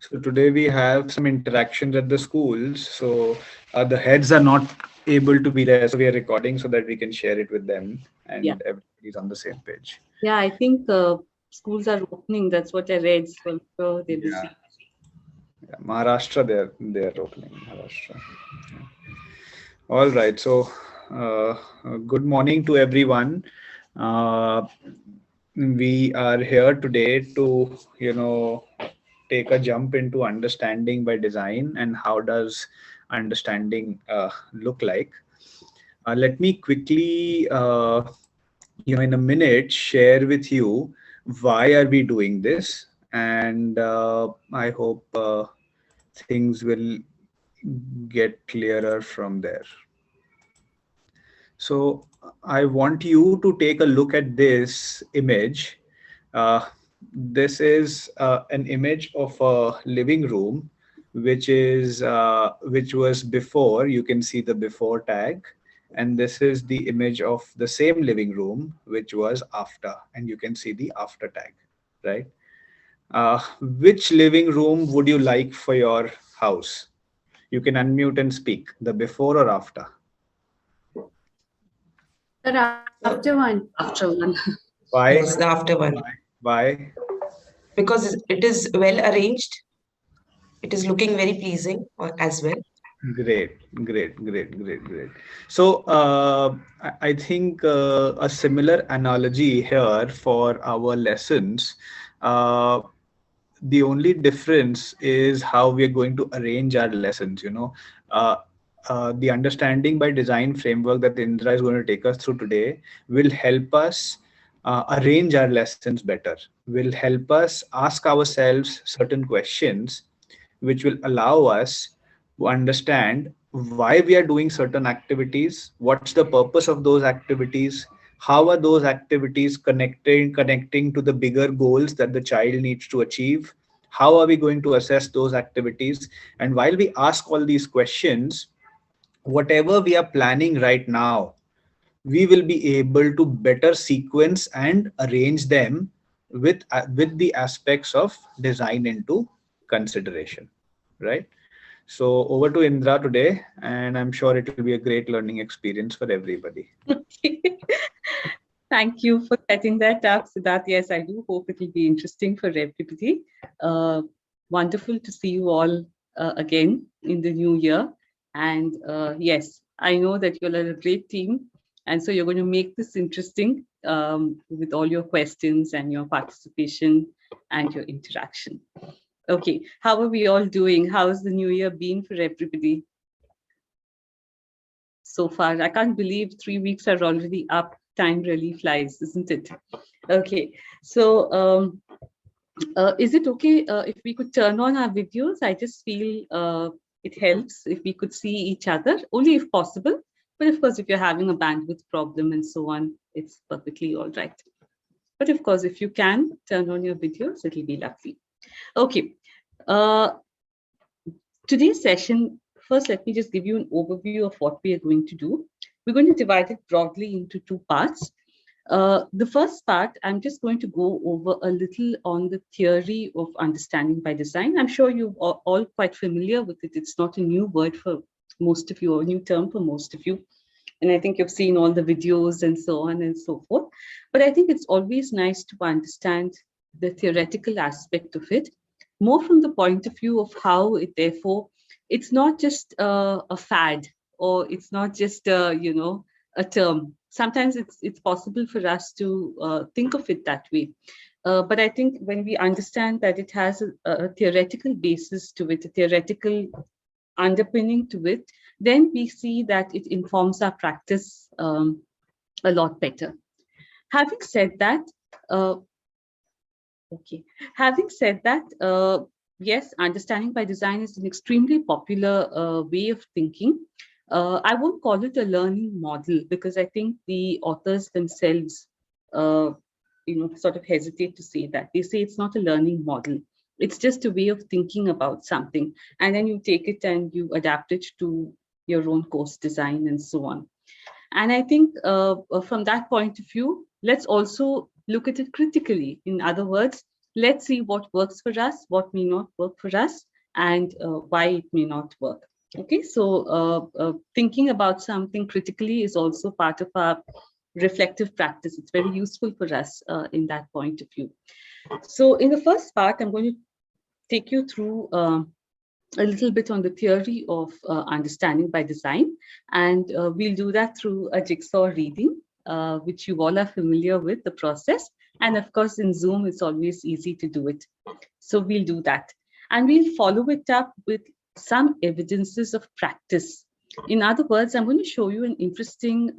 So today we have some interactions at the schools. So the heads are not able to be there. So we are recording so that we can share it with them Yeah. and everybody's on the same page. Yeah, I think schools are opening. That's what I read. So I'm sure they're Yeah. busy. Yeah. Maharashtra, they're opening Maharashtra. Yeah. All right. So good morning to everyone. Uh, we are here today to, take a jump into understanding by design and how does understanding look like. Let me quickly, in a minute, share with you why are we doing this, and I hope things will get clearer from there. So I want you to take a look at this image. Uh, this is an image of a living room, which was before. You can see the before tag, and this is the image of the same living room, which was after, and you can see the after tag, right? Which living room would you like for your house? You can unmute and speak. The before or after? Sir, after one. After one. Why? Yes, the after one. Why? Because it is well arranged. It is looking very pleasing as well. Great. So I think a similar analogy here for our lessons. Uh, the only difference is how we are going to arrange our lessons. Uh, the understanding by design framework that Indra is going to take us through today will help us arrange our lessons better. Will help us ask ourselves certain questions which will allow us to understand why we are doing certain activities, what's the purpose of those activities, how are those activities connecting to the bigger goals that the child needs to achieve, how are we going to assess those activities. And while we ask all these questions, whatever we are planning right now, we will be able to better sequence and arrange them with the aspects of design into consideration, right? So over to Indra today, and I'm sure it will be a great learning experience for everybody. Okay. Thank you for setting that up, Siddharth. Yes, I do hope it will be interesting for everybody. Wonderful to see you all again in the new year. And yes, I know that you're a great team. And so you're going to make this interesting with all your questions and your participation and your interaction. Okay, how are we all doing? How's the new year been for everybody so far? I can't believe 3 weeks are already up. Time really flies, isn't it? Okay, so is it okay if we could turn on our videos? I just feel it helps if we could see each other, only if possible. But of course, if you're having a bandwidth problem and so on, it's perfectly all right. But of course, if you can turn on your videos, it'll be lovely. Okay. Today's session, first, let me just give you an overview of what we are going to do. We're going to divide it broadly into two parts. The first part, I'm just going to go over a little on the theory of understanding by design. I'm sure you're all quite familiar with it. It's not a new word for most of you, or a new term for most of you. And I think you've seen all the videos and so on and so forth. But I think it's always nice to understand the theoretical aspect of it, more from the point of view of how it, therefore, it's not just a fad, or it's not just a term. Sometimes it's possible for us to think of it that way. But I think when we understand that it has a theoretical basis to it, a theoretical underpinning to it, then we see that it informs our practice a lot better. Having said that, uh, okay, having said that, yes, understanding by design is an extremely popular way of thinking. I won't call it a learning model because I think the authors themselves, sort of hesitate to say that. They say it's not a learning model. It's just a way of thinking about something, and then you take it and you adapt it to your own course design and so on. And I think from that point of view, let's also look at it critically. In other words, Let's see what works for us, what may not work for us, and why it may not work. Okay, so thinking about something critically is also part of our reflective practice. It's very useful for us in that point of view. So in the first part, I'm going to take you through a little bit on the theory of understanding by design, and we'll do that through a jigsaw reading, which you all are familiar with the process. And of course, in Zoom, it's always easy to do it. So we'll do that. And we'll follow it up with some evidences of practice. In other words, I'm going to show you an interesting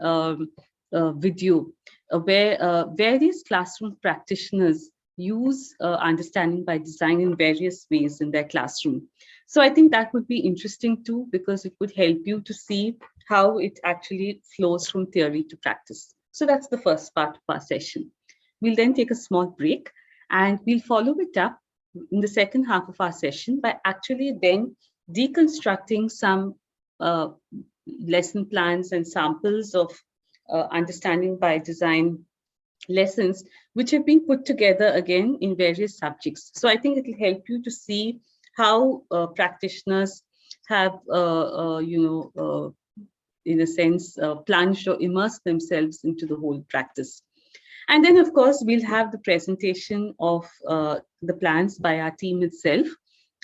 video where various classroom practitioners use understanding by design in various ways in their classroom. So I think that would be interesting too, because it would help you to see how it actually flows from theory to practice. So that's the first part of our session. We'll then take a small break and we'll follow it up in the second half of our session by actually then deconstructing some lesson plans and samples of understanding by design lessons, which have been put together again in various subjects. So I think it will help you to see how practitioners have, in a sense, plunged or immersed themselves into the whole practice. And then, of course, we'll have the presentation of the plans by our team itself.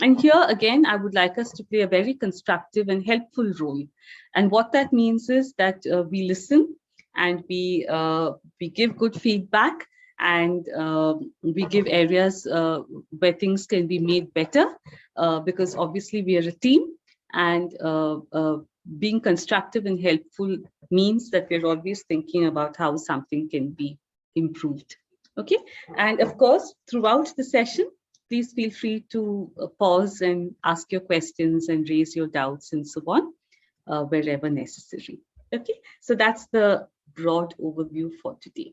And here, again, I would like us to play a very constructive and helpful role. And what that means is that we listen and we give good feedback, and we give areas where things can be made better, because obviously we are a team, and being constructive and helpful means that we're always thinking about how something can be improved. Okay, and of course, throughout the session, please feel free to pause and ask your questions and raise your doubts and so on, wherever necessary. Okay, so that's the broad overview for today.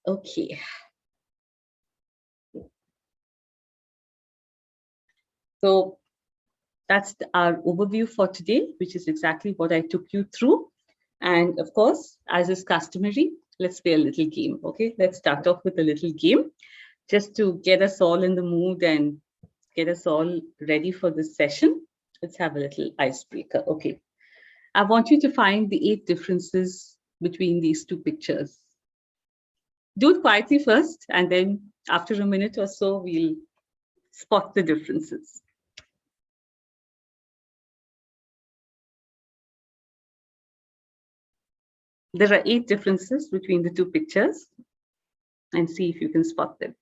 Okay. So that's our overview for today, which is exactly what I took you through. And of course, as is customary, let's play a little game. Okay, let's start off with a little game just to get us all in the mood and get us all ready for this session. Let's have a little icebreaker. Okay, I want you to find the 8 differences between these 2 pictures. Do it quietly first, and then after a minute or so, we'll spot the differences. There are 8 differences between the 2 pictures, and see if you can spot them.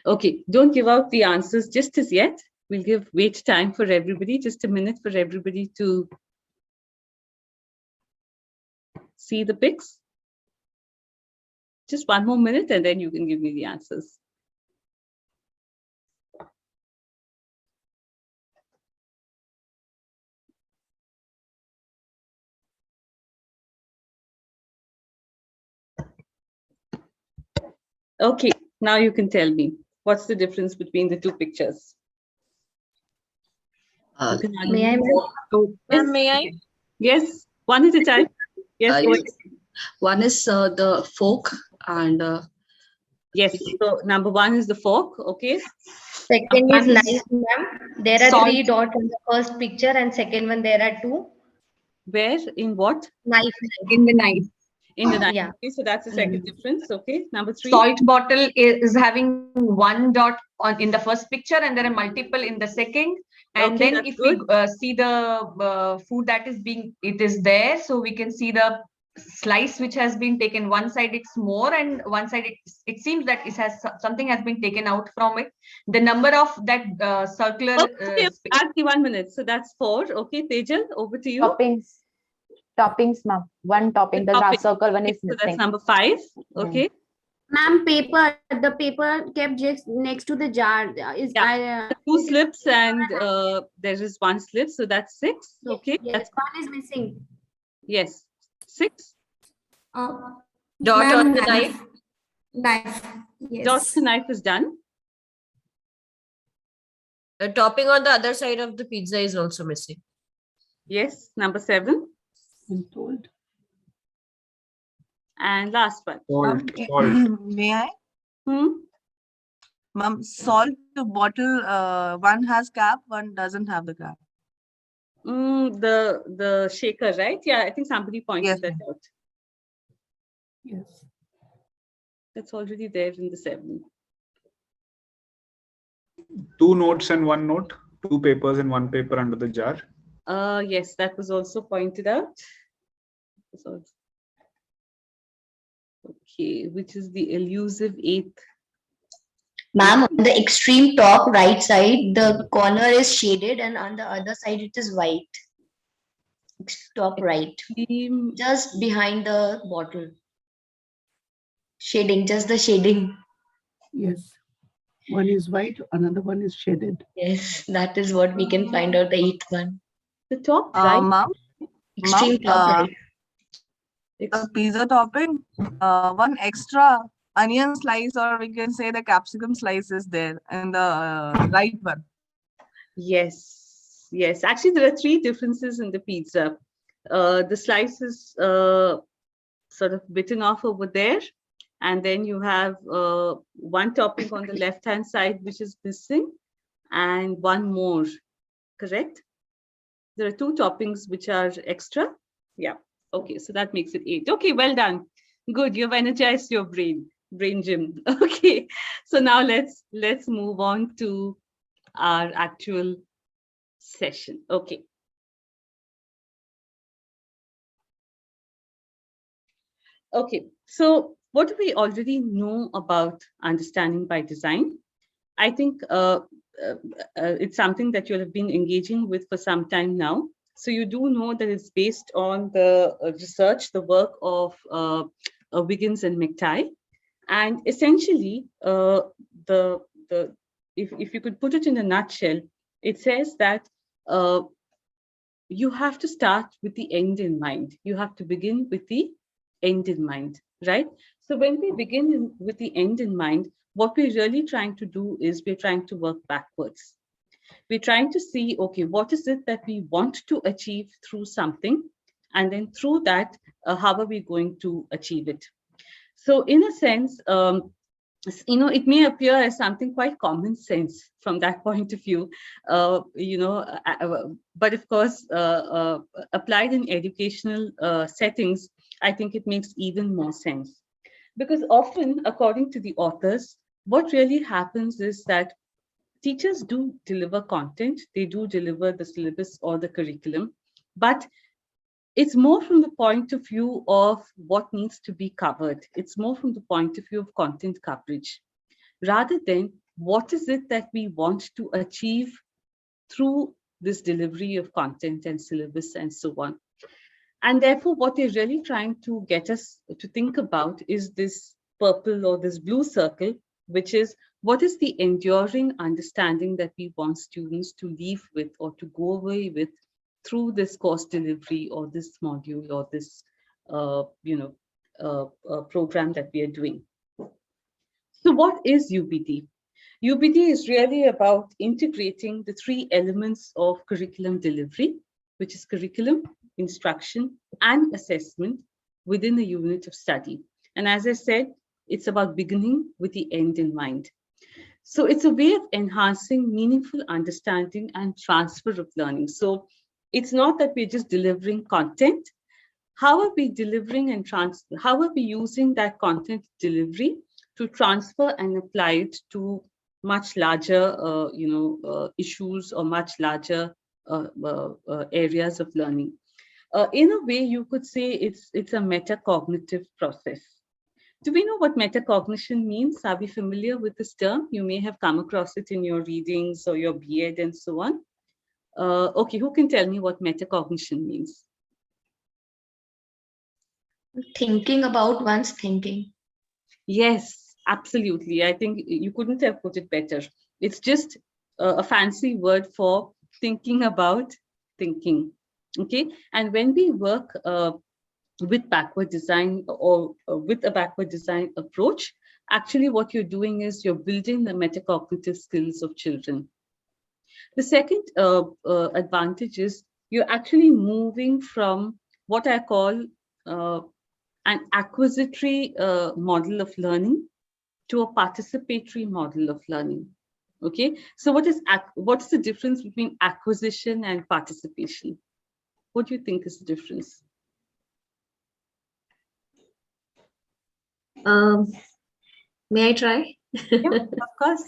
Okay, don't give out the answers just as yet. We'll wait time for everybody, just a minute for everybody to see the pics. Just 1 more minute and then you can give me the answers. Okay, now you can tell me, what's the difference between the 2 pictures? May I? Yes. May I? Yes, one at a time. Yes. Yes. One is the fork, and yes. So number 1 is the fork. Okay. Second is knife, ma'am. There are 3 dots in the first picture, and second one there are 2. Where? In what? Knife. in the knife. In the knife. Yeah. Okay, so that's the second difference. Okay. Number 3. Salt bottle is having 1 dot in the first picture, and there are multiple in the second. And Okay, then if we see the food that is it is there, so we can see the slice which has been taken. One side it's more, and one side it seems that it has something has been taken out from it. The number of that circular. Okay, ask you 1 minute. So that's 4. Okay, Tejal, over to you. Toppings, ma'am. 1 topping. The last circle one is So missing. that's number 5. Okay. Ma'am, paper. The paper kept just next to the jar. Is 2 slips and there is 1 slip, so that's 6. Okay. Yes, one is missing. Yes. 6. Dot on the knife. Knife. Yes. Dot the knife is done. The topping on the other side of the pizza is also missing. Yes, number 7. I'm told. And last one. Salt. May I? Hmm? Salt bottle, one has cap, one doesn't have the cap. The shaker, right? Yeah, I think somebody pointed Yes, that out. Yes. That's already there in the 7. 2 notes and 1 note, 2 papers and 1 paper under the jar. Yes, that was also pointed out. Okay, which is the elusive 8th. Ma'am, on the extreme top right side, the corner is shaded and on the other side it is white. Top right. Just behind the bottle. Shading, just the shading. Yes. One is white, another one is shaded. Yes, that is what we can find out, the 8th one. The top right. Ma'am, Extreme top right. the pizza topping, one extra onion slice, or we can say the capsicum slice is there in the right one. Yes, yes. Actually, there are 3 differences in the pizza. The slice is sort of bitten off over there. And then you have one topping on the left-hand side, which is missing, and one more, correct? There are 2 toppings which are extra. Yeah. Okay, so that makes it 8. Okay, well done. Good, you've energized your brain gym. Okay, so now let's move on to our actual session. Okay. Okay, so what do we already know about understanding by design? I think it's something that you'll have been engaging with for some time now. So you do know that it's based on the research, the work of Wiggins and McTighe. And essentially, if you could put it in a nutshell, it says that you have to start with the end in mind. You have to begin with the end in mind, right? So when we begin with the end in mind, what we're really trying to do is we're trying to work backwards. We're trying to see, okay, what is it that we want to achieve through something? And then through that, how are we going to achieve it? So in a sense, it may appear as something quite common sense from that point of view, but of course, applied in educational settings, I think it makes even more sense. Because often, according to the authors, what really happens is that teachers do deliver content, they do deliver the syllabus or the curriculum, but it's more from the point of view of what needs to be covered. It's more from the point of view of content coverage, rather than what is it that we want to achieve through this delivery of content and syllabus and so on. And therefore, what they're really trying to get us to think about is this purple or this blue circle, which is what is the enduring understanding that we want students to leave with or to go away with through this course delivery or this module or this program that we are doing. So what is UBD? UBD is really about integrating the 3 elements of curriculum delivery, which is curriculum, instruction, and assessment within a unit of study. And as I said, it's about beginning with the end in mind. So it's a way of enhancing meaningful understanding and transfer of learning. So it's not that we're just delivering content. How are we delivering and how are we using that content delivery to transfer and apply it to much larger, issues or much larger areas of learning? In a way, you could say it's a metacognitive process. Do we know what metacognition means? Are we familiar with this term? You may have come across it in your readings or your B.Ed and so on. Okay, who can tell me what metacognition means? Thinking about one's thinking. Yes, absolutely. I think you couldn't have put it better. It's just a fancy word for thinking about thinking. Okay, and when we work with backward design or with a backward design approach, actually what you're doing is you're building the metacognitive skills of children. The second advantage is you're actually moving from what I call an acquisitory model of learning to a participatory model of learning. Okay, so what's the difference between acquisition and participation? What do you think is the difference? May I try? Yeah, of course.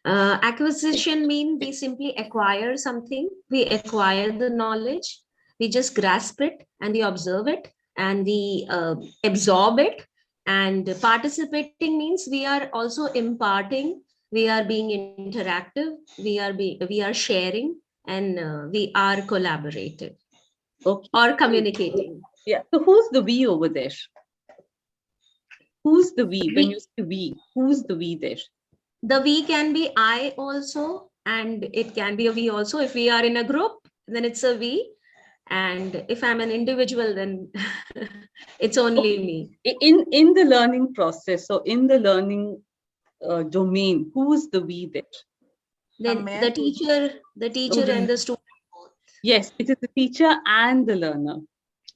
Acquisition means we simply acquire something, we acquire the knowledge, we just grasp it and we observe it and we absorb it. And participating means we are also imparting, we are being interactive, we are sharing, and we are collaborating. Okay. Or communicating. Yeah. So who's the we over there? Who's the we? When you say we, who's the we there? The we can be I also, and it can be a we also. If we are in a group, then it's a we. And if I'm an individual, then it's only me. In the learning process, so in the learning domain, who's the we there? The teacher and the student. Yes, it is the teacher and the learner.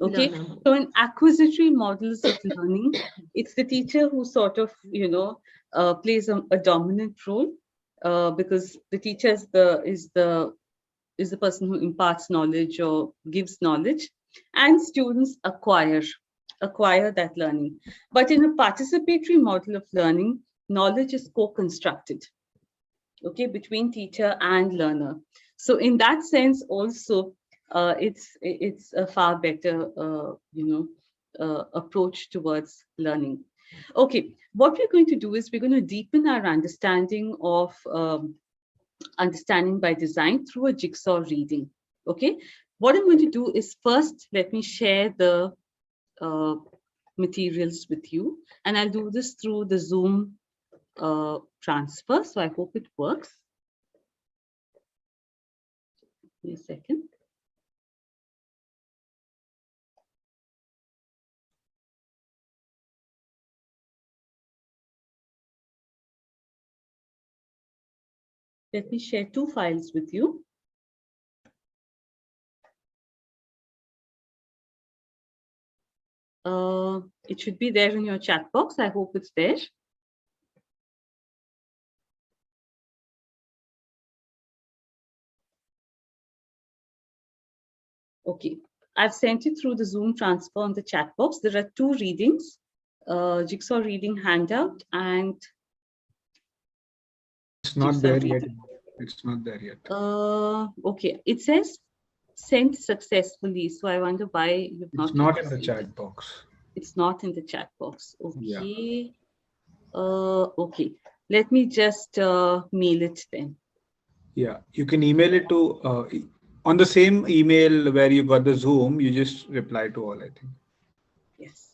Okay, so in acquisitory models of learning, it's the teacher who sort of, plays a dominant role because the teacher is the person who imparts knowledge or gives knowledge, and students acquire that learning. But in a participatory model of learning, knowledge is co-constructed, okay, between teacher and learner. So in that sense, also, it's a far better, approach towards learning. Okay, what we're going to do is we're going to deepen our understanding of understanding by design through a jigsaw reading. Okay, what I'm going to do is first let me share the materials with you, and I'll do this through the Zoom transfer. So I hope it works. Give me a second. Let me share two files with you. It should be there in your chat box. I hope it's there. Okay, I've sent it through the Zoom transfer on the chat box. There are two readings, Jigsaw Reading handout and... It's not there yet. It's not there yet. Okay, it says sent successfully. So I wonder why you've not... It's not in the chat box. It's not in the chat box. Okay. Yeah. Okay, let me just mail it then. Yeah, you can email it to on the same email where you got the Zoom. You just reply to all, I think. Yes.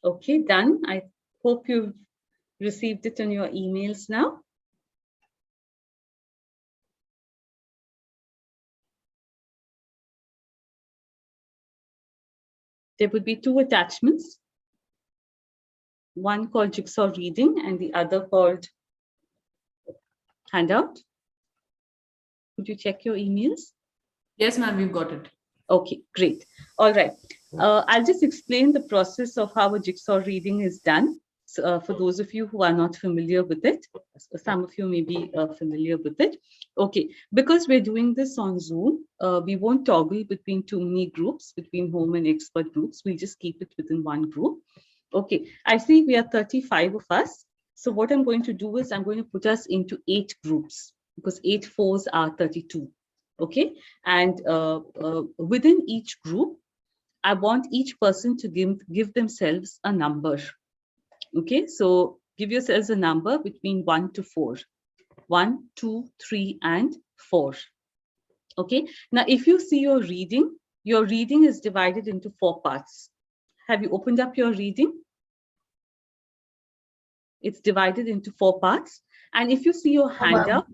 Okay, done. I hope you've received it on your emails now. There would be two attachments, one called Jigsaw Reading and the other called Handout. Could you check your emails? Yes, ma'am, we've got it. Okay, great. All right. I'll just explain the process of how a jigsaw reading is done. So, for those of you who are not familiar with it, some of you may be familiar with it. Okay, because we're doing this on Zoom, we won't toggle between too many groups, between home and expert groups. We'll just keep it within one group. Okay, I see we are 35 of us. So what I'm going to do is I'm going to put us into 8 groups because 8 fours are 32. Okay, and within each group, I want each person to give themselves a number. Okay, so give yourselves a number between 1 to 4. 1, 2, 3, and 4. Okay, now if you see your reading is divided into 4 parts. Have you opened up your reading? It's divided into 4 parts. And if you see your handout,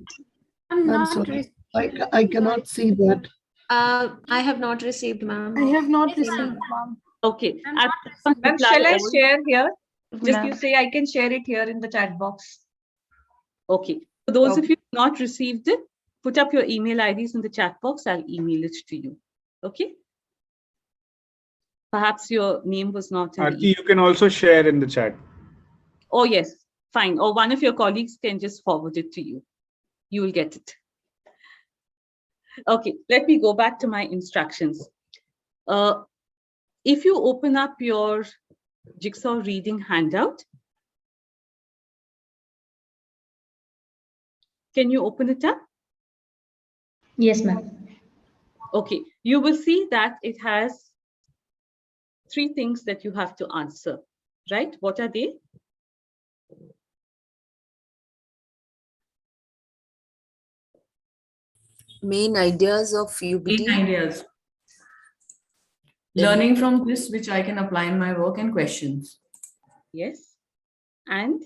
I'm sorry. I cannot see that. I have not received, ma'am. I have not received, ma'am. okay. Ma'am, shall I share here? Just you say I can share it here in the chat box. Okay. For those of you who have not received it, put up your email IDs in the chat box. I'll email it to you. Okay. Perhaps your name was not in the you can also share in the chat. Oh, yes. Fine. Or one of your colleagues can just forward it to you. You will get it. Okay. Let me go back to my instructions. If you open up your Jigsaw Reading handout, can you open it up? Yes, ma'am. Okay. You will see that it has 3 things that you have to answer, right? What are they? Main ideas of UBD. Main ideas. Learning from this, which I can apply in my work, and questions. Yes. And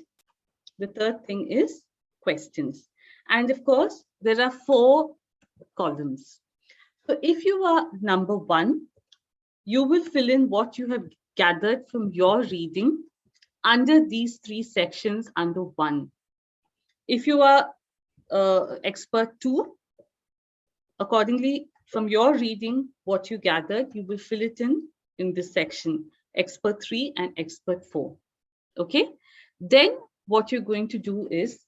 the third thing is questions. And of course, there are 4 columns. So if you are number 1, you will fill in what you have gathered from your reading under these 3 sections under 1. If you are expert 2, accordingly, from your reading, what you gathered, you will fill it in this section, expert 3 and expert 4. Okay. Then what you're going to do is,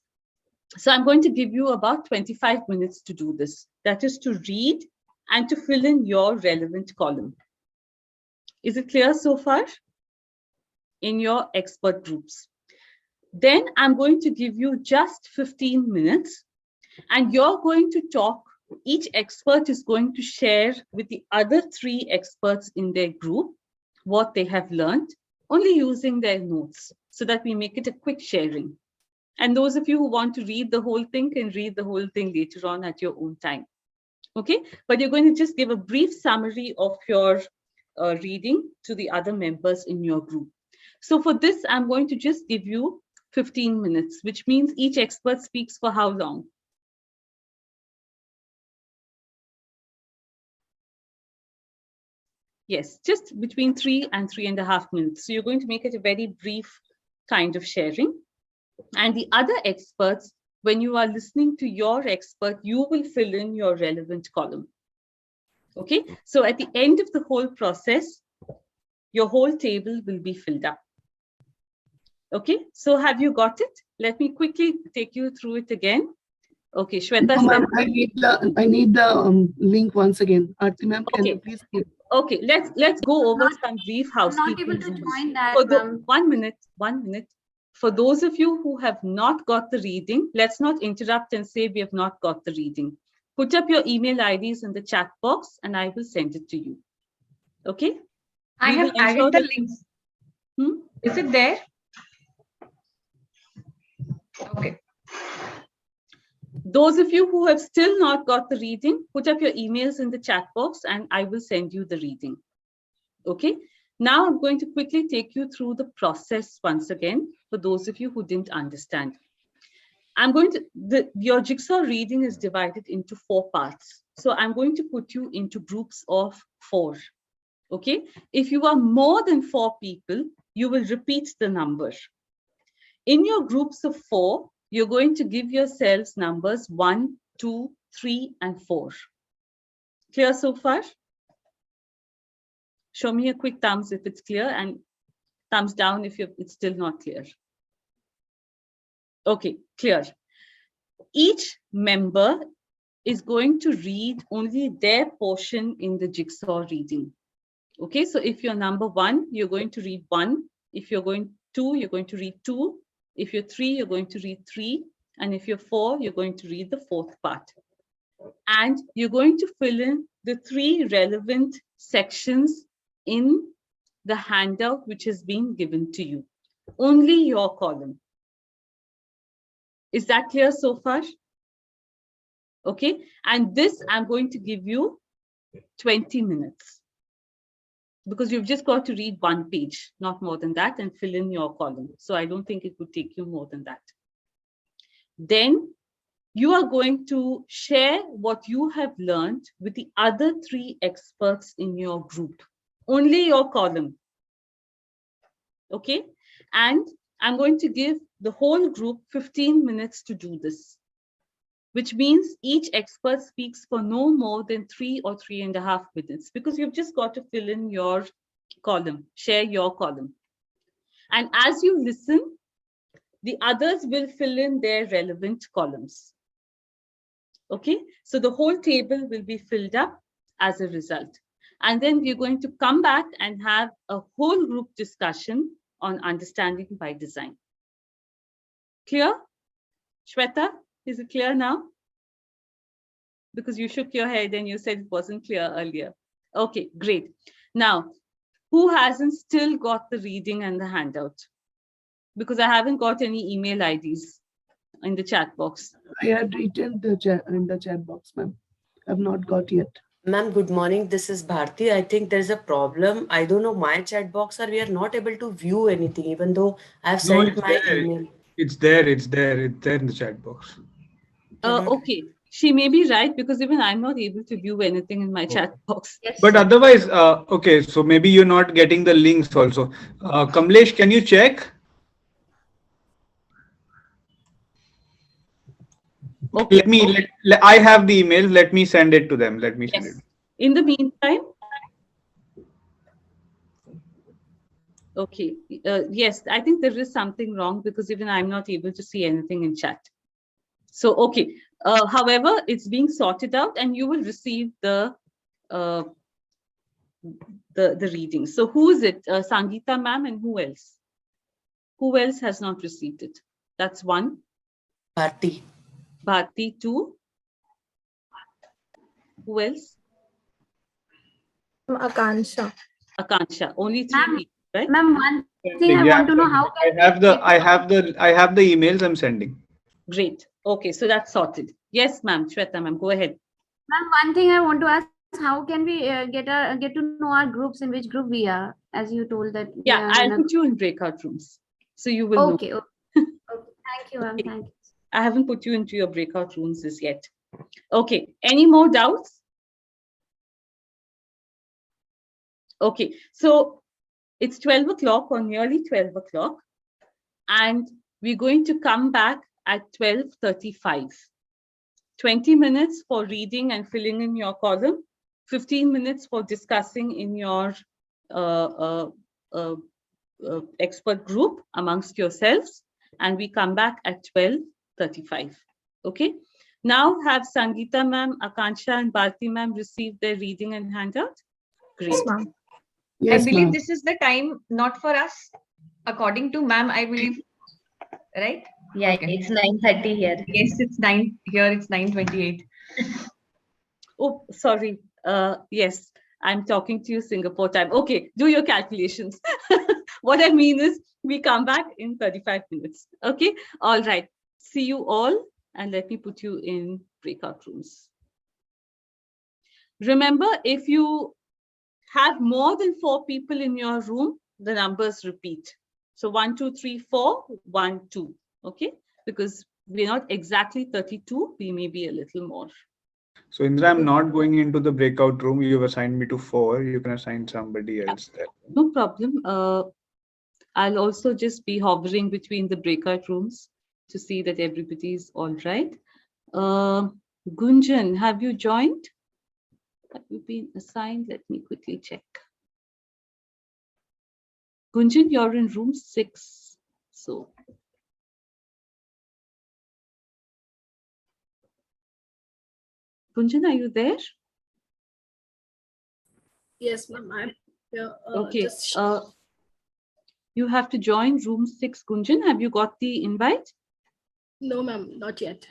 so I'm going to give you about 25 minutes to do this. That is to read and to fill in your relevant column. Is it clear so far? In your expert groups. Then I'm going to give you just 15 minutes and you're going to talk. Each expert is going to share with the other 3 experts in their group what they have learned, only using their notes, so that we make it a quick sharing. And those of you who want to read the whole thing can read the whole thing later on at your own time. Okay, but you're going to just give a brief summary of your reading to the other members in your group. So for this, I'm going to just give you 15 minutes, which means each expert speaks for how long? Yes, just between 3 and 3.5 minutes. So you're going to make it a very brief kind of sharing. And the other experts, when you are listening to your expert, you will fill in your relevant column. Okay, so at the end of the whole process, your whole table will be filled up. Okay, so have you got it? Let me quickly take you through it again. Okay, Shweta. No, I need the link once again. Aarti ma'am, can you please give? Okay, let's go over some brief housekeeping. I'm not able to join that. For the 1 minute. For those of you who have not got the reading, let's not interrupt and say we have not got the reading. Put up your email IDs in the chat box and I will send it to you. Okay? I have added the links. Is it there? Okay. Those of you who have still not got the reading, put up your emails in the chat box and I will send you the reading. Okay? Now I'm going to quickly take you through the process once again for those of you who didn't understand. I'm going to, your Jigsaw reading is divided into 4 parts. So I'm going to put you into groups of 4. Okay? If you are more than 4 people, you will repeat the number. In your groups of 4, you're going to give yourselves numbers 1, 2, 3, and 4. Clear so far? Show me a quick thumbs if it's clear and thumbs down if it's still not clear. Okay, clear. Each member is going to read only their portion in the Jigsaw reading. Okay, so if you're number 1, you're going to read 1. If you're going 2, you're going to read 2. If you're 3, you're going to read 3. And if you're 4, you're going to read the 4th part. And you're going to fill in the 3 relevant sections in the handout which has been given to you. Only your column. Is that clear so far? Okay, and this I'm going to give you 20 minutes because you've just got to read one page, not more than that, and fill in your column. So I don't think it would take you more than that. Then you are going to share what you have learned with the other 3 experts in your group. Only your column. Okay, and I'm going to give the whole group 15 minutes to do this, which means each expert speaks for no more than 3 or 3.5 minutes, because you've just got to fill in your column, share your column. And as you listen, the others will fill in their relevant columns. Okay, so the whole table will be filled up as a result. And then we're going to come back and have a whole group discussion on understanding by design. Clear? Shweta, is it clear now? Because you shook your head and you said it wasn't clear earlier. Okay, great. Now, who hasn't still got the reading and the handout? Because I haven't got any email IDs in the chat box. I had written the chat in the chat box, ma'am. I've not got yet. Ma'am, good morning. This is Bharti. I think there's a problem. I don't know my chat box, or we are not able to view anything, even though I've No, sent it's my there. email. It's there in the chat box. Okay, she may be right, because even I'm not able to view anything in my chat box. Yes. But otherwise, okay, so maybe you're not getting the links also. Kamlesh, can you check? Okay. I have the email. Let me send it to them. Let me send it. In the meantime, okay, yes, I think there is something wrong, because even I'm not able to see anything in chat. So, okay, however, it's being sorted out and you will receive the reading. So who is it? Sangeeta ma'am, and who else? Who else has not received it? That's one. Bharti. Bharti, two. Who else? Akansha. Akansha. Only 3 people, right? Ma'am, one thing I want to know, how I have the emails I'm sending. Great. Okay, so that's sorted. Yes, ma'am. Shweta ma'am, go ahead. Ma'am, one thing I want to ask, how can we get to know our groups, in which group we are, as you told that we Yeah, are I'll in a put you in breakout rooms, so you will okay, know. okay. Thank you, ma'am. Thank you. I haven't put you into your breakout rooms as yet. Okay, any more doubts? Okay, so it's 12 o'clock or nearly 12 o'clock, and we're going to come back at 12:35. 20 minutes for reading and filling in your column, 15 minutes for discussing in your expert group amongst yourselves, and we come back at 12:35. Okay. Now have Sangeeta ma'am, Akansha and Bharti ma'am received their reading and handout? Great. Yes, ma'am. I believe this is the time not for us, according to ma'am, I believe, right? Yeah, it's 9:30 here. Yes, it's 9 here, it's 9:28. Oh, sorry. Yes, I'm talking to you Singapore time. Okay, do your calculations. What I mean is we come back in 35 minutes. Okay, all right. See you all, and let me put you in breakout rooms. Remember, if you have more than 4 people in your room, the numbers repeat. So 1, 2, 3, 4, 1, 2. Okay, because we're not exactly 32, we may be a little more. So Indra, I'm not going into the breakout room. You've assigned me to 4. You can assign somebody else there. No problem. I'll also just be hovering between the breakout rooms to see that everybody's all right. Gunjan, have you joined? Have you been assigned? Let me quickly check. Gunjan, you're in room 6. So. Gunjan, are you there? Yes, ma'am. I'm here. Okay. You have to join room 6, Gunjan. Have you got the invite? No, ma'am, not yet.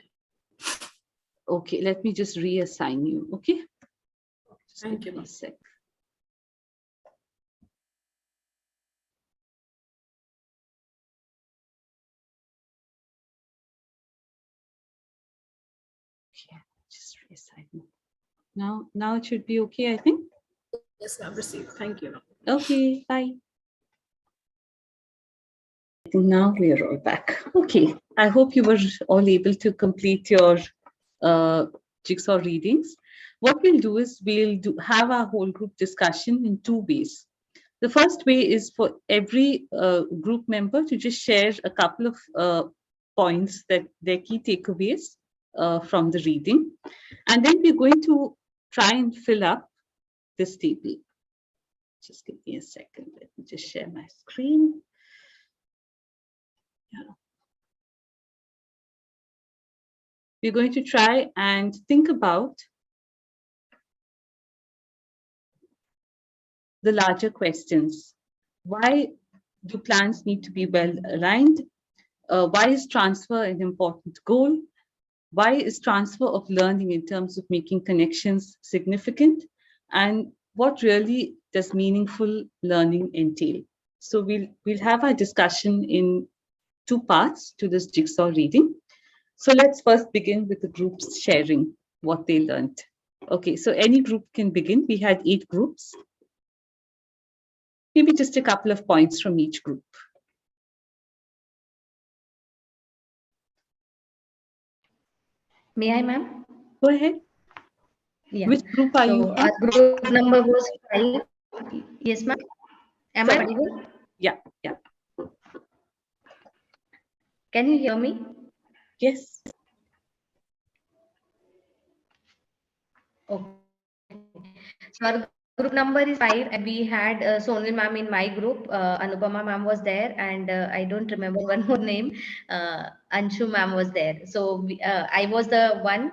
Okay, let me just reassign you. Okay. Just Thank you, give me ma'am. a sec. Okay, just reassign. Now it should be okay, I think. Yes, I've received. Thank you. Okay, bye. I think now we are all back. Okay, I hope you were all able to complete your jigsaw readings. What we'll do is have our whole group discussion in two ways. The first way is for every group member to just share a couple of points that their key takeaways from the reading. And then we're going to try and fill up this table. Just give me a second. Let me just share my screen. Yeah. We're going to try and think about the larger questions. Why do plans need to be well aligned? Why is transfer an important goal? Why is transfer of learning in terms of making connections significant? And what really does meaningful learning entail? So we'll have our discussion in two parts to this jigsaw reading. So let's first begin with the groups sharing what they learned. Okay, so any group can begin. We had 8 groups. Maybe just a couple of points from each group. May I, ma'am? Go ahead. Yeah. Which group are you in? Our group number was 5. Yes, ma'am. Am I audible? Yeah. Can you hear me? Yes. Okay. So our group number is 5, and we had Sonal ma'am in my group. Anupama ma'am was there, and I don't remember one more name. Anshu ma'am was there. So I was the one.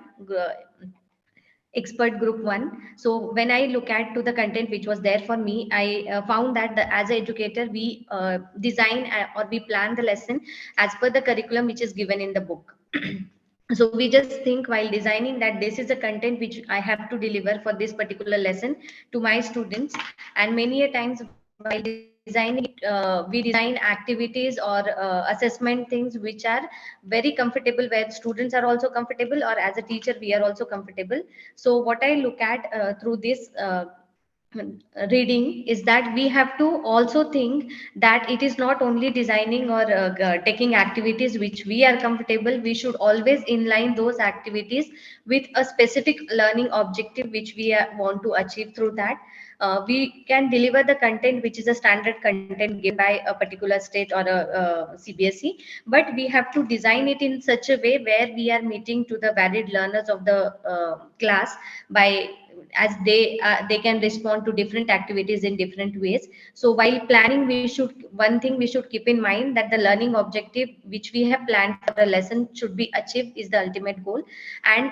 Expert group 1. So when I look at to the content which was there for me, I found that as an educator, we design or we plan the lesson as per the curriculum which is given in the book. So we just think while designing that this is a content which I have to deliver for this particular lesson to my students. And many a times while designing it, we design activities or assessment things which are very comfortable, where students are also comfortable, or as a teacher we are also comfortable. So what I look at through this reading is that we have to also think that it is not only designing or taking activities which we are comfortable. We should always inline those activities with a specific learning objective which we want to achieve through that. We can deliver the content which is a standard content given by a particular state or a CBSE, but we have to design it in such a way where we are meeting to the varied learners of the class, by as they can respond to different activities in different ways. So while planning, one thing we should keep in mind, that the learning objective which we have planned for the lesson should be achieved is the ultimate goal, and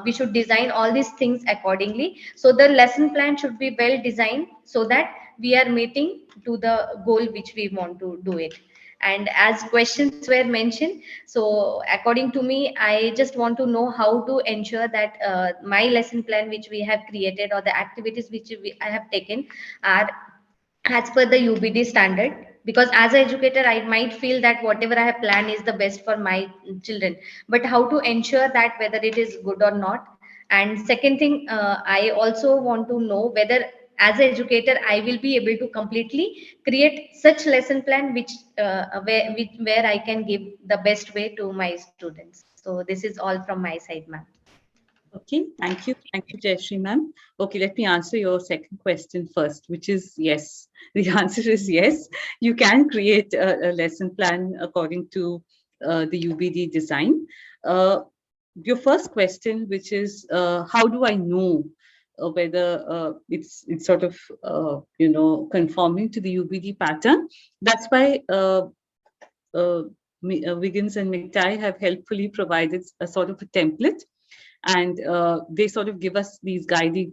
we should design all these things accordingly. So the lesson plan should be well designed so that we are meeting to the goal which we want to do it. And as questions were mentioned, so according to me, I just want to know how to ensure that my lesson plan which we have created, or the activities which I have taken, are as per the UBD standard. Because as an educator, I might feel that whatever I have planned is the best for my children, but how to ensure that whether it is good or not. And second thing, I also want to know whether as an educator I will be able to completely create such lesson plan where I can give the best way to my students. So this is all from my side, ma'am. Okay, thank you, Jayashree ma'am. Okay, let me answer your second question first, which is yes. The answer is yes. You can create a lesson plan according to the UBD design. Your first question, which is how do I know whether it's sort of conforming to the UBD pattern? That's why Wiggins and McTighe have helpfully provided a sort of a template, and they sort of give us these guiding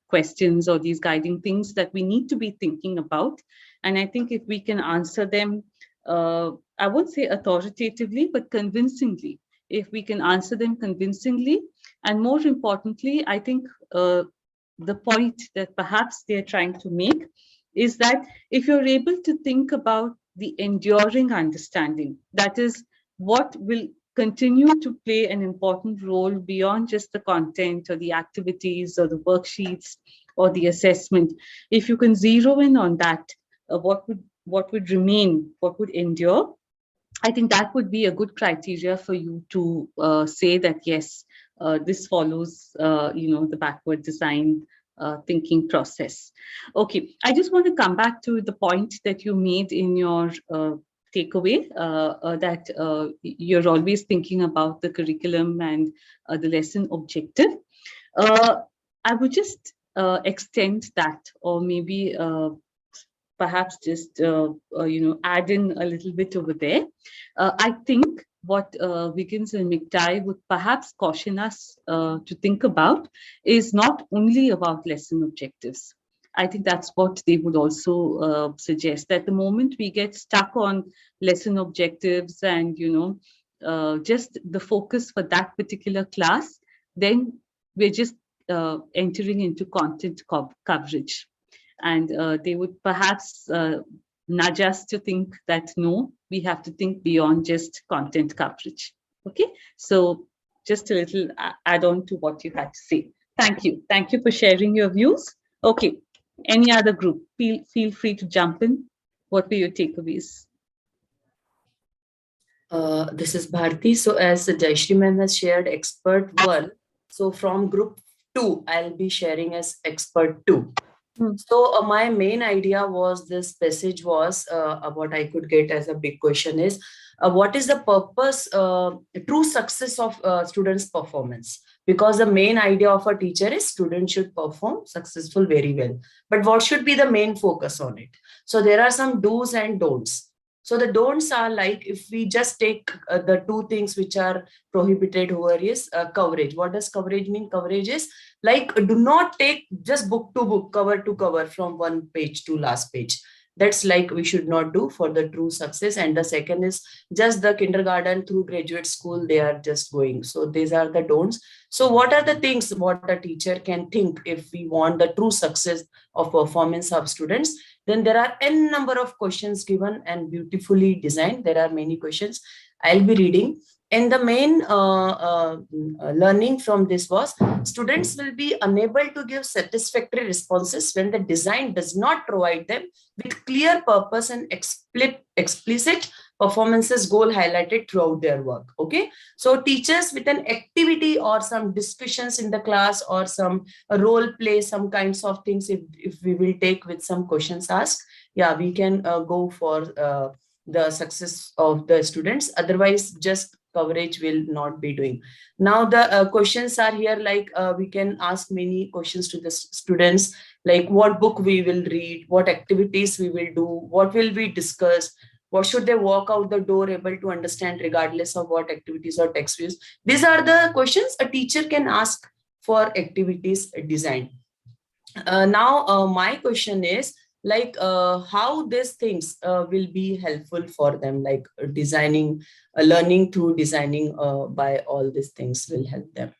questions or these guiding things that we need to be thinking about. And I think if we can answer them, I won't say authoritatively, but convincingly, if we can answer them convincingly, and more importantly, I think the point that perhaps they're trying to make is that if you're able to think about the enduring understanding, that is, what will continue to play an important role beyond just the content or the activities or the worksheets or the assessment. If you can zero in on that, what would remain, what would endure, I think that would be a good criteria for you to say that, yes, this follows, the backward design thinking process. Okay, I just want to come back to the point that you made in your takeaway, that you're always thinking about the curriculum and the lesson objective. I would just extend that, or maybe perhaps just add in a little bit over there. I think what Wiggins and McTighe would perhaps caution us to think about is not only about lesson objectives. I think that's what they would also suggest, that the moment we get stuck on lesson objectives and just the focus for that particular class, then we're just entering into content coverage. And they would perhaps nudge us to think that, no, we have to think beyond just content coverage. Okay, so just a little add on to what you had to say. Thank you. Thank you for sharing your views. Okay, any other group, feel free to jump in. What were your takeaways? This is Bharti. So as Jayashree ma'am has shared expert 1, so from group 2, I'll be sharing as expert 2. So my main idea was, this passage was what I could get as a big question is, what is the purpose, true success of students' performance? Because the main idea of a teacher is students should perform successful very well. But what should be the main focus on it? So there are some do's and don'ts. So the don'ts are like, if we just take the 2 things which are prohibited over is coverage. What does coverage mean? Coverage is like, do not take just book to book, cover to cover from one page to last page. That's like we should not do for the true success. And the second is just the kindergarten through graduate school, they are just going. So these are the don'ts. So what are the things what a teacher can think if we want the true success of performance of students? Then there are n number of questions given and beautifully designed. There are many questions I'll be reading. And the main learning from this was, students will be unable to give satisfactory responses when the design does not provide them with clear purpose and explicit performances goal highlighted throughout their work. Okay, so teachers with an activity or some discussions in the class or some role play, some kinds of things, if we will take with some questions asked, yeah, we can go for the success of the students. Otherwise, just coverage will not be doing. Now the questions are here, like we can ask many questions to the students, like what book we will read, what activities we will do, what will we discuss, what should they walk out the door able to understand regardless of what activities or text we use. These are the questions a teacher can ask for activities design. Now my question is, like how these things will be helpful for them, like designing, learning through designing by all these things will help them.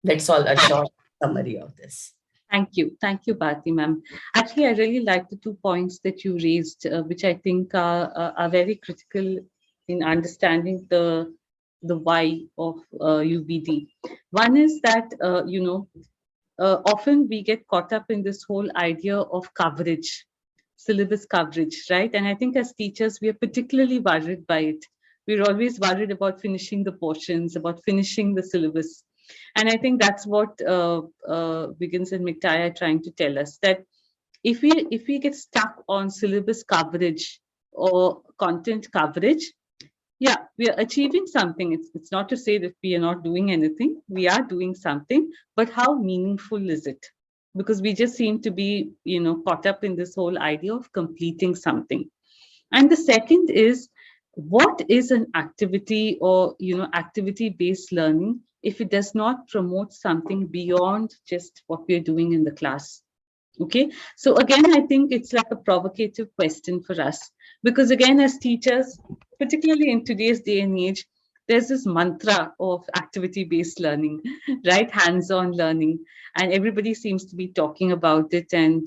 That's all, a short summary of this. Thank you, Bharti ma'am. Actually, I really like the 2 points that you raised, which I think are very critical in understanding the why of UBD. One is that often we get caught up in this whole idea of coverage, syllabus coverage, right? And I think as teachers, we are particularly worried by it. We're always worried about finishing the portions, about finishing the syllabus. And I think that's what Wiggins and McTighe are trying to tell us, that if we get stuck on syllabus coverage or content coverage, yeah, we are achieving something. It's not to say that we are not doing anything. We are doing something, but how meaningful is it? Because we just seem to be, caught up in this whole idea of completing something. And the second is, what is an activity or, activity-based learning if it does not promote something beyond just what we're doing in the class? Okay, so again, I think it's like a provocative question for us, because again, as teachers, particularly in today's day and age, there's this mantra of activity-based learning, right? Hands-on learning, and everybody seems to be talking about it and,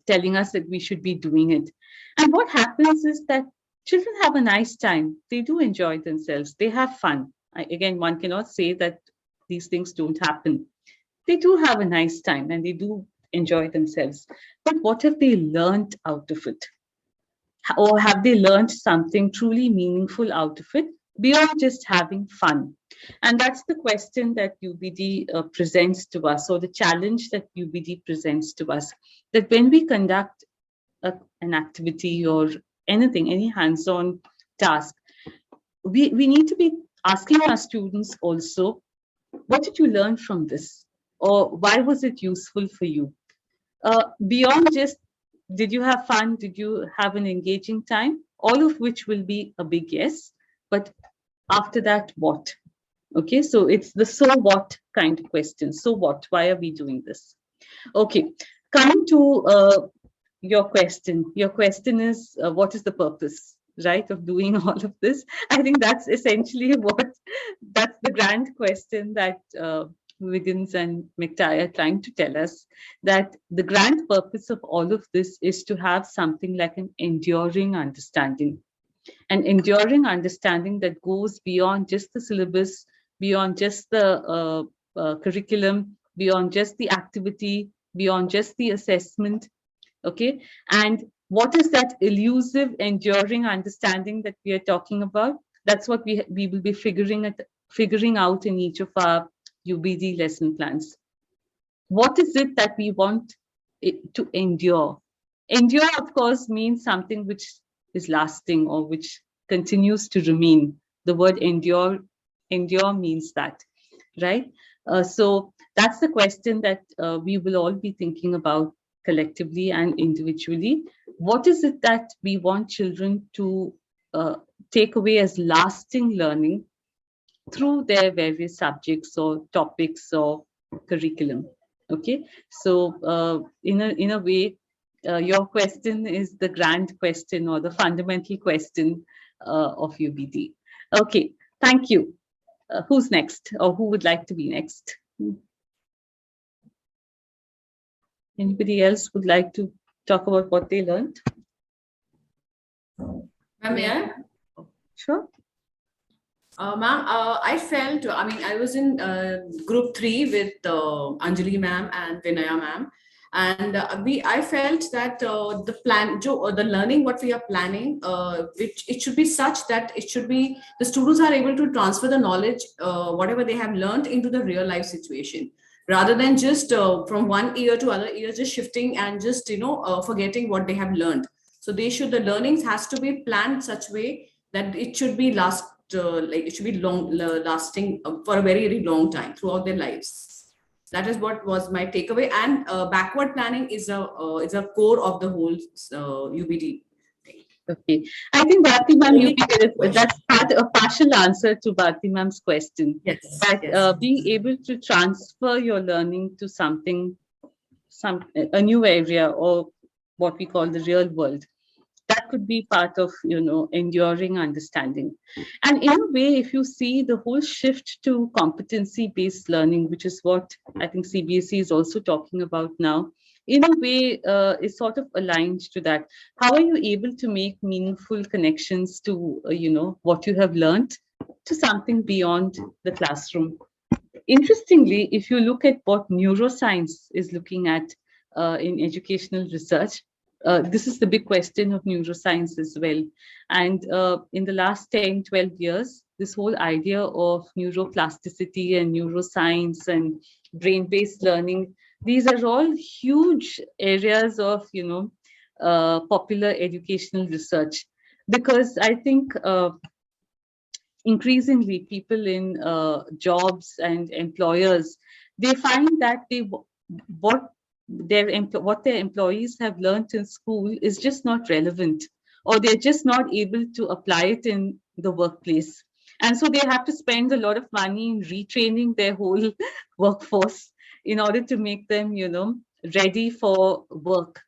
telling us that we should be doing it. And what happens is that children have a nice time. They do enjoy themselves. They have fun. Again, one cannot say that these things don't happen. They do have a nice time and they do enjoy themselves. But what have they learned out of it? Or have they learned something truly meaningful out of it beyond just having fun? And that's the question that UBD presents to us, or the challenge that UBD presents to us, that when we conduct an activity or anything, any hands-on task, we need to be asking our students also, what did you learn from this? Or why was it useful for you? Beyond just, did you have fun? Did you have an engaging time? All of which will be a big yes. But after that, what? Okay, so it's the so what kind of question. So what? Why are we doing this? Okay, coming to your question. Your question is, what is the purpose, right, of doing all of this? I think that's essentially that's the grand question that Wiggins and McTighe are trying to tell us, that the grand purpose of all of this is to have something like an enduring understanding that goes beyond just the syllabus, beyond just the curriculum, beyond just the activity, beyond just the assessment. Okay, and what is that elusive, enduring understanding that we are talking about? That's what we will be figuring out in each of our UBD lesson plans. What is it that we want it to endure? Endure, of course, means something which is lasting or which continues to remain. The word endure means that, right? So that's the question that we will all be thinking about collectively and individually. What is it that we want children to take away as lasting learning through their various subjects or topics or curriculum? Okay, so in a way, your question is the grand question or the fundamental question of UBD. Okay, thank you. Who's next, or who would like to be next? Anybody else would like to talk about what they learned? May I? Sure. Ma'am, I felt, I was in group 3 with Anjali ma'am and Vinaya ma'am. And I felt that the learning what we are planning, it should be such that the students are able to transfer the knowledge, whatever they have learned, into the real life situation, rather than just from one year to other year, just shifting and just forgetting what they have learned. So the learnings has to be planned such way that it should be lasting for a very, very long time throughout their lives. That is what was my takeaway. And backward planning is a core of the whole UBD. Okay, I think Bharti ma'am, that's a partial answer to Bharti ma'am's question. Yes. That being able to transfer your learning to a new area, or what we call the real world, that could be part of enduring understanding. And in a way, if you see the whole shift to competency-based learning, which is what I think CBSE is also talking about now, in a way is sort of aligned to that. How are you able to make meaningful connections to what you have learned to something beyond the classroom? Interestingly, if you look at what neuroscience is looking at in educational research, this is the big question of neuroscience as well. And in the last 10, 12 years, this whole idea of neuroplasticity and neuroscience and brain-based learning, these are all huge areas of, popular educational research. Because I think increasingly people in jobs and employers, they find that what their employees have learned in school is just not relevant, or they're just not able to apply it in the workplace. And so they have to spend a lot of money in retraining their whole workforce in order to make them, ready for work.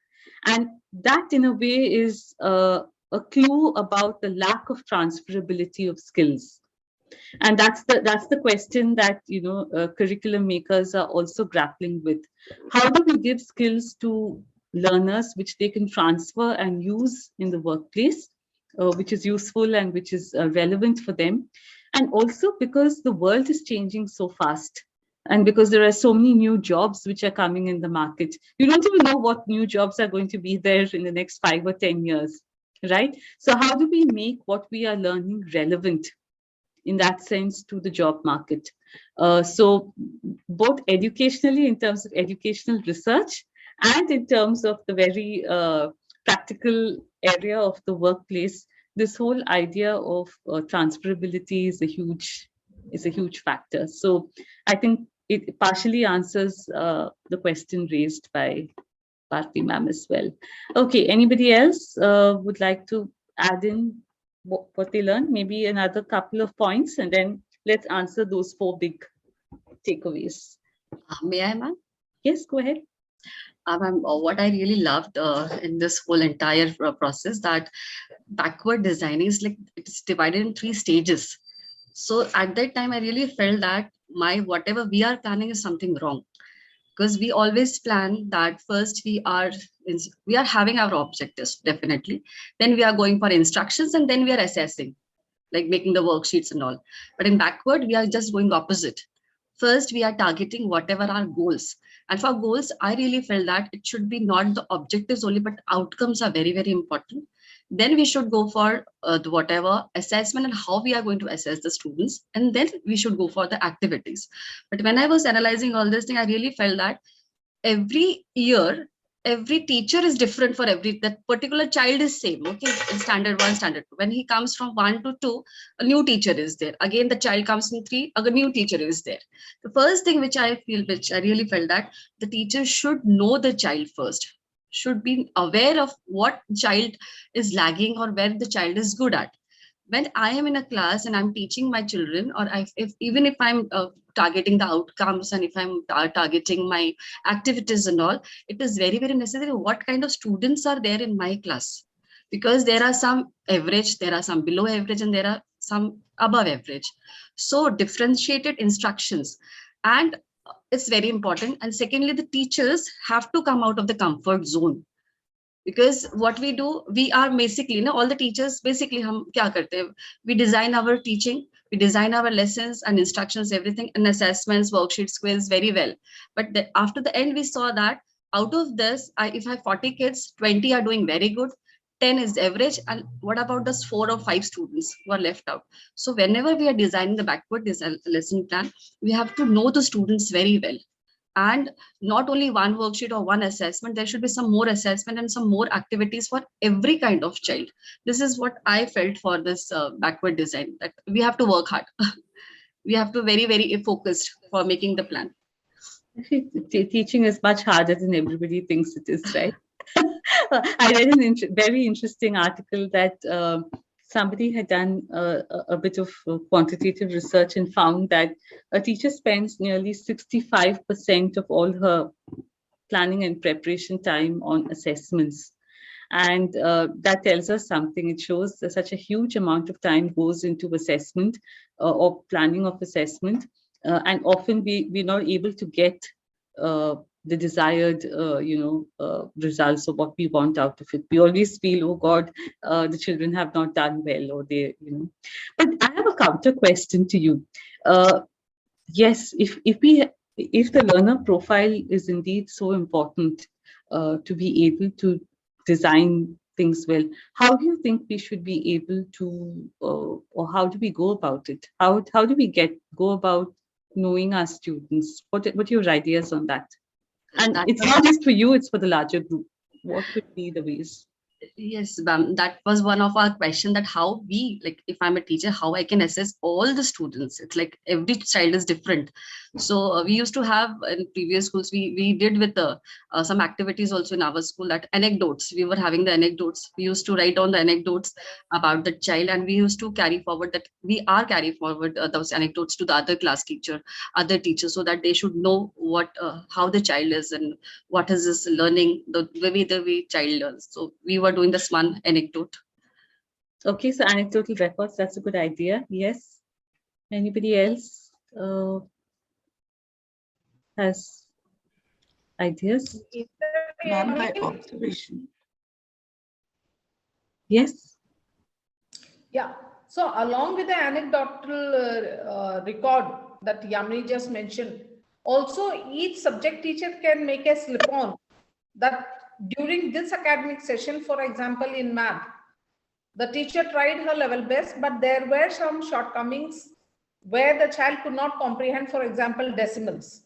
And that in a way is a clue about the lack of transferability of skills. And that's the question that curriculum makers are also grappling with. How do we give skills to learners which they can transfer and use in the workplace, which is useful and which is relevant for them. And also because the world is changing so fast. And because there are so many new jobs which are coming in the market, you don't even know what new jobs are going to be there in the next 5 or 10 years, right? So how do we make what we are learning relevant in that sense to the job market? So both educationally in terms of educational research and in terms of the very practical area of the workplace, this whole idea of transferability is a huge factor. So I think it partially answers the question raised by Bharti ma'am as well. Okay, anybody else would like to add in what they learned? Maybe another couple of points, and then let's answer those 4 big takeaways. May I, ma'am? Yes, go ahead. Ma'am, what I really loved in this whole entire process, that backward designing is like it's divided in 3 stages. So at that time, I really felt that whatever we are planning is something wrong, because we always plan that first we are having our objectives, definitely, then we are going for instructions, and then we are assessing, like making the worksheets and all. But in backward, we are just going opposite. First, we are targeting whatever our goals. And for goals, I really felt that it should be not the objectives only, but outcomes are very, very important. Then we should go for the whatever assessment and how we are going to assess the students. And then we should go for the activities. But when I was analyzing all this thing, I really felt that every year, every teacher is different for that particular child is same. Okay, in standard 1, standard 2. When he comes from 1 to 2, a new teacher is there. Again, the child comes in 3, a new teacher is there. The first thing which I really felt that the teacher should know the child first, should be aware of what child is lagging or where the child is good at. When I am in a class and I'm teaching my children, or even if I'm targeting the outcomes, and if I'm targeting my activities and all, it is very, very necessary what kind of students are there in my class. Because there are some average, there are some below average, and there are some above average. So differentiated instructions, and it's very important. And secondly, the teachers have to come out of the comfort zone. Because what we do, we are basically, all the teachers, basically, we design our teaching, we design our lessons and instructions, everything, and assessments, worksheets, quiz very well. But after the end, we saw that out of this, if I have 40 kids, 20 are doing very good, 10 is average. And what about those 4 or 5 students who are left out? So whenever we are designing the backward lesson plan, we have to know the students very well. And not only one worksheet or one assessment, there should be some more assessment and some more activities for every kind of child. This is what I felt for this backward design, that we have to work hard. We have to very, very focused for making the plan. Teaching is much harder than everybody thinks it is, right? I read a very interesting article that somebody had done a bit of quantitative research and found that a teacher spends nearly 65% of all her planning and preparation time on assessments. And that tells us something. It shows that such a huge amount of time goes into assessment or planning of assessment. And often we're not able to get the desired, results of what we want out of it. We always feel, oh God, the children have not done well, or they, But I have a counter question to you. Yes, if the learner profile is indeed so important to be able to design things well, how do you think we should be able to, or how do we go about it? How do we go about knowing our students? What are your ideas on that? And it's not just for you, it's for the larger group. What could be the ways? Yes, ma'am. That was one of our questions, that how we, like, if I'm a teacher, how I can assess all the students. It's like every child is different. So we used to have in previous schools, we did with some activities also in our school, that anecdotes. We were having the anecdotes. We used to write down the anecdotes about the child, and we used to carry forward those anecdotes to the other class teacher, other teachers, so that they should know how the child is and what is his learning, the way child learns. So we were doing this one anecdote. Okay, so anecdotal records, that's a good idea. Yes. Anybody else has ideas? Ma'am, by observation. Yes. Yeah. So along with the anecdotal record that Yamini just mentioned, also each subject teacher can make a slip-on that during this academic session, for example, in math, the teacher tried her level best, but there were some shortcomings where the child could not comprehend, for example, decimals.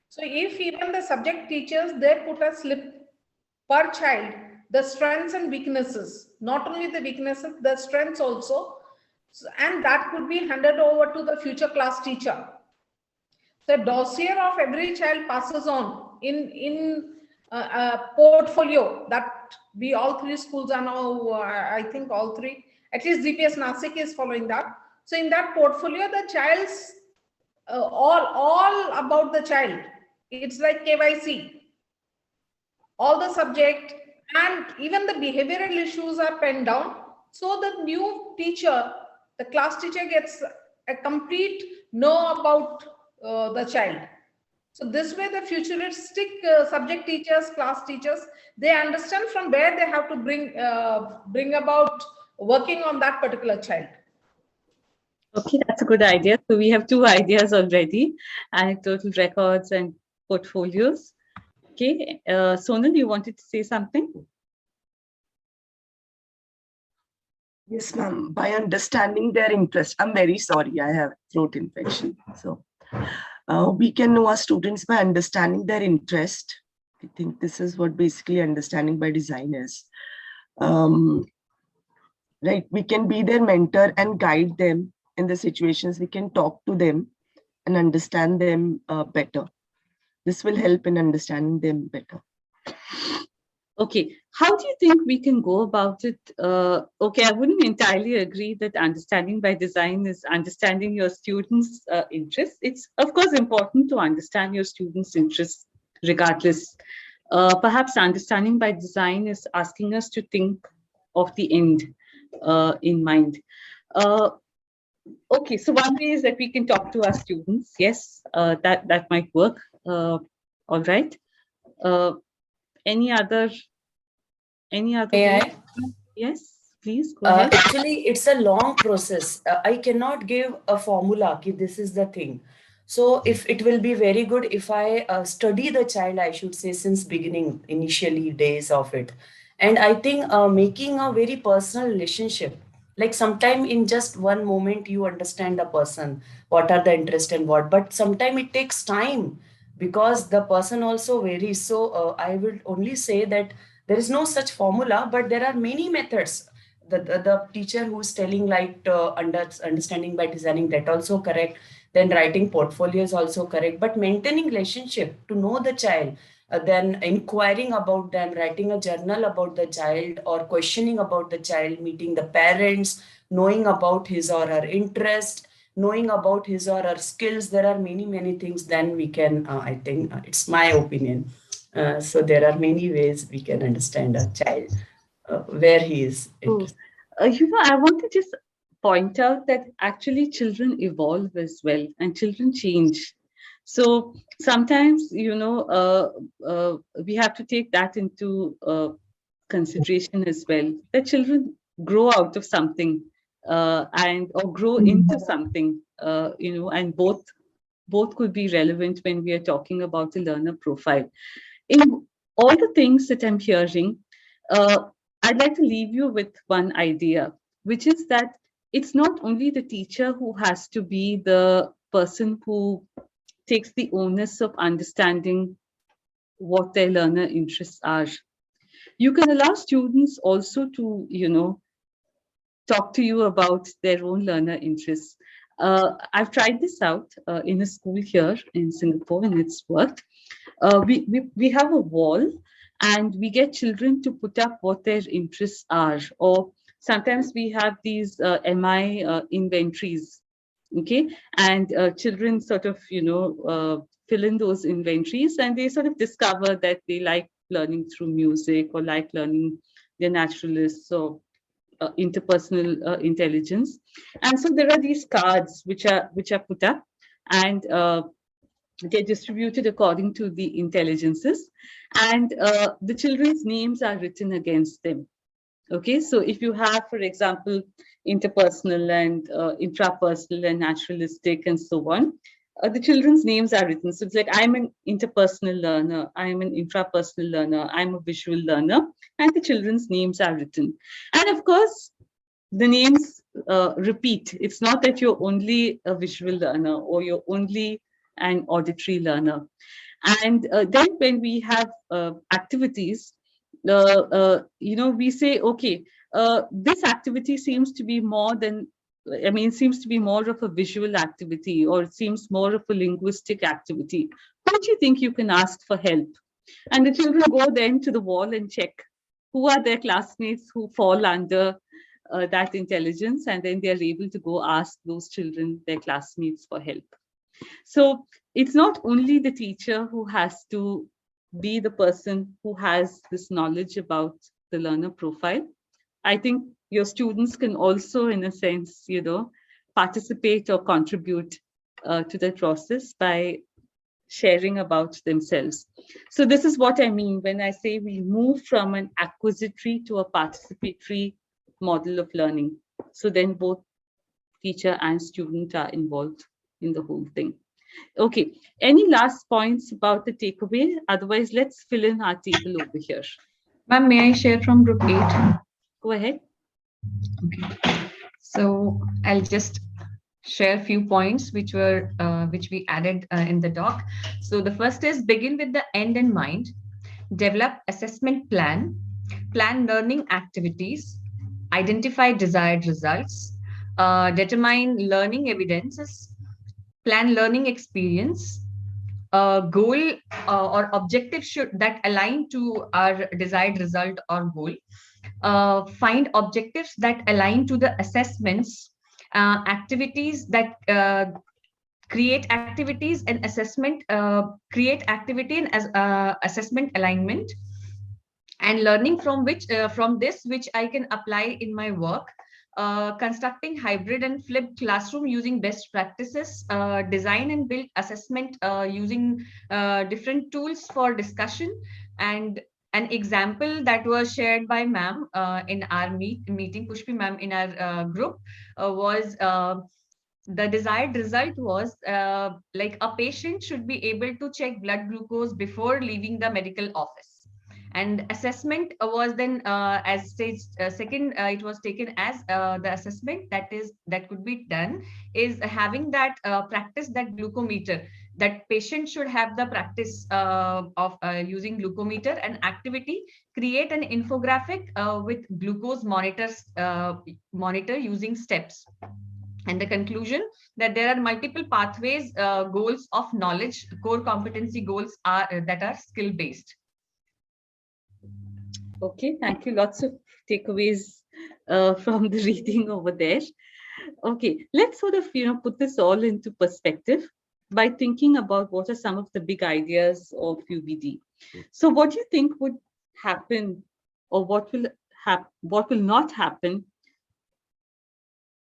So if even the subject teachers, they put a slip per child, the strengths and weaknesses, not only the weaknesses, the strengths also, and that could be handed over to the future class teacher. The dossier of every child passes on in a portfolio that we all three schools are now, I think all three, at least GPS Nasik is following that. So in that portfolio, the child's all about the child. It's like KYC. All the subject and even the behavioral issues are penned down. So the new teacher, the class teacher, gets a complete know about the child. So this way the futuristic subject teachers, class teachers, they understand from where they have to bring about working on that particular child. Okay, that's a good idea. So we have two ideas already, anecdotal records and portfolios. Okay, Sonal, you wanted to say something? Yes, ma'am. By understanding their interest, I'm very sorry, I have throat infection. So we can know our students by understanding their interest. I think this is what basically understanding by design is. Right, we can be their mentor and guide them in the situations. We can talk to them and understand them better. This will help in understanding them better. Okay, how do you think we can go about it? Okay, I wouldn't entirely agree that understanding by design is understanding your students' interests. It's of course important to understand your students' interests regardless. Perhaps understanding by design is asking us to think of the end in mind. Okay, so one way is that we can talk to our students. Yes, that might work. All right. Any other? May I? Yes, please go ahead. Actually, it's a long process. I cannot give a formula. Ki this is the thing. So if it will be very good if I study the child, I should say, since beginning, initially days of it. And I think making a very personal relationship, like sometime in just one moment, you understand the person, what are the interest and what, but sometime it takes time because the person also varies. So I would only say that there is no such formula, but there are many methods. The teacher who's telling like understanding by designing, that also correct. Then writing portfolio is also correct, but maintaining relationship to know the child, then inquiring about them, writing a journal about the child or questioning about the child, meeting the parents, knowing about his or her interest, knowing about his or her skills. There are many things. Then we can, I think, it's my opinion. So there are many ways we can understand a child where he is interested. I want to just point out that actually children evolve as well and children change. So sometimes, we have to take that into consideration as well, that children grow out of something or grow into something, and both could be relevant when we are talking about the learner profile. In all the things that I'm hearing, I'd like to leave you with one idea, which is that it's not only the teacher who has to be the person who takes the onus of understanding what their learner interests are. You can allow students also to, talk to you about their own learner interests. I've tried this out in a school here in Singapore, and it's worked. We have a wall and we get children to put up what their interests are, or sometimes we have these MI inventories, okay, and children sort of fill in those inventories and they sort of discover that they like learning through music or like learning their naturalists or interpersonal intelligence. And so there are these cards which are put up, and they're distributed according to the intelligences, and the children's names are written against them. Okay, so if you have, for example, interpersonal and intrapersonal and naturalistic and so on, the children's names are written. So it's like, I'm an interpersonal learner, I'm an intrapersonal learner, I'm a visual learner, and the children's names are written. And of course, the names repeat. It's not that you're only a visual learner or you're only an auditory learner. And then when we have activities, we say, okay, this activity seems to be more than, seems to be more of a visual activity, or it seems more of a linguistic activity. Who do you think you can ask for help? And the children go then to the wall and check who are their classmates who fall under that intelligence, and then they're able to go ask those children, their classmates, for help. So it's not only the teacher who has to be the person who has this knowledge about the learner profile. I think your students can also, in a sense, participate or contribute to the process by sharing about themselves. So this is what I mean when I say we move from an acquisitory to a participatory model of learning. So then both teacher and student are involved in the whole thing. Okay, any last points about the takeaway? Otherwise, let's fill in our table over here. Ma'am, may I share from group 8? Go ahead. Okay. So I'll just share a few points which we added in the doc. So the first is begin with the end in mind, develop assessment plan, plan learning activities, identify desired results, determine learning evidences, plan learning experience, goal or objective that align to our desired result or goal, find objectives that align to the assessments, activities that create activities and assessment, create activity and assessment alignment, and learning from this which I can apply in my work. Constructing hybrid and flipped classroom using best practices, design and build assessment using different tools for discussion. And an example that was shared by ma'am in our meeting, Pushpi ma'am, in our group was the desired result was like a patient should be able to check blood glucose before leaving the medical office. And assessment was then as stage second, it was taken as the assessment that could be done is having that practice that glucometer, that patient should have the practice of using glucometer and activity, create an infographic with glucose monitor using steps. And the conclusion that there are multiple pathways, goals of knowledge, core competency goals that are skill based. Okay, thank you. Lots of takeaways from the reading over there. Okay, let's sort of put this all into perspective by thinking about what are some of the big ideas of UBD. So what do you think would happen, or what will not happen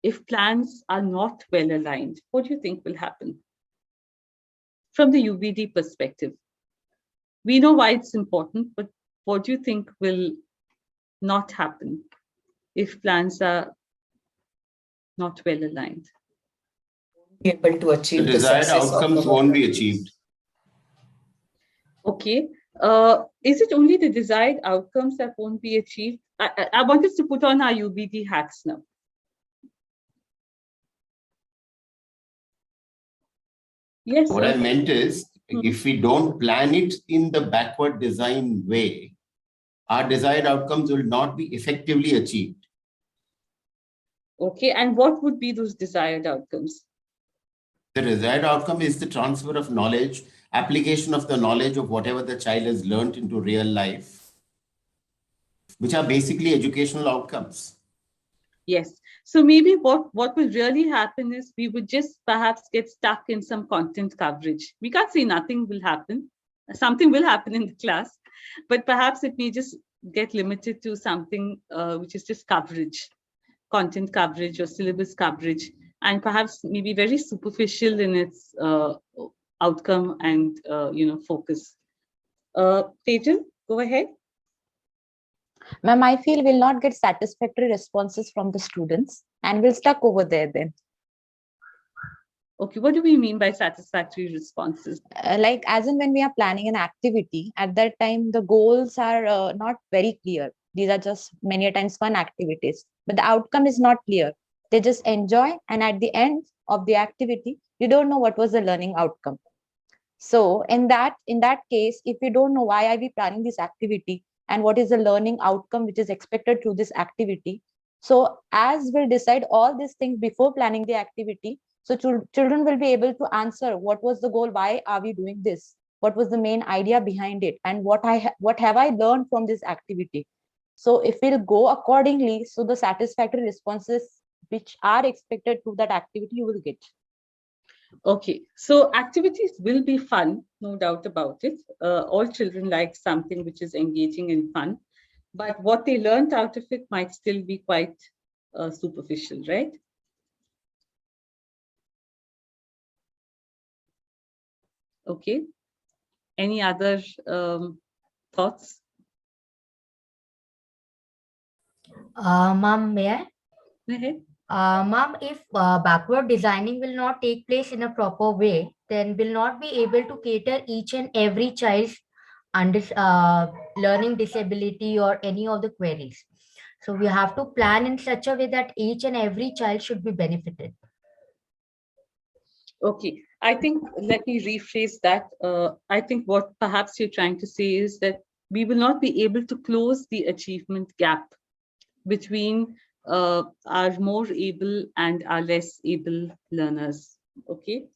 if plans are not well aligned? What do you think will happen from the UBD perspective? We know why it's important, but what do you think will not happen if plans are not well aligned? Be able to achieve the desired outcomes won't be achieved. Okay. Is it only the desired outcomes that won't be achieved? I want us to put on our UBD hats now. Yes. What I meant is, if we don't plan it in the backward design way, our desired outcomes will not be effectively achieved. Okay, and what would be those desired outcomes? The desired outcome is the transfer of knowledge, application of the knowledge of whatever the child has learned into real life, which are basically educational outcomes. Yes. So maybe what will really happen is we would just perhaps get stuck in some content coverage. We can't say nothing will happen. Something will happen in the class, but perhaps it may just get limited to something which is just coverage, content coverage or syllabus coverage, and perhaps maybe very superficial in its outcome and focus. Tejan, go ahead. Ma'am, I feel we'll not get satisfactory responses from the students and we'll stuck over there then. Okay, what do we mean by satisfactory responses? Like as in when we are planning an activity, at that time the goals are not very clear. These are just many a times fun activities, but the outcome is not clear. They just enjoy, and at the end of the activity, you don't know what was the learning outcome. So in that case, if you don't know why are we planning this activity and what is the learning outcome which is expected through this activity, so as we'll decide all these things before planning the activity, so children will be able to answer what was the goal, why are we doing this, what was the main idea behind it, and what have I learned from this activity. So if we'll go accordingly, so the satisfactory responses which are expected to that activity you will get. Okay, so activities will be fun, no doubt about it. All children like something which is engaging and fun, but what they learned out of it might still be quite superficial, right? Okay, any other thoughts? Ma'am, may I? Go ahead. Ma'am, if backward designing will not take place in a proper way, then will not be able to cater each and every child's learning disability or any of the queries. So we have to plan in such a way that each and every child should be benefited. Okay, I think let me rephrase that. I think what perhaps you're trying to say is that we will not be able to close the achievement gap between our more able and our less able learners. Okay.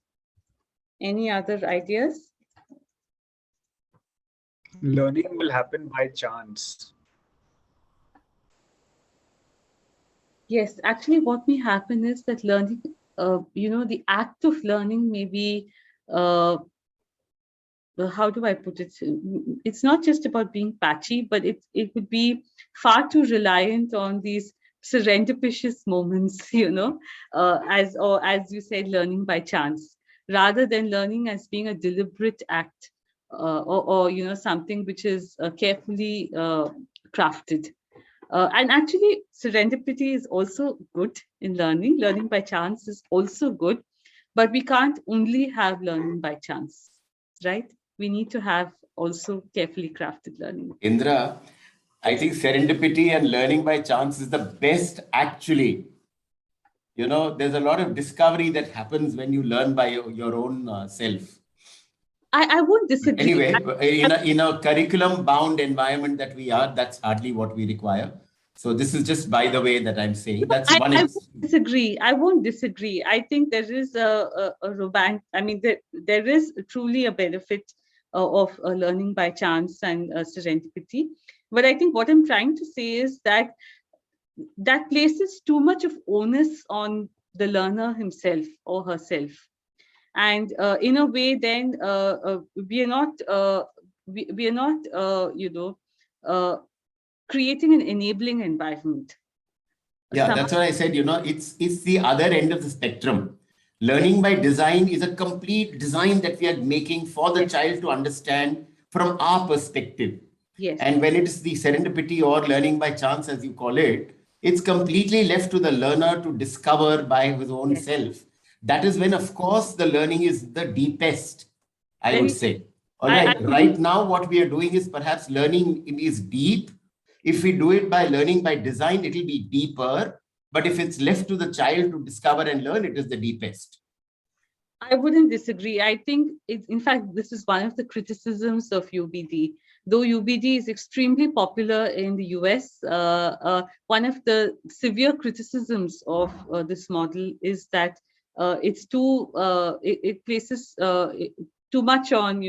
Any other ideas? Learning will happen by chance. Yes, actually what may happen is that learning, the act of learning may be, how do I put it? It's not just about being patchy, but it would be far too reliant on these serendipitous moments, as you said, learning by chance, rather than learning as being a deliberate act or something which is carefully crafted. And actually, serendipity is also good in learning. Learning by chance is also good, but we can't only have learning by chance, right? We need to have also carefully crafted learning. Indra, I think serendipity and learning by chance is the best actually. There's a lot of discovery that happens when you learn by your own self. I won't disagree. Anyway, in a curriculum-bound environment that we are, that's hardly what we require. So this is just by the way that I'm saying. That's I won't disagree. I won't disagree. I think there is a romantic. I mean, there is truly a benefit of learning by chance and serendipity. But I think what I'm trying to say is that places too much of onus on the learner himself or herself. And in a way, then we are not creating an enabling environment. Yeah, that's what I said. It's the other end of the spectrum. Learning by design is a complete design that we are making for the child to understand from our perspective. Yes. And when it is the serendipity or learning by chance, as you call it, it's completely left to the learner to discover by his own self. That is when, of course, the learning is the deepest, I would say. All right. Right now, what we are doing is perhaps learning is deep. If we do it by learning by design, it will be deeper. But if it's left to the child to discover and learn, it is the deepest. I wouldn't disagree. I think, in fact, this is one of the criticisms of UBD. Though UBD is extremely popular in the US, one of the severe criticisms of this model is that it's it places too much on,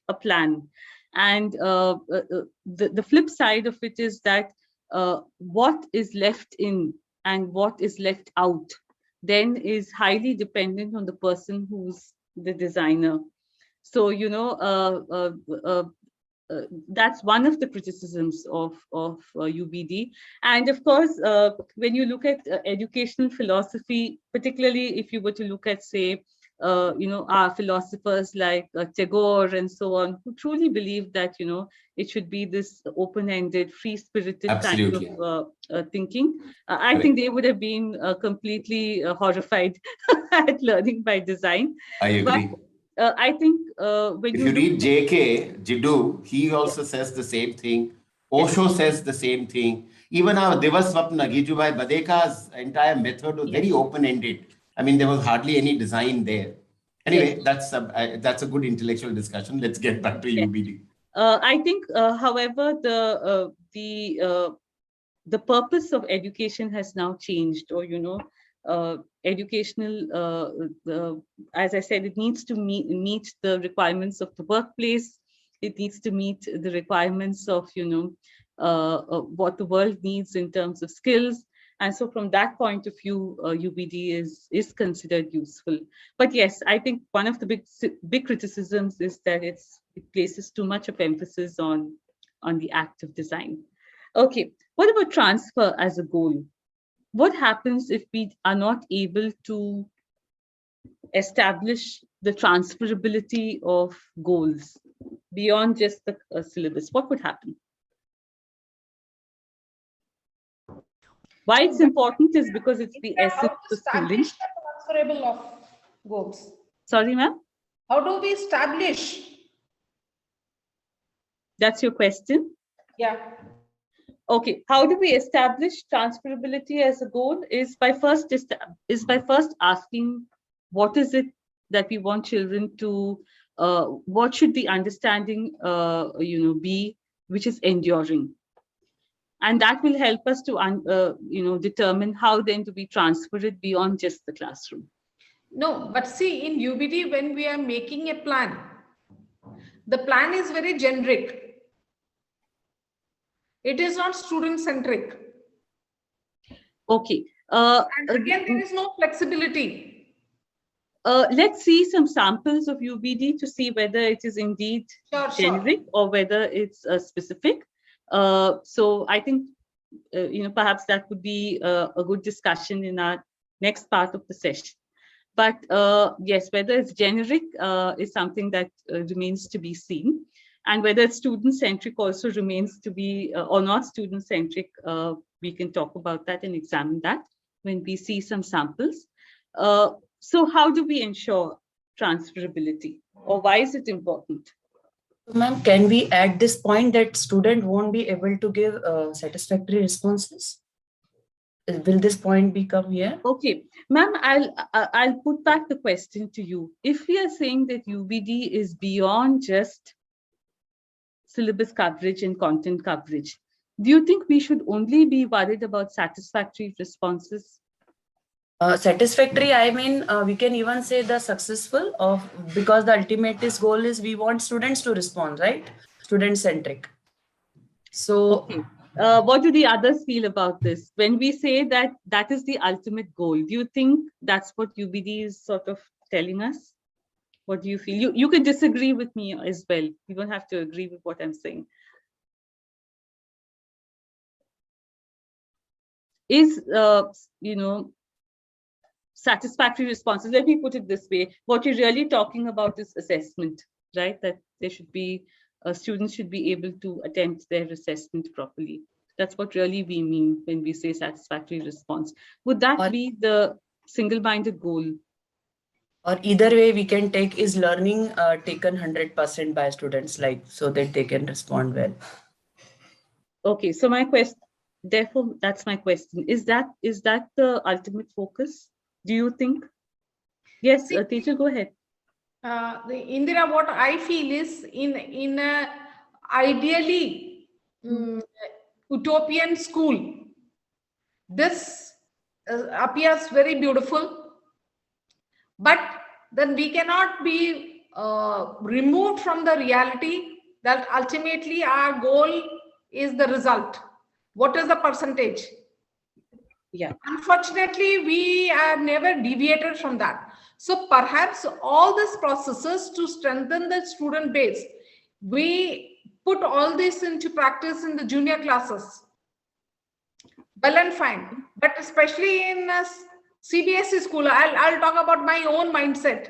a plan. And the flip side of it is that what is left in and what is left out then is highly dependent on the person who's the designer. So, that's one of the criticisms of UBD. And of course, when you look at educational philosophy, particularly if you were to look at, say, our philosophers like Tagore and so on, who truly believe that, it should be this open-ended, free-spirited kind of thinking. I think they would have been completely horrified at learning by design. I agree. But I think when if you read J.K. Jiddu, he also says the same thing. Osho says the same thing. Even our Divaswapna, Gijubhai Badeka's entire method was very open-ended. I mean, there was hardly any design there. Anyway, that's a good intellectual discussion. Let's get back to UBD. I think, however, the purpose of education has now changed, or educational, as I said, it needs to meet the requirements of the workplace. It needs to meet the requirements of what the world needs in terms of skills. And so from that point of view, UBD is considered useful. But yes, I think one of the big criticisms is that it places too much of emphasis on the act of design. Okay, what about transfer as a goal? What happens if we are not able to establish the transferability of goals beyond just the syllabus? What would happen? Why it's important is because it's the essence of schooling. Transferable of goals. Sorry, ma'am? How do we establish? That's your question? Yeah. Okay, how do we establish transferability as a goal is by first asking what is it that we want children to, what should the understanding be, which is enduring. And that will help us to determine how then to be transferred beyond just the classroom. No, but see, in UBD, when we are making a plan, the plan is very generic. It is not student-centric. Okay. And again, there is no flexibility. Let's see some samples of UBD to see whether it is indeed generic or whether it's specific. So I think, perhaps that would be a good discussion in our next part of the session. But yes, whether it's generic is something that remains to be seen. And whether it's student-centric also remains to be, or not student-centric, we can talk about that and examine that when we see some samples. So how do we ensure transferability, or why is it important? Ma'am, can we add this point that student won't be able to give satisfactory responses? Will this point become here? Okay, ma'am, I'll put back the question to you. If we are saying that UBD is beyond just syllabus coverage and content coverage, do you think we should only be worried about satisfactory responses? Satisfactory, I mean, we can even say the successful because the ultimate goal is we want students to respond, right? Student-centric. So, okay. What do the others feel about this? When we say that that is the ultimate goal, do you think that's what UBD is sort of telling us? What do you feel? You can disagree with me as well. You don't have to agree with what I'm saying. Is, satisfactory responses, let me put it this way, what you're really talking about is assessment, right? That there should be, students should be able to attempt their assessment properly. That's what really we mean when we say satisfactory response. Would that be the single-minded goal? Or either way we can take is learning taken 100% by students, like so that they can respond well. Okay, so my question, therefore, that's my question. Is that the ultimate focus? Do you think? Yes, teacher, go ahead. Indira, what I feel is in a ideally utopian school, this appears very beautiful. But then we cannot be removed from the reality that ultimately our goal is the result. What is the percentage? Yeah. Unfortunately, we have never deviated from that. So perhaps all these processes to strengthen the student base, we put all this into practice in the junior classes. Well and fine. But especially in CBSE school, I'll talk about my own mindset.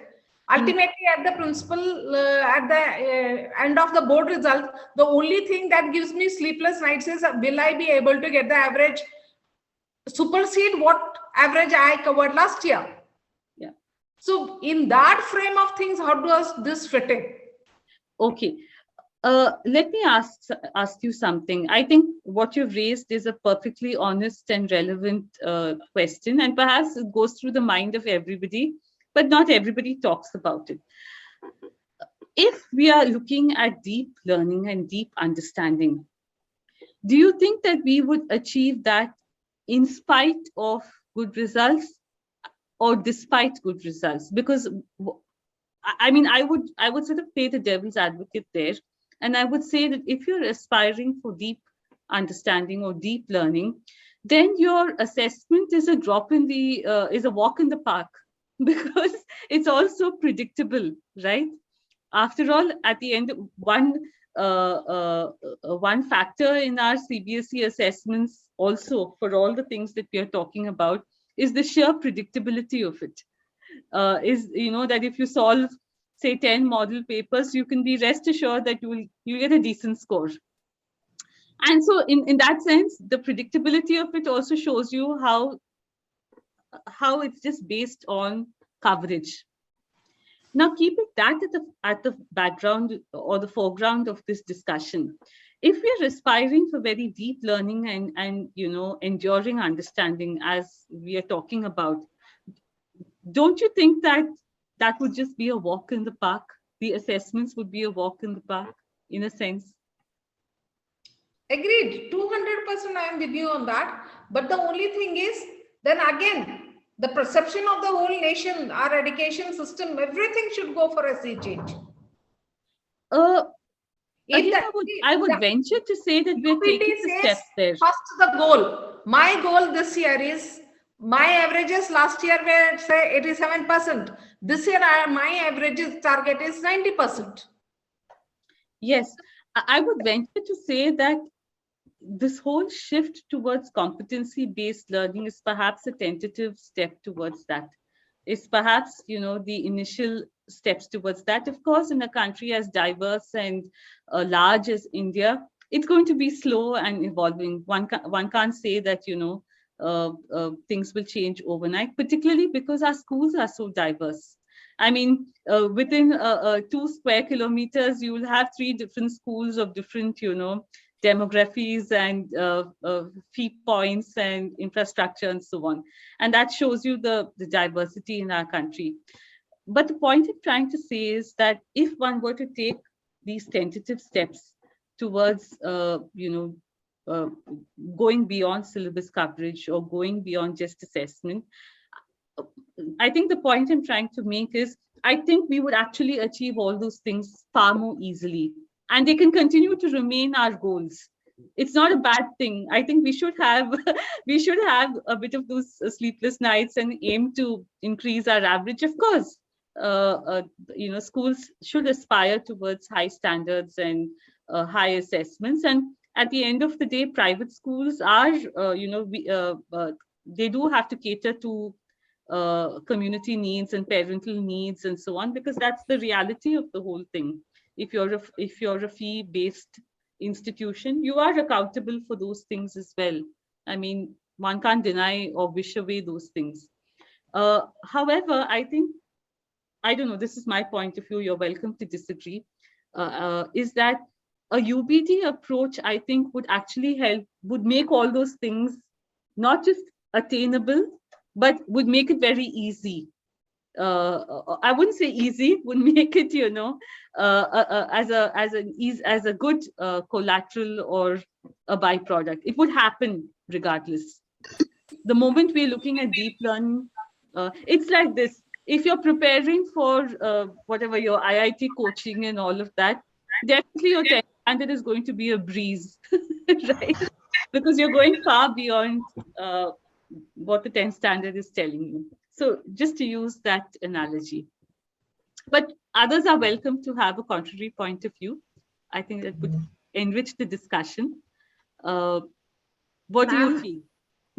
Ultimately, at the principal, at the end of the board result, the only thing that gives me sleepless nights is, will I be able to get the average supersede what average I covered last year? Yeah. So in that frame of things, how does this fit in? Okay. Let me ask you something. I think what you've raised is a perfectly honest and relevant question, and perhaps it goes through the mind of everybody, but not everybody talks about it. If we are looking at deep learning and deep understanding, do you think that we would achieve that in spite of good results or despite good results? Because I mean, I would sort of play the devil's advocate there. And I would say that if you're aspiring for deep understanding or deep learning, then your assessment is a drop in the, is a walk in the park, because it's also predictable, right? After all, at the end, one factor in our CBSE assessments also, for all the things that we are talking about, is the sheer predictability of it. Is, you know, that if you solve, say, 10 model papers, you can be rest assured that you'll get a decent score. And so in that sense, the predictability of it also shows you how it's just based on coverage. Now, keeping that at the background or the foreground of this discussion, if we're aspiring for very deep learning and you know, enduring understanding, as we are talking about, don't you think that that would just be a walk in the park? The assessments would be a walk in the park, in a sense. Agreed, 200% I am with you on that. But the only thing is, then again, the perception of the whole nation, our education system, everything should go for a sea change. Again, I would venture to say that we're taking the steps there. First, the goal. My goal this year is, my averages last year were, say, 87%. This year, my averages target is 90%. Yes, I would venture to say that this whole shift towards competency-based learning is perhaps a tentative step towards that. It's perhaps, you know, the initial steps towards that. Of course, in a country as diverse and large as India, it's going to be slow and evolving. One can't say that, you know, things will change overnight, particularly because our schools are so diverse. I mean, within 2 square kilometers, you will have 3 different schools of different, you know, demographies and fee points and infrastructure and so on. And that shows you the diversity in our country. But the point I'm trying to say is that if one were to take these tentative steps towards, you know, going beyond syllabus coverage or going beyond just assessment, I think the point I'm trying to make is, I think we would actually achieve all those things far more easily. And they can continue to remain our goals. It's not a bad thing. I think we should have a bit of those sleepless nights and aim to increase our average. Of course, you know, schools should aspire towards high standards and high assessments. And at the end of the day, private schools are, you know, they do have to cater to community needs and parental needs and so on, because that's the reality of the whole thing. If you're a fee-based institution, you are accountable for those things as well. I mean, one can't deny or wish away those things. However, I think, I don't know, this is my point of view, you're welcome to disagree, is that a UBD approach, I think, would actually help, would make all those things not just attainable, but would make it very easy. I wouldn't say easy, would make it, you know, as a good collateral or a byproduct. It would happen regardless. The moment we're looking at deep learning, it's like this. If you're preparing for whatever your IIT coaching and all of that, definitely your 10th standard is going to be a breeze, right? Because you're going far beyond what the 10th standard is telling you. So just to use that analogy. But others are welcome to have a contrary point of view. I think that would enrich the discussion. What do you feel?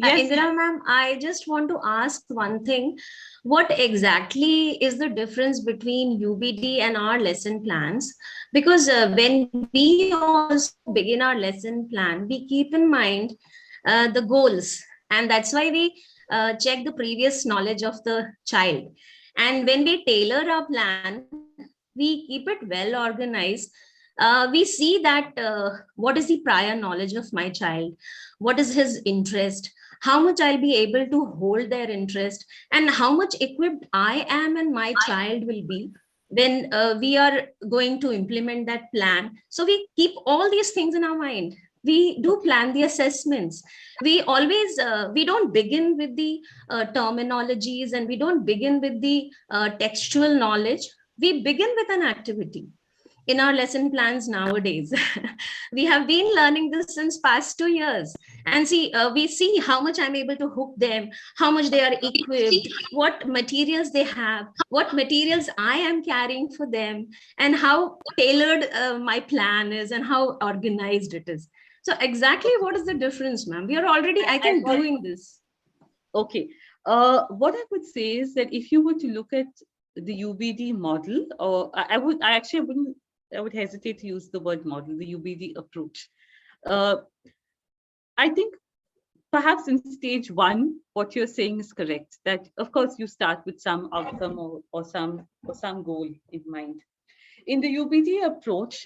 Indira ma'am, I just want to ask one thing. What exactly is the difference between UBD and our lesson plans? Because when we also begin our lesson plan, we keep in mind the goals. And that's why we check the previous knowledge of the child. And when we tailor our plan, we keep it well organized. We see that what is the prior knowledge of my child, what is his interest, how much I'll be able to hold their interest, and how much equipped I am and my child will be when we are going to implement that plan. So we keep all these things in our mind. We do plan the assessments. We always we don't begin with the terminologies, and we don't begin with the textual knowledge. We begin with an activity in our lesson plans nowadays. We have been learning this since past 2 years, and see we see how much I'm able to hook them, how much they are equipped, what materials they have, what materials I am carrying for them, and how tailored my plan is and how organized it is. So exactly what is the difference, ma'am? We are already, I think, doing this. Okay. What I would say is that if you were to look at the UBD model, or I would hesitate to use the word model, the UBD approach. I think perhaps in stage one, what you're saying is correct, that of course you start with some outcome or some goal in mind. In the UBD approach,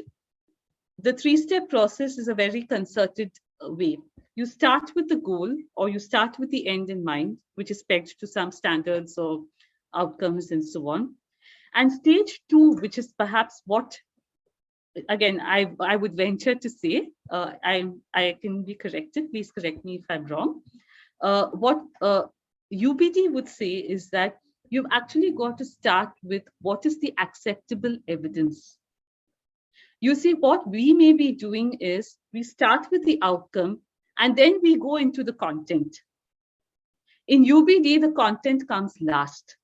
the three-step process is a very concerted way. You start with the goal, or you start with the end in mind, which is pegged to some standards or outcomes and so on. And stage two, which is perhaps what, again, I would venture to say, I can be corrected, please correct me if I'm wrong. What UBD would say is that you've actually got to start with what is the acceptable evidence. You see, what we may be doing is we start with the outcome and then we go into the content. In UBD, the content comes last.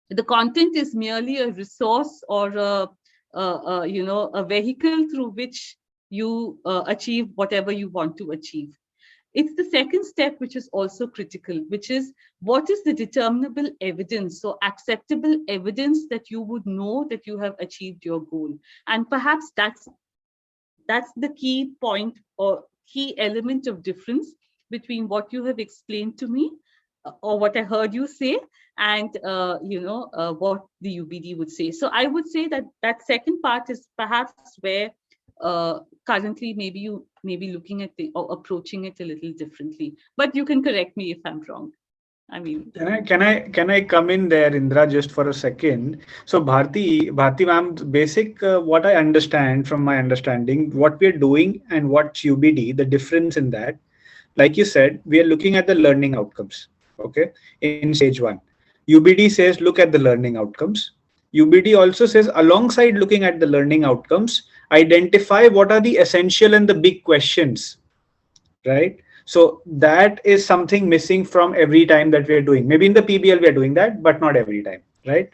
The content is merely a resource or a vehicle through which you achieve whatever you want to achieve. It's the second step which is also critical, which is what is the determinable evidence, so acceptable evidence that you would know that you have achieved your goal. And perhaps that's the key point or key element of difference between what you have explained to me or what I heard you say and what the UBD would say. So I would say that that second part is perhaps where currently maybe you may be looking at or approaching it a little differently, but you can correct me if I'm wrong. I mean, can I come in there, Indra, just for a second? So Bharti ma'am, basic what I understand from my understanding, what we're doing and what's UBD, the difference in that, like you said, we are looking at the learning outcomes. Okay, in stage one, UBD says look at the learning outcomes. UBD also says alongside looking at the learning outcomes, identify what are the essential and the big questions, right? So that is something missing from every time that we are doing. Maybe in the PBL we are doing that, but not every time, right?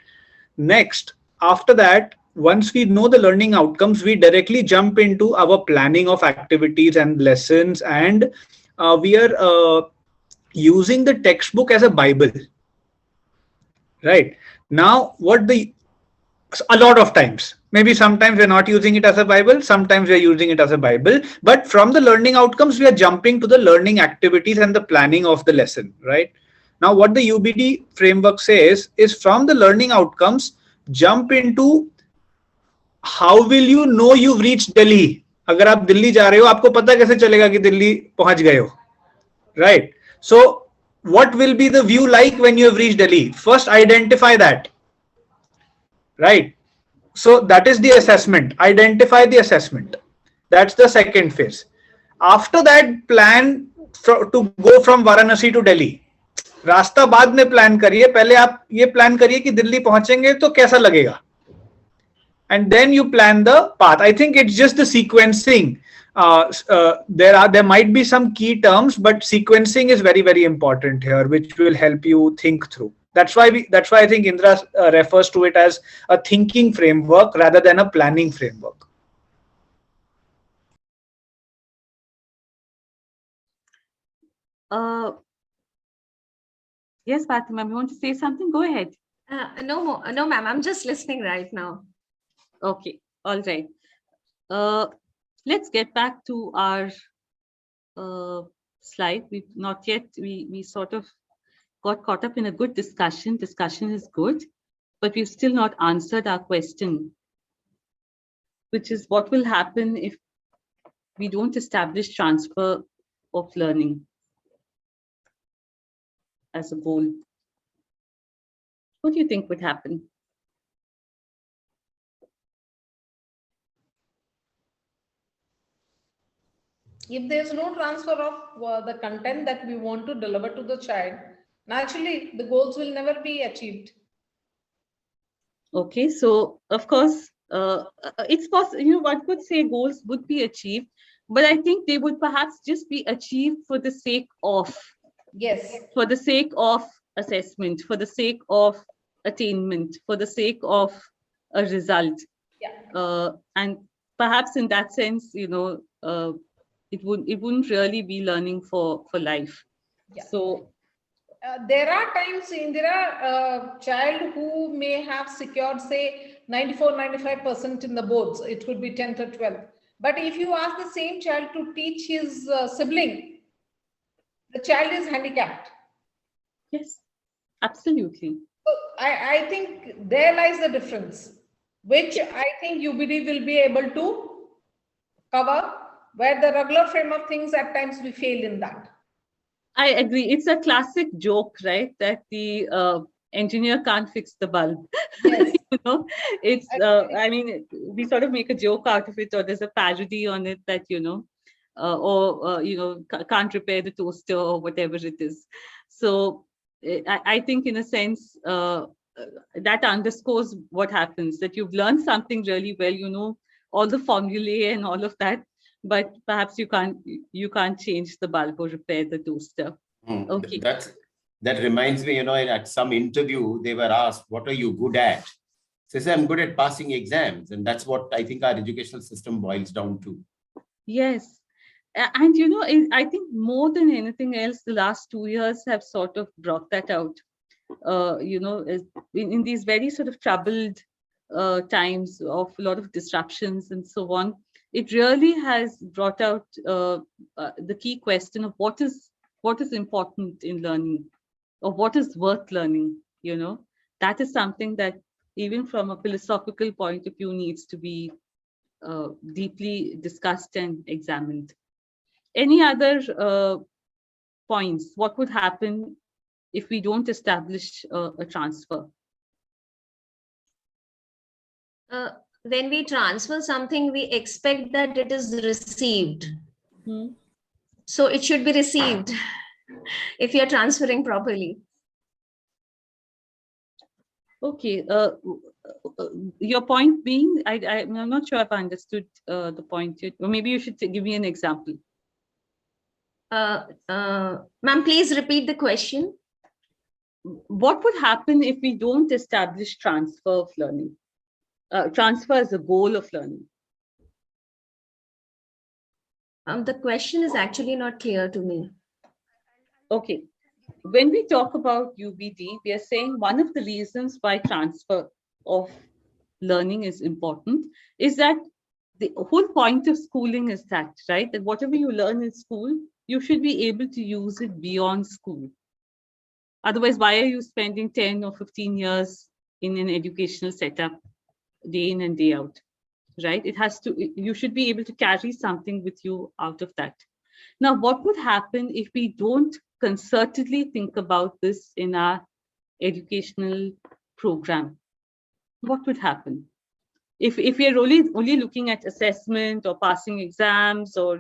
Next, after that, once we know the learning outcomes, we directly jump into our planning of activities and lessons, and we are using the textbook as a Bible, right? Now, a lot of times, maybe sometimes we're not using it as a Bible, sometimes we're using it as a Bible, but from the learning outcomes, we are jumping to the learning activities and the planning of the lesson, right? Now, what the UBD framework says is from the learning outcomes, jump into how will you know you've reached Delhi? अगर आप दिल्ली जा रहे हो, आपको पता कैसे चलेगा कि दिल्ली पहुंच गए हो, right? So, what will be the view like when you have reached Delhi? First, identify that. Right. So that is the assessment. Identify the assessment. That's the second phase. After that, plan to go from Varanasi to Delhi. रास्ता बाद में plan करिए, पहले आप ये plan करिए कि दिल्ली पहुंचेंगे तो कैसा लगेगा. And then you plan the path. I think it's just the sequencing. There might be some key terms, but sequencing is very, very important here, which will help you think through. That's why I think Indra refers to it as a thinking framework rather than a planning framework. Yes, Fatima, you want to say something? Go ahead. No, ma'am. I'm just listening right now. Okay, all right. Let's get back to our slide. We've not yet, we sort of got caught up in a good discussion. Discussion is good, but we've still not answered our question, which is what will happen if we don't establish transfer of learning as a goal. What do you think would happen? If there's no transfer of the content that we want to deliver to the child, naturally the goals will never be achieved. Okay, so of course, it's possible, one could say goals would be achieved, but I think they would perhaps just be achieved for the sake of, yes, for the sake of assessment, for the sake of attainment, for the sake of a result. Yeah. And perhaps in that sense, it wouldn't really be learning for life. Yeah. So there are times there are child who may have secured say 94-95% in the boards. It could be 10th or 12th. But if you ask the same child to teach his sibling, the child is handicapped. Yes, absolutely. So I think there lies the difference, which I think UBD will be able to cover, where the regular frame of things at times we fail in that. I agree. It's a classic joke, right? That the engineer can't fix the bulb. Yes. It's, I mean, we sort of make a joke out of it, or there's a parody on it that, can't repair the toaster or whatever it is. So I think in a sense, that underscores what happens, that you've learned something really well, all the formulae and all of that, but perhaps you can't change the bulb or repair the toaster. Okay. That reminds me, at some interview, they were asked, what are you good at? So they say, I'm good at passing exams. And that's what I think our educational system boils down to. Yes. And, I think more than anything else, the last 2 years have sort of brought that out. In these very sort of troubled times of a lot of disruptions and so on, it really has brought out the key question of what is important in learning, or what is worth learning. That is something that even from a philosophical point of view needs to be deeply discussed and examined. Any other points? What would happen if we don't establish a transfer? When we transfer something, we expect that it is received. So it should be received if you're transferring properly. Okay. Your point being, I'm not sure if I understood the point yet. Or maybe you should give me an example. Ma'am, please repeat the question. What would happen if we don't establish transfer of learning? Transfer as a goal of learning. The question is actually not clear to me. Okay. When we talk about UBD, we are saying one of the reasons why transfer of learning is important is that the whole point of schooling is that, right? That whatever you learn in school, you should be able to use it beyond school. Otherwise, why are you spending 10 or 15 years in an educational setup day in and day out, right? You should be able to carry something with you out of that. Now, what would happen if we don't concertedly think about this in our educational program? What would happen? If we are only looking at assessment or passing exams or,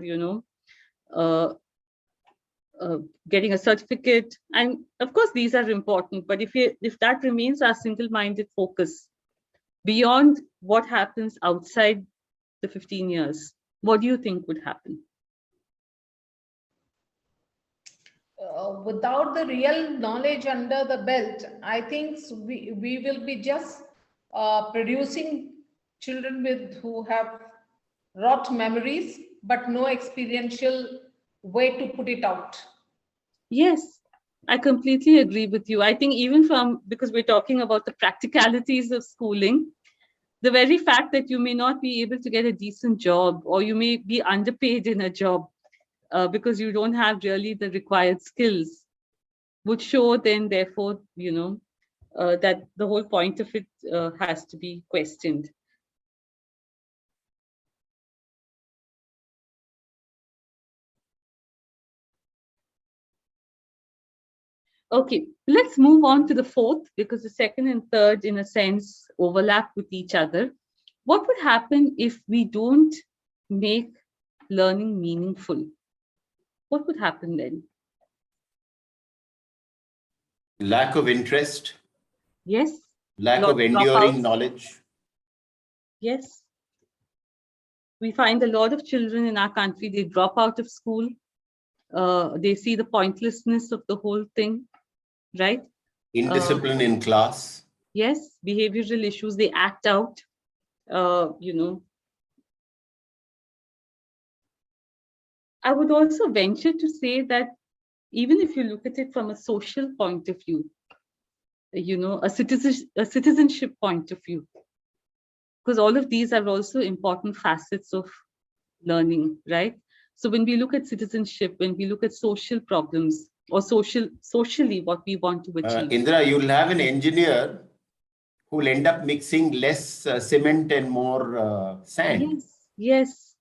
getting a certificate, and of course these are important, but if that remains our single-minded focus beyond what happens outside the 15 years, what do you think would happen? Without the real knowledge under the belt, I think we will be just producing children who have rote memories, but no experiential way to put it out. Yes, I completely agree with you. I think even because we're talking about the practicalities of schooling, the very fact that you may not be able to get a decent job, or you may be underpaid in a job because you don't have really the required skills, would show then, therefore, that the whole point of it has to be questioned. Okay, let's move on to the fourth, because the second and third, in a sense, overlap with each other. What would happen if we don't make learning meaningful? What would happen then? Lack of interest. Yes. Lack of enduring knowledge. Yes. We find a lot of children in our country, they drop out of school. They see the pointlessness of the whole thing, right? Indiscipline in class. Yes, behavioral issues, they act out, I would also venture to say that even if you look at it from a social point of view, a citizenship point of view, because all of these are also important facets of learning, right? So when we look at citizenship, when we look at social problems, or socially what we want to achieve. Indra, you'll have an engineer who will end up mixing less cement and more sand. Yes, yes.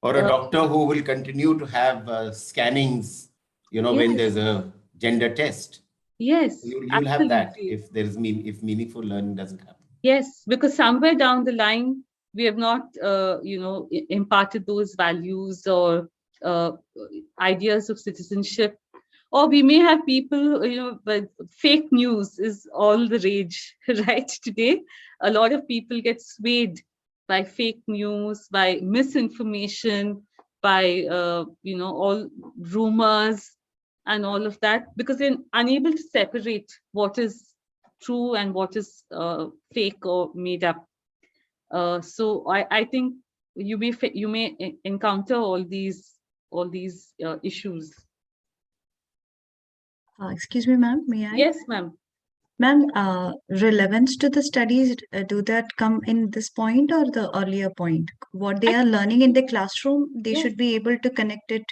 Or a doctor who will continue to have scannings, when there's a gender test. Yes, you'll have that if meaningful learning doesn't happen. Yes, because somewhere down the line, we have not, imparted those values or ideas of citizenship. Or we may have people, but fake news is all the rage, right? Today, a lot of people get swayed by fake news, by misinformation, by, all rumors and all of that, because they're unable to separate what is true and what is fake or made up. So I think you may encounter all these issues. Excuse me, ma'am, may I? Yes, ma'am. Ma'am, relevance to the studies, do that come in this point or the earlier point? What they are learning in the classroom, they should be able to connect it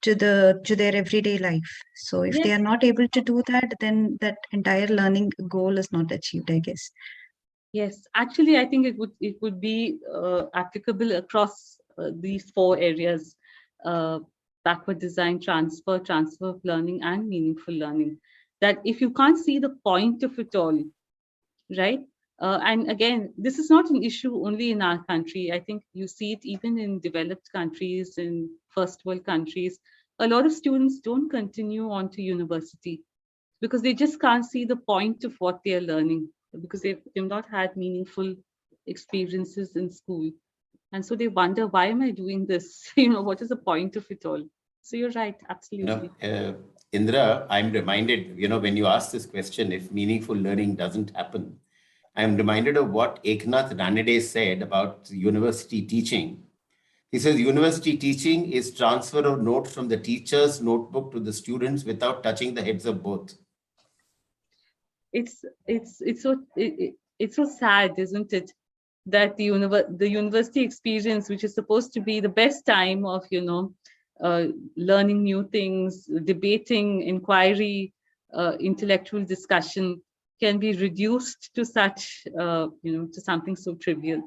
to their everyday life. So if they are not able to do that, then that entire learning goal is not achieved, I guess. Yes, actually, I think it would be applicable across these four areas: backward design, transfer of learning, and meaningful learning. That if you can't see the point of it all, right? And again, this is not an issue only in our country. I think you see it even in developed countries, in first world countries. A lot of students don't continue on to university because they just can't see the point of what they are learning, because they've not had meaningful experiences in school. And so they wonder, why am I doing this? What is the point of it all? So you're right, absolutely. Indra, I'm reminded, when you ask this question, if meaningful learning doesn't happen, I'm reminded of what Eknath Ranade said about university teaching. He says, university teaching is transfer of notes from the teacher's notebook to the students without touching the heads of both. It's so sad, isn't it, that the university experience, which is supposed to be the best time of learning new things, debating, inquiry, intellectual discussion, can be reduced to such to something so trivial.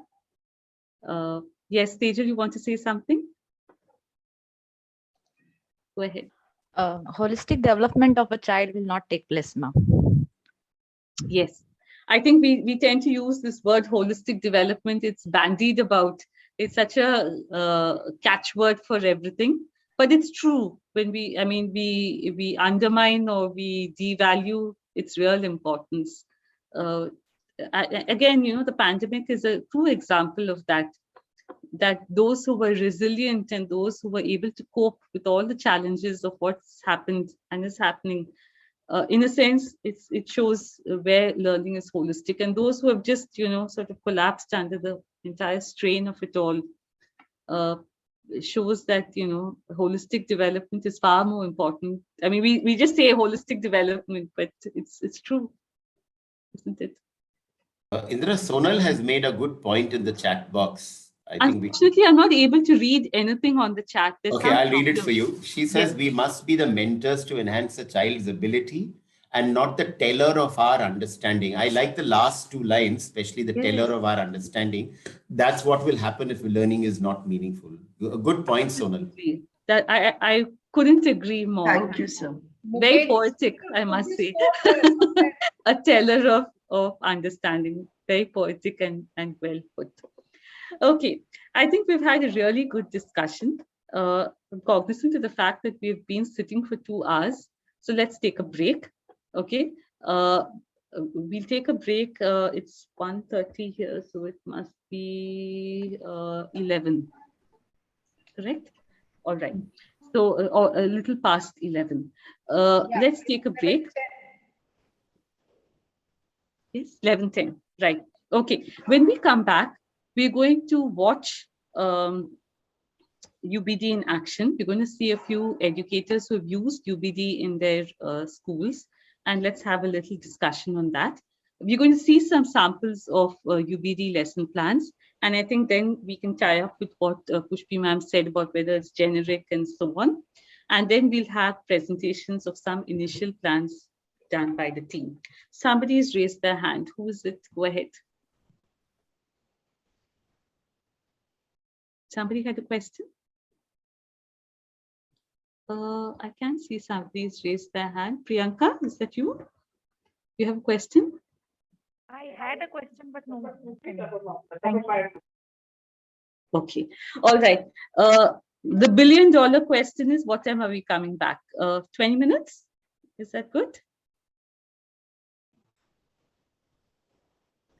Yes, Tejal, you want to say something? Go ahead. Holistic development of a child will not take place now. Yes, I think we tend to use this word holistic development. It's bandied about. It's such a catchword for everything, but it's true. When we undermine or we devalue its real importance. Again, the pandemic is a true example of that. That those who were resilient and those who were able to cope with all the challenges of what's happened and is happening, in a sense, it shows where learning is holistic. And those who have just, sort of collapsed under the entire strain of it all, shows that, you know, holistic development is far more important. I mean, we just say holistic development, but it's true, isn't it? Indra, Sonal has made a good point in the chat box. I think Unfortunately, I'm not able to read anything on the chat. There's okay, some I'll read it problem. for you. She says, Yes. we must be the mentors to enhance a child's ability and not the teller of our understanding. I like the last two lines, especially the teller of our understanding. That's what will happen if learning is not meaningful. A good point, Sonal. That I couldn't agree more. Thank you, sir. Very poetic, I must say. A teller of understanding. Very poetic and well put. Okay, I think we've had a really good discussion. Cognizant of the fact that we've been sitting for 2 hours. So let's take a break. Okay. We'll take a break. It's 1:30 here, so it must be 11. Correct? All right. So or a little past 11. Let's take a break. Yes, 11:10. Right. Okay. When we come back, we're going to watch UBD in action. We're going to see a few educators who have used UBD in their schools, and let's have a little discussion on that. We're going to see some samples of UBD lesson plans, and I think then we can tie up with what Pushpi ma'am said about whether it's generic and so on. And then we'll have presentations of some initial plans done by the team. Somebody has raised their hand. Who is it? Go ahead. Somebody had a question? I can see somebody's raised their hand. Priyanka, is that you? You have a question? I had a question, but no. Thank you. Okay. All right. The billion-dollar question is, what time are we coming back? 20 minutes? Is that good?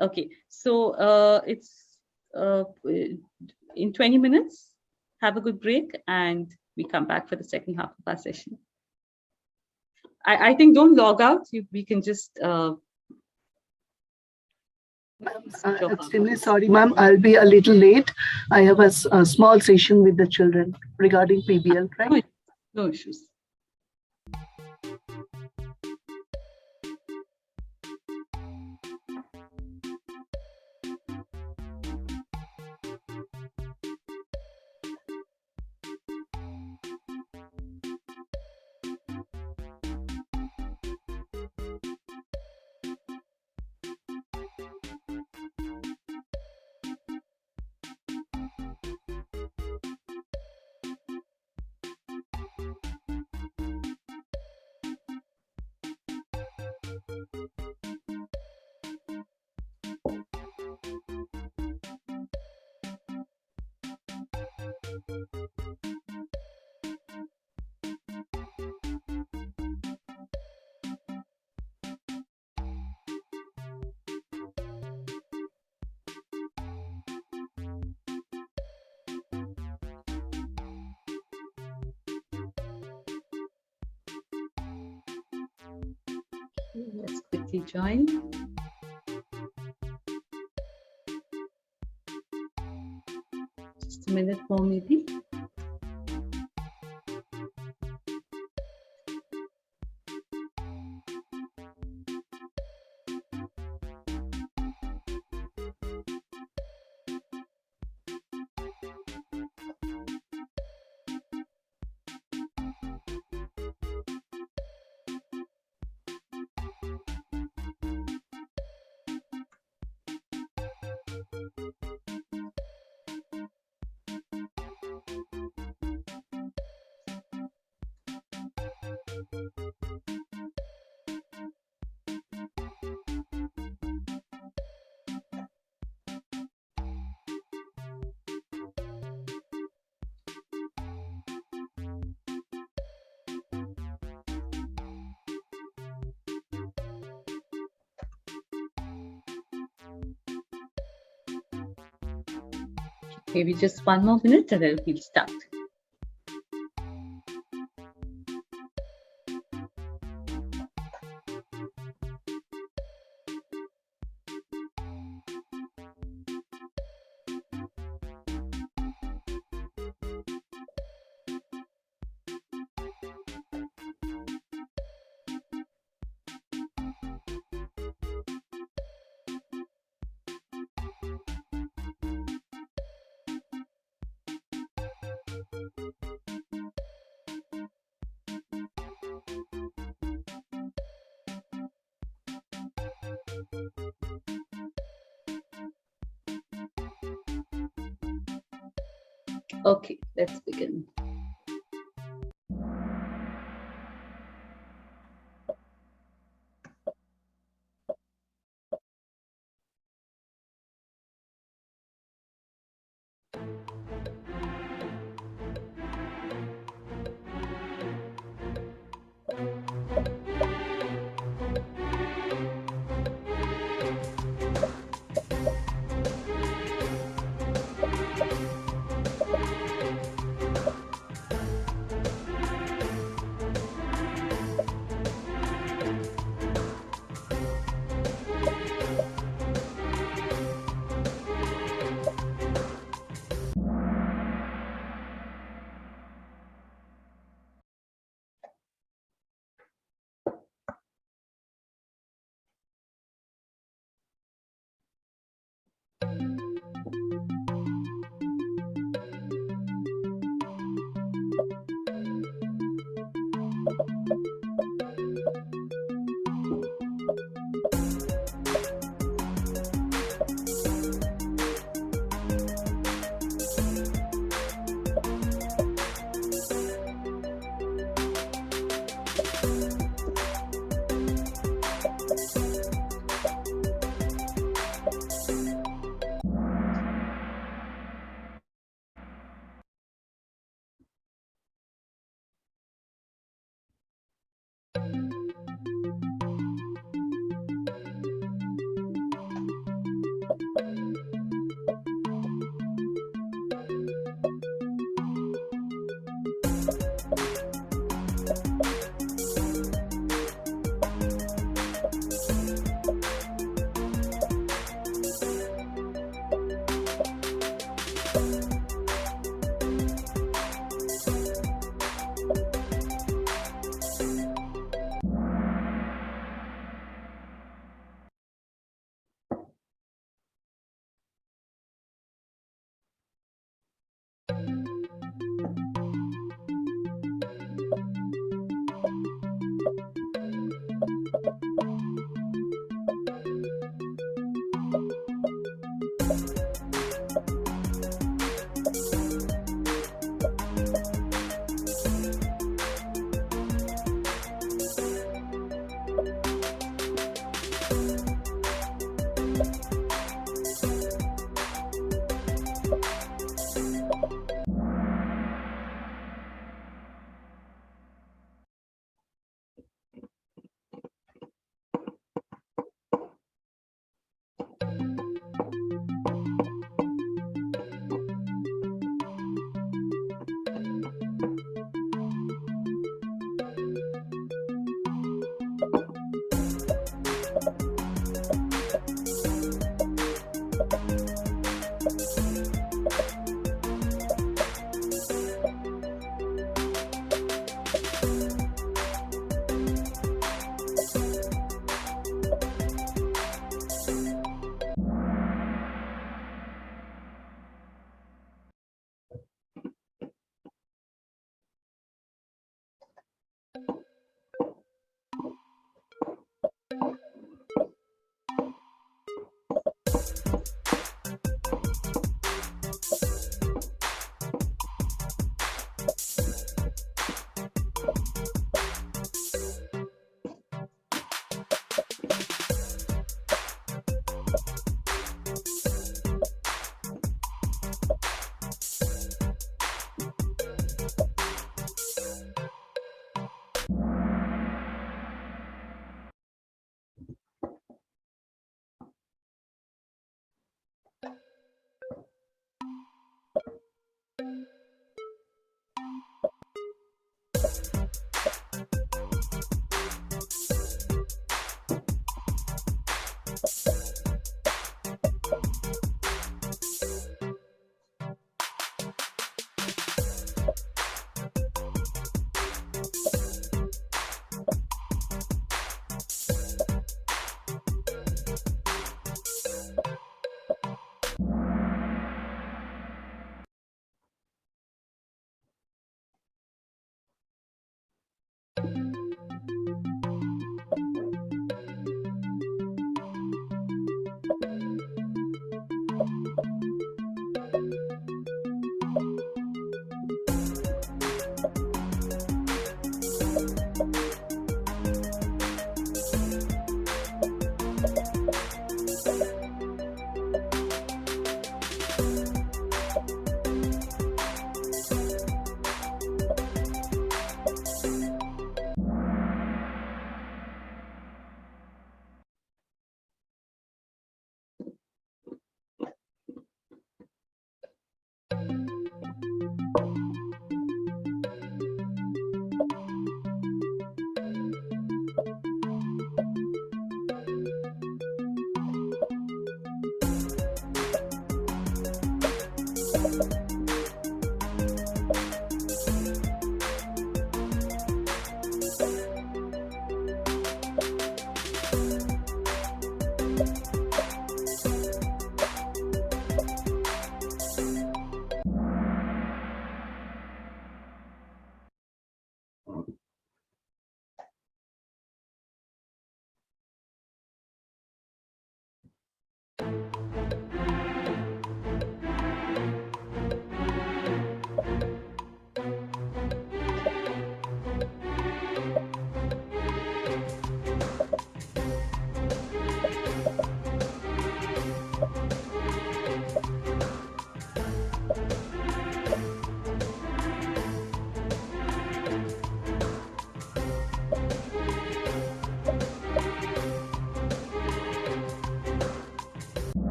Okay. So it's in 20 minutes. Have a good break, and we come back for the second half of our session. I think don't log out. We can just. Extremely sorry, ma'am. I'll be a little late. I have a small session with the children regarding PBL, right? No issues. Let's quickly join. Just a minute more, maybe. Maybe just one more minute and then we'll start. Okay, let's begin.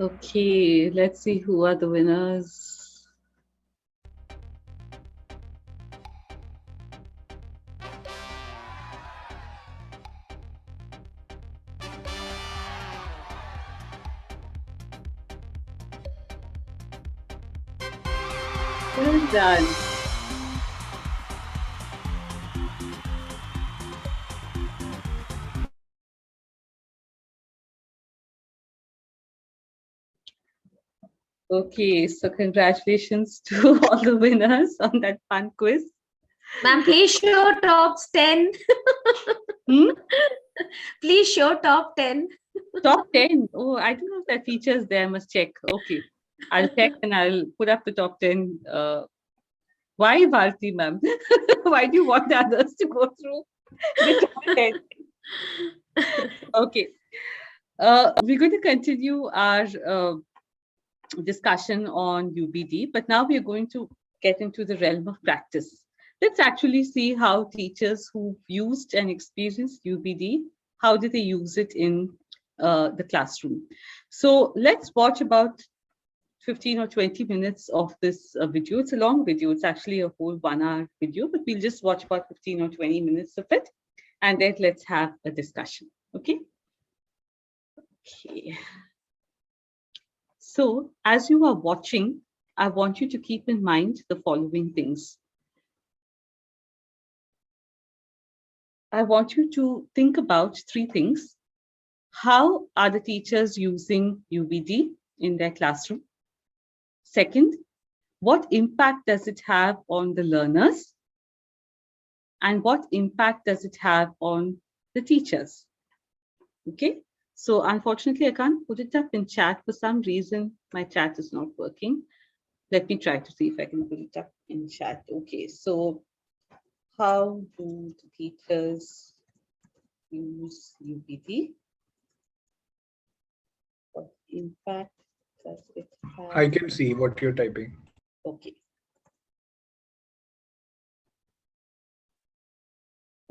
Okay, let's see who are the winners. Well done. Okay, so congratulations to all the winners on that fun quiz. Ma'am, please show top 10. Please show top 10. Top 10. Oh, I don't know if that feature is there. I must check. Okay. I'll check and I'll put up the top 10. Why, Bharti, ma'am? Why do you want the others to go through the top 10? Okay. We're going to continue our discussion on UBD, but now we're going to get into the realm of practice. Let's actually see how teachers who've used and experienced UBD, how did they use it in the classroom? So let's watch about 15 or 20 minutes of this video. It's a long video. It's actually a whole 1 hour video, but we'll just watch about 15 or 20 minutes of it. And then let's have a discussion. Okay. Okay. So as you are watching, I want you to keep in mind the following things. I want you to think about 3 things. How are the teachers using UBD in their classroom? Second, what impact does it have on the learners? And what impact does it have on the teachers? Okay, so unfortunately, I can't put it up in chat. For some reason, my chat is not working. Let me try to see if I can put it up in chat. Okay, so how do the teachers use UBD? What impact does it have? I can see what you're typing. Okay.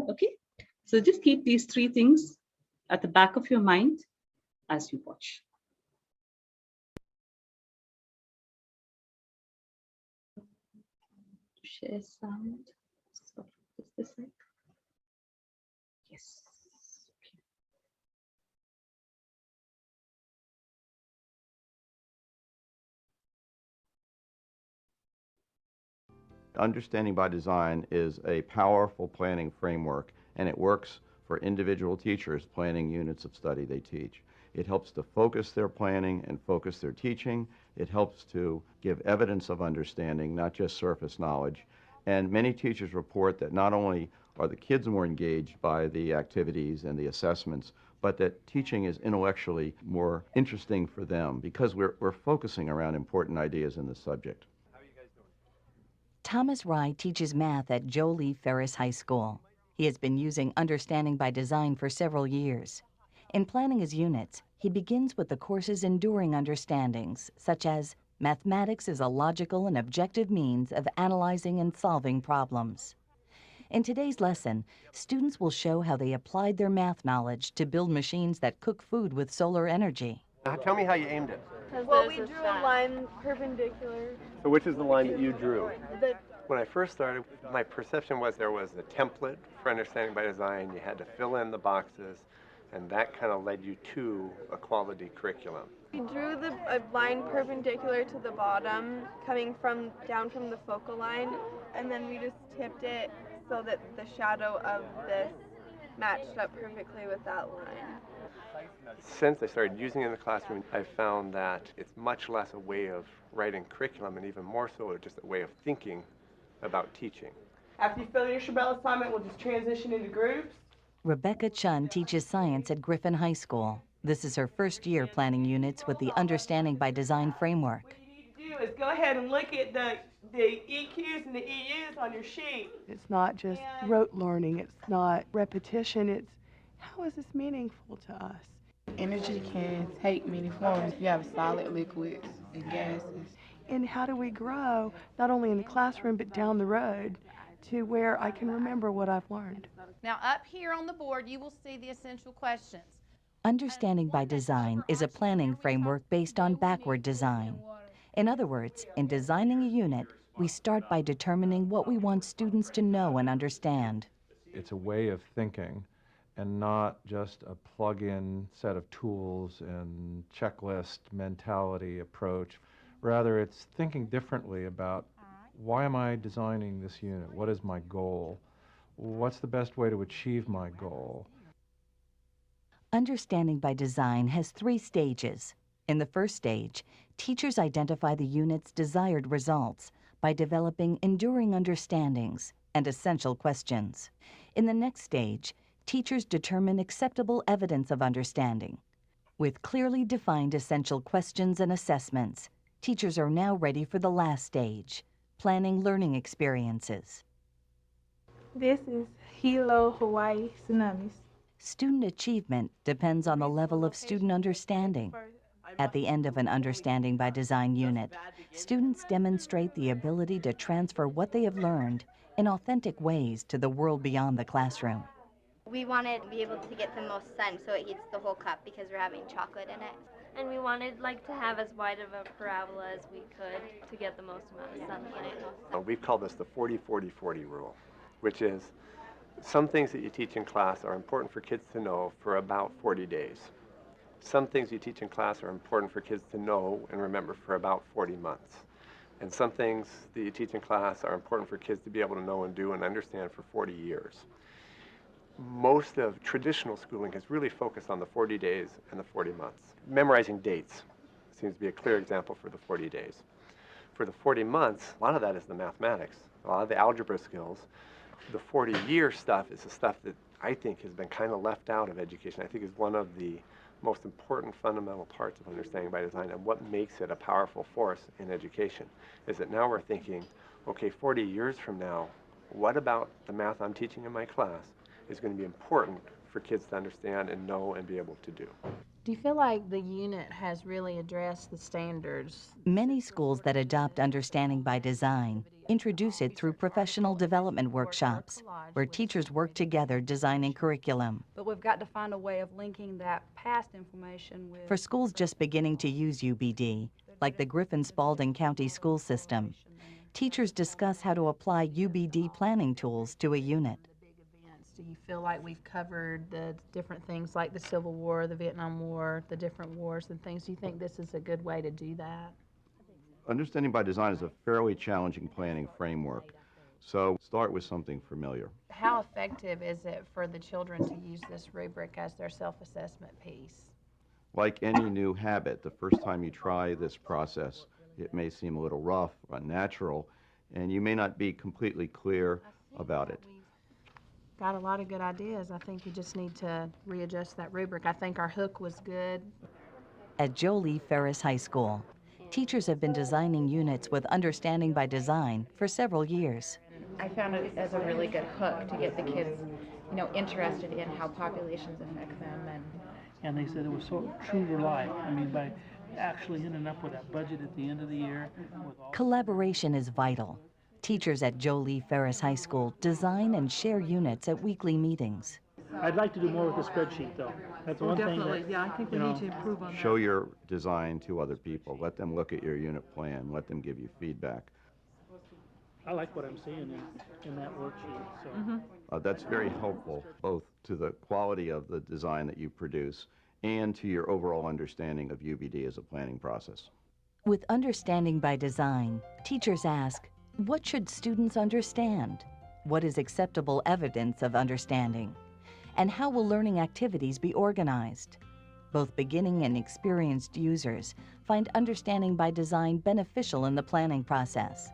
Okay, so just keep these 3 things at the back of your mind as you watch. Share sound. So, is this like? Yes. Okay. Understanding by Design is a powerful planning framework, and it works for individual teachers planning units of study they teach. It helps to focus their planning and focus their teaching. It helps to give evidence of understanding, not just surface knowledge. And many teachers report that not only are the kids more engaged by the activities and the assessments, but that teaching is intellectually more interesting for them because we're focusing around important ideas in the subject. Thomas Rye teaches math at Jolie Ferris High School. He has been using Understanding by Design for several years. In planning his units, he begins with the course's enduring understandings, such as mathematics is a logical and objective means of analyzing and solving problems. In today's lesson, students will show how they applied their math knowledge to build machines that cook food with solar energy. Tell me how you aimed it. Well, we drew a line perpendicular. So which is the line that you drew? The When I first started, my perception was there was a template for Understanding by Design. You had to fill in the boxes, and that kind of led you to a quality curriculum. We drew a line perpendicular to the bottom, coming down from the focal line, and then we just tipped it so that the shadow of this matched up perfectly with that line. Since I started using it in the classroom, I found that it's much less a way of writing curriculum and even more so just a way of thinking about teaching. After you fill your Shabelle assignment, we'll just transition into groups. Rebecca Chun teaches science at Griffin High School. This is her first year planning units with the Understanding by Design framework. What you need to do is go ahead and look at the EQs and the EUs on your sheet. It's not just rote learning, it's not repetition, it's how is this meaningful to us? Energy can take many forms. You have solid, liquids, and gases. And how do we grow, not only in the classroom, but down the road to where I can remember what I've learned? Now up here on the board, you will see the essential questions. Understanding by design is a planning framework based on backward design. In other words, in designing a unit, we start by determining what we want students to know and understand. It's a way of thinking and not just a plug-in set of tools and checklist mentality approach. Rather, it's thinking differently about why am I designing this unit? What is my goal? What's the best way to achieve my goal? Understanding by design has 3 stages. In the first stage, teachers identify the unit's desired results by developing enduring understandings and essential questions. In the next stage, teachers determine acceptable evidence of understanding. With clearly defined essential questions and assessments, teachers are now ready for the last stage, planning learning experiences. This is Hilo Hawaii Tsunamis. Student achievement depends on the level of student understanding. At the end of an Understanding by Design unit, students demonstrate the ability to transfer what they have learned in authentic ways to the world beyond the classroom. We wanted to be able to get the most sun so it heats the whole cup because we're having chocolate in it. And we wanted to have as wide of a parabola as we could to get the most amount of sun in it. We've called this the 40-40-40 rule, which is some things that you teach in class are important for kids to know for about 40 days. Some things you teach in class are important for kids to know and remember for about 40 months. And some things that you teach in class are important for kids to be able to know and do and understand for 40 years. Most of traditional schooling has really focused on the 40 days and the 40 months. Memorizing dates seems to be a clear example for the 40 days. For the 40 months, a lot of that is the mathematics, a lot of the algebra skills. The 40-year stuff is the stuff that I think has been kind of left out of education. I think is one of the most important fundamental parts of understanding by design, and what makes it a powerful force in education is that now we're thinking, okay, 40 years from now, what about the math I'm teaching in my class is going to be important for kids to understand and know and be able to do. Do you feel like the unit has really addressed the standards? Many schools that adopt Understanding by Design introduce it through professional development workshops, where teachers work together designing curriculum. But we've got to find a way of linking that past information with... For schools just beginning to use UBD, like the Griffin-Spalding County School System, teachers discuss how to apply UBD planning tools to a unit. Do you feel like we've covered the different things like the Civil War, the Vietnam War, the different wars and things? Do you think this is a good way to do that? Understanding by Design is a fairly challenging planning framework, so start with something familiar. How effective is it for the children to use this rubric as their self-assessment piece? Like any new habit, the first time you try this process, it may seem a little rough, unnatural, and you may not be completely clear about it. Got a lot of good ideas. I think you just need to readjust that rubric. I think our hook was good. At Jolie Ferris High School, teachers have been designing units with Understanding by Design for several years. I found it as a really good hook to get the kids, interested in how populations affect them. And they said it was so true to life. I mean, by actually ending up with that budget at the end of the year. Collaboration is vital. Teachers at Jolie Ferris High School design and share units at weekly meetings. I'd like to do more with the spreadsheet, though. That's one thing that, I think we need to improve on Show your design to other people. Let them look at your unit plan. Let them give you feedback. I like what I'm seeing in that worksheet. So. That's very helpful, both to the quality of the design that you produce and to your overall understanding of UBD as a planning process. With Understanding by Design, teachers ask, what should students understand? What is acceptable evidence of understanding? And how will learning activities be organized? Both beginning and experienced users find Understanding by Design beneficial in the planning process.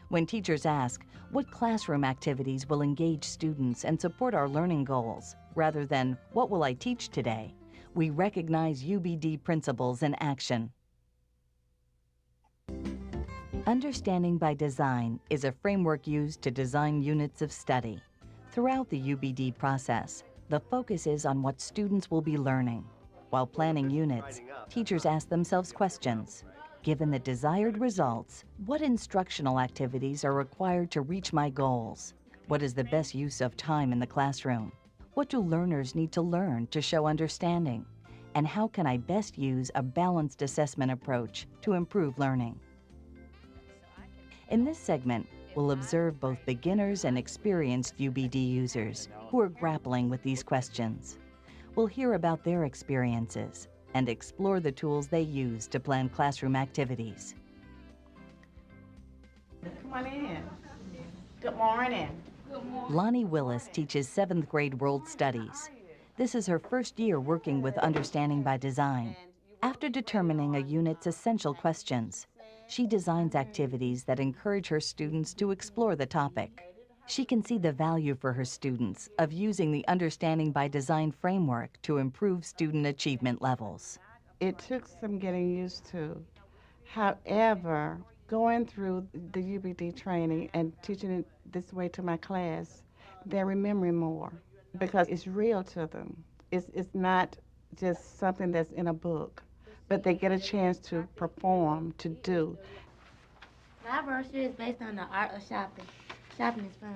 When teachers ask, what classroom activities will engage students and support our learning goals, rather than, what will I teach today? We recognize UBD principles in action. Understanding by Design is a framework used to design units of study. Throughout the UBD process, the focus is on what students will be learning. While planning units, teachers ask themselves questions. Given the desired results, what instructional activities are required to reach my goals? What is the best use of time in the classroom? What do learners need to learn to show understanding? And how can I best use a balanced assessment approach to improve learning? In this segment, we'll observe both beginners and experienced UBD users who are grappling with these questions. We'll hear about their experiences and explore the tools they use to plan classroom activities. Come on in. Good morning. Lonnie Willis teaches 7th grade World Studies. This is her first year working with Understanding by Design. After determining a unit's essential questions, she designs activities that encourage her students to explore the topic. She can see the value for her students of using the Understanding by Design framework to improve student achievement levels. It took some getting used to. However, going through the UBD training and teaching it this way to my class, they're remembering more because it's real to them. It's not just something that's in a book, but they get a chance to perform, to do. My brochure is based on the art of shopping. Shopping is fun.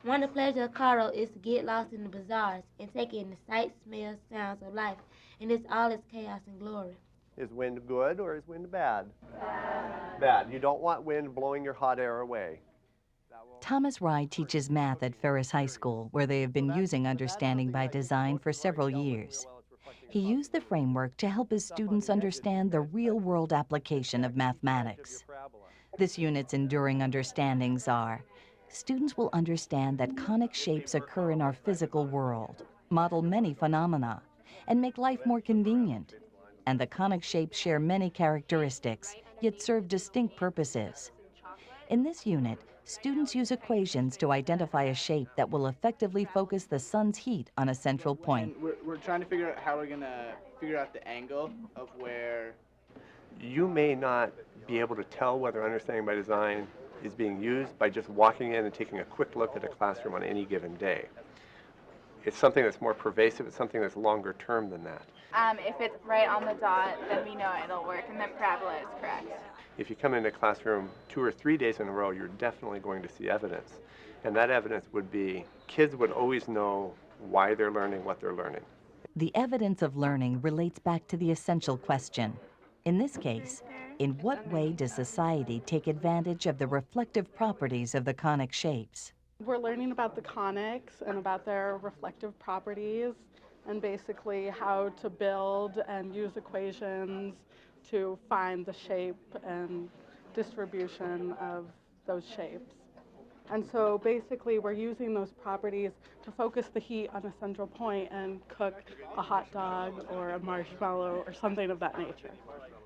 One of the pleasures of Cairo is to get lost in the bazaars and take in the sights, smells, sounds of life, and it's all its chaos and glory. Is wind good or is wind bad? Bad. Bad. You don't want wind blowing your hot air away. Thomas Rye teaches math at Ferris High School, where they have been using Understanding by Design for several years. He used the framework to help his students understand the real-world application of mathematics. This unit's enduring understandings are: students will understand that conic shapes occur in our physical world, model many phenomena, and make life more convenient. And the conic shapes share many characteristics, yet serve distinct purposes. In this unit, students use equations to identify a shape that will effectively focus the sun's heat on a central point. We're trying to figure out how we're going to figure out the angle of where... You may not be able to tell whether Understanding by Design is being used by just walking in and taking a quick look at a classroom on any given day. It's something that's more pervasive, it's something that's longer term than that. If it's right on the dot, then we know it'll work and the parabola is correct. If you come into a classroom 2 or 3 days in a row, you're definitely going to see evidence. And that evidence would be, kids would always know why they're learning what they're learning. The evidence of learning relates back to the essential question. In this case, in what way does society take advantage of the reflective properties of the conic shapes? We're learning about the conics and about their reflective properties, and basically how to build and use equations to find the shape and distribution of those shapes. And so basically we're using those properties to focus the heat on a central point and cook a hot dog or a marshmallow or something of that nature.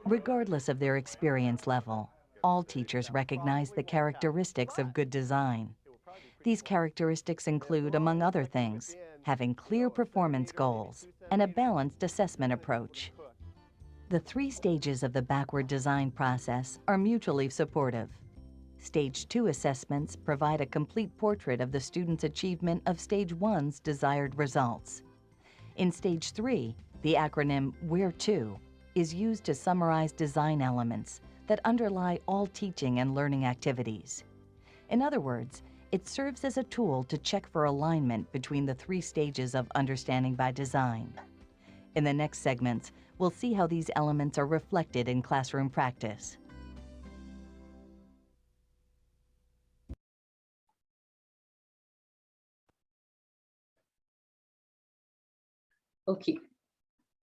Regardless of their experience level, all teachers recognize the characteristics of good design. These characteristics include, among other things, having clear performance goals and a balanced assessment approach. The 3 stages of the backward design process are mutually supportive. Stage 2 assessments provide a complete portrait of the student's achievement of Stage 1's desired results. In Stage 3, the acronym WHERE TO is used to summarize design elements that underlie all teaching and learning activities. In other words, it serves as a tool to check for alignment between the 3 stages of Understanding by Design. In the next segments, we'll see how these elements are reflected in classroom practice. Okay,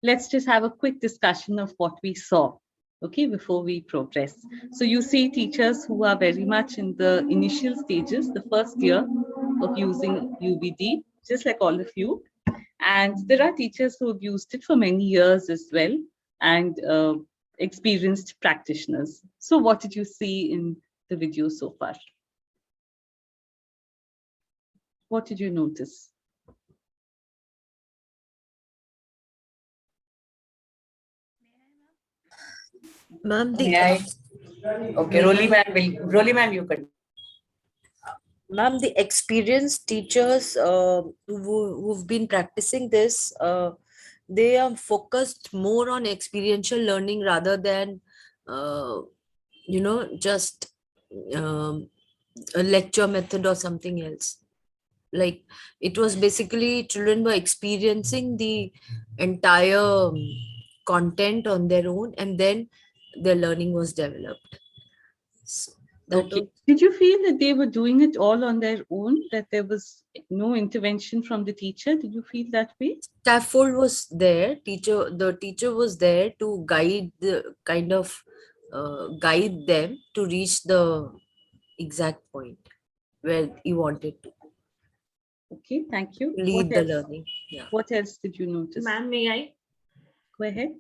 let's just have a quick discussion of what we saw, okay, before we progress. So you see teachers who are very much in the initial stages, the first year of using UBD, just like all of you. And there are teachers who have used it for many years as well, and experienced practitioners. So what did you see in the video so far? What did you notice? Ma'am, Okay, Rolly ma'am, you can. Ma'am, the experienced teachers who've been practicing this, they are focused more on experiential learning rather than, just a lecture method or something else. like it was basically children were experiencing the entire content on their own, and then their learning was developed. So that Okay. was, Did you feel that they were doing it all on their own, that there was no intervention from the teacher? Did you feel that way? scaffold was there, the teacher was there to guide the kind of guide them to reach the exact point where he wanted to Okay, thank you. lead the learning. Yeah. What else did you notice? Ma'am, may I? Go ahead.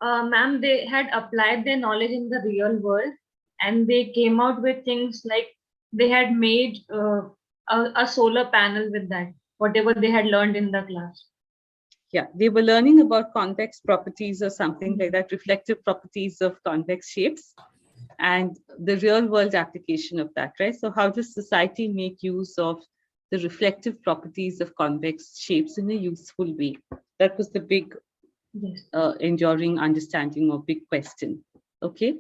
Ma'am, they had applied their knowledge in the real world, and they came out with things like they had made a solar panel with that, whatever they had learned in the class. Yeah, they were learning about convex properties or something like that, reflective properties of convex shapes, and the real world application of that, right? So how does society make use of the reflective properties of convex shapes in a useful way? That was the big enduring understanding or big question. Okay.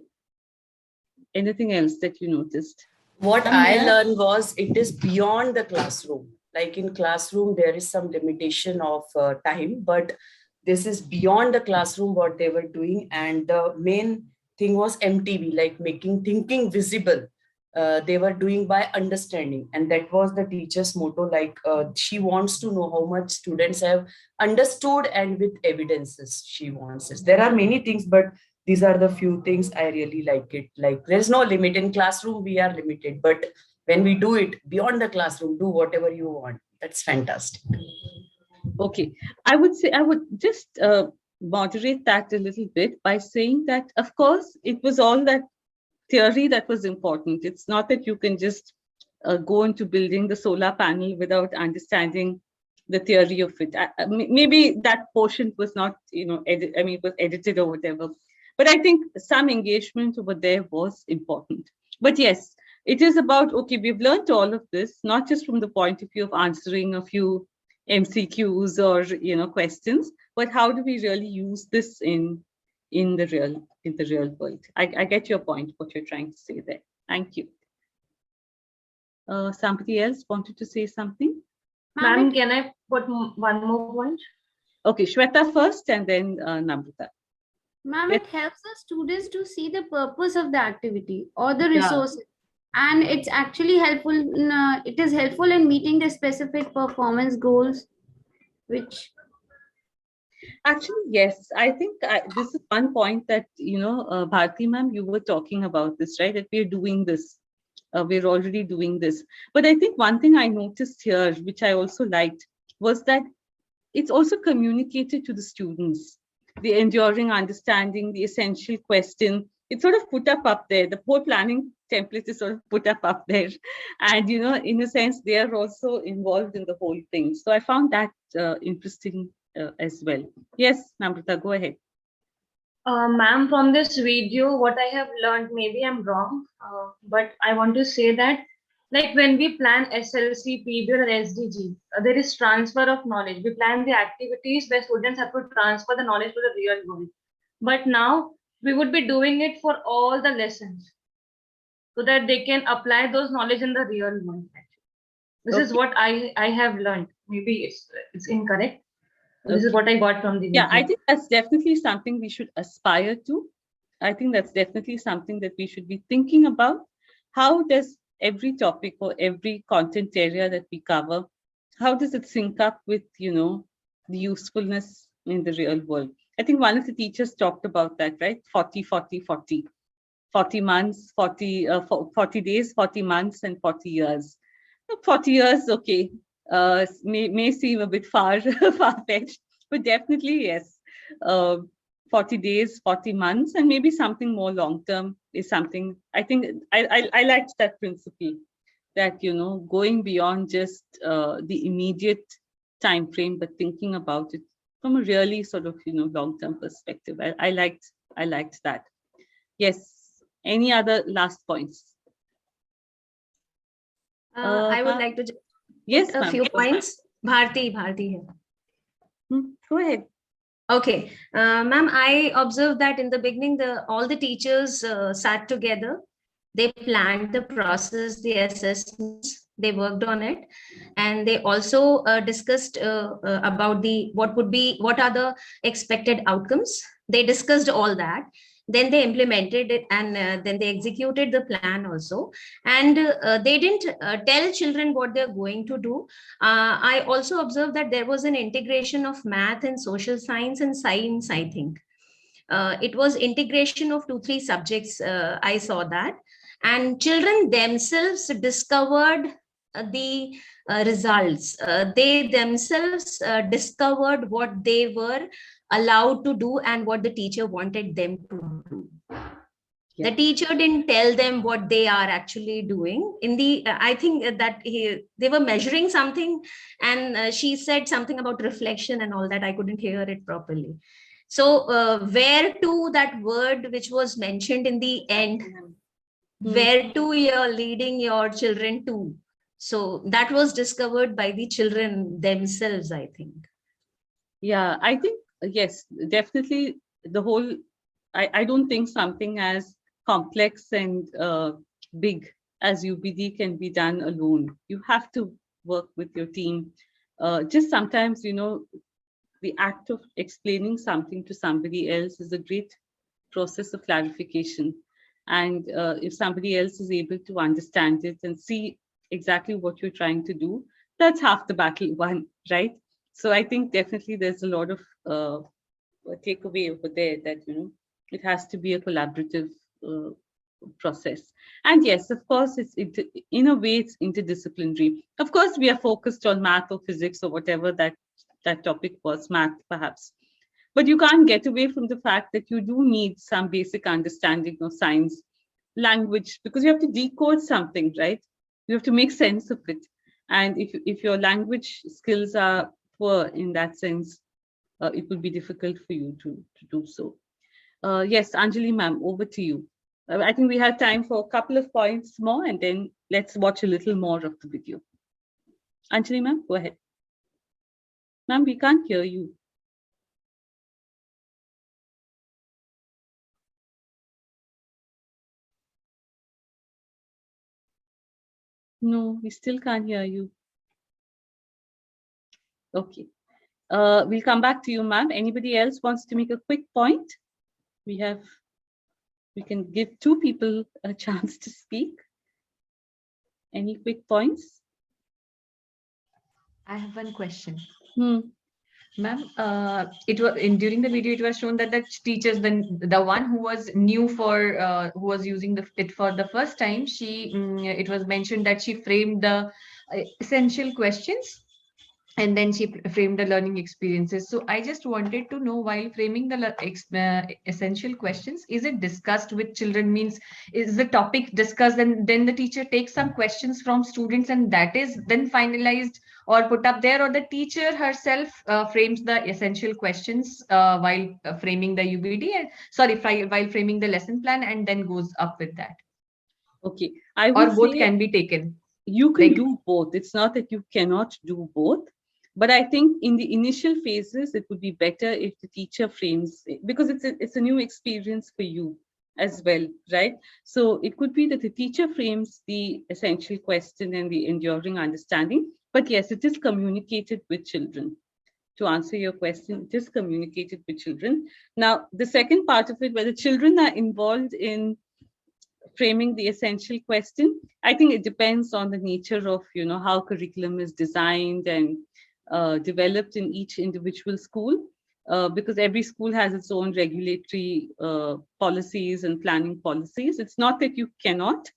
Anything else that you noticed? What I learned was it is beyond the classroom. Like in classroom, there is some limitation of time, but this is beyond the classroom what they were doing. And the main thing was MTV, like making thinking visible. They were doing by understanding. And that was the teacher's motto, like she wants to know how much students have understood, and with evidences she wants it. There are many things, but these are the few things I really like it. Like there's no limit. In classroom, we are limited, but when we do it beyond the classroom, do whatever you want. That's fantastic. Okay, I would say I would just moderate that a little bit by saying that, of course, it was all that theory that was important. It's not that you can just go into building the solar panel without understanding the theory of it. Maybe that portion was not, it was edited or whatever. But I think some engagement over there was important. But yes, it is about, okay, we've learned all of this, not just from the point of view of answering a few MCQs or questions, but how do we really use this in the real world? I get your point, what you're trying to say there. Thank you. Somebody else wanted to say something? Ma'am, can I put one more point? Okay, Shweta first and then Namrata. Ma'am, it helps the students to see the purpose of the activity or the resources. And it's actually helpful. It is helpful in meeting the specific performance goals, which. Actually, yes. I think this is one point that, Bharti ma'am, you were talking about this, right? That we're doing this. We're already doing this. But I think one thing I noticed here, which I also liked, was that it's also communicated to the students. The enduring understanding, the essential question, it's sort of put up there. The whole planning template is sort of put up there. And, in a sense, they are also involved in the whole thing. So I found that interesting as well. Yes, Namrata, go ahead. Ma'am, from this video, what I have learned, maybe I'm wrong, but I want to say that, like when we plan SLC, PB or SDG, there is transfer of knowledge. We plan the activities where students have to transfer the knowledge to the real world. But now we would be doing it for all the lessons so that they can apply those knowledge in the real world. This is what I have learned. Maybe it's incorrect. This is what I got from the video. Yeah, I think that's definitely something we should aspire to. I think that's definitely something that we should be thinking about. How does every topic or every content area that we cover, how does it sync up with, the usefulness in the real world? I think one of the teachers talked about that, right? 40, 40, 40. 40 months, 40 days, 40 months, and 40 years. 40 years, okay. May seem a bit far-fetched, but definitely yes. 40 days, 40 months, and maybe something more long-term is something. I think I liked that principle, that going beyond just the immediate time frame, but thinking about it from a really sort of long-term perspective. I liked that. Yes. Any other last points? I would like to just yes, a few points. Bharti here. Go ahead. Okay, ma'am, I observed that in the beginning, all the teachers sat together. They planned the process, the assessments, They worked on it, and they also discussed about what are the expected outcomes. They discussed all that. Then they implemented it, and then they executed the plan also. And they didn't tell children what they're going to do. I also observed that there was an integration of math and social science and science, I think. It was integration of 2 3 subjects. I saw that, and children themselves discovered the results. They themselves discovered what they were allowed to do and what the teacher wanted them to do. The teacher didn't tell them what they are actually doing. In the I think that they were measuring something, and she said something about reflection and all that. I couldn't hear it properly. So where to, that word which was mentioned in the end, where to you're leading your children to. So that was discovered by the children themselves, I think. Yeah, I think, yes, definitely the whole, I don't think something as complex and big as UBD can be done alone. You have to work with your team. Just sometimes, the act of explaining something to somebody else is a great process of clarification. And if somebody else is able to understand it and see exactly what you're trying to do, that's half the battle won, right? So I think definitely there's a lot of takeaway over there that, it has to be a collaborative process. And yes, of course, in a way, it's interdisciplinary. Of course, we are focused on math or physics or whatever that topic was, math perhaps. But you can't get away from the fact that you do need some basic understanding of science, language, because you have to decode something, right? You have to make sense of it. And if your language skills are poor in that sense, it will be difficult for you to do so. Yes, Anjali ma'am, over to you. I think we have time for a couple of points more, and then let's watch a little more of the video. Anjali ma'am, go ahead. Ma'am, we can't hear you. No, we still can't hear you. Okay. We'll come back to you, ma'am. Anybody else wants to make a quick point? We can give 2 people a chance to speak. Any quick points? I have one question. Ma'am, it was during the video, it was shown that the teachers, the one who was new for who was using it for the first time, it was mentioned that she framed the essential questions, and then she framed the learning experiences. So I just wanted to know, while framing the essential questions, is it discussed with children? Means, is the topic discussed, and then the teacher takes some questions from students, and that is then finalized or put up there, or the teacher herself frames the essential questions while framing the UBD, and while framing the lesson plan, and then goes up with that? Okay, I would or both say can be taken. You can do both. It's not that you cannot do both. But I think in the initial phases, it would be better if the teacher frames it, because it's a new experience for you as well, right? So it could be that the teacher frames the essential question and the enduring understanding. But yes, it is communicated with children. To answer your question, it is communicated with children. Now, the second part of it, whether children are involved in framing the essential question, I think it depends on the nature of, how curriculum is designed and developed in each individual school, because every school has its own regulatory policies and planning policies. It's not that you cannot,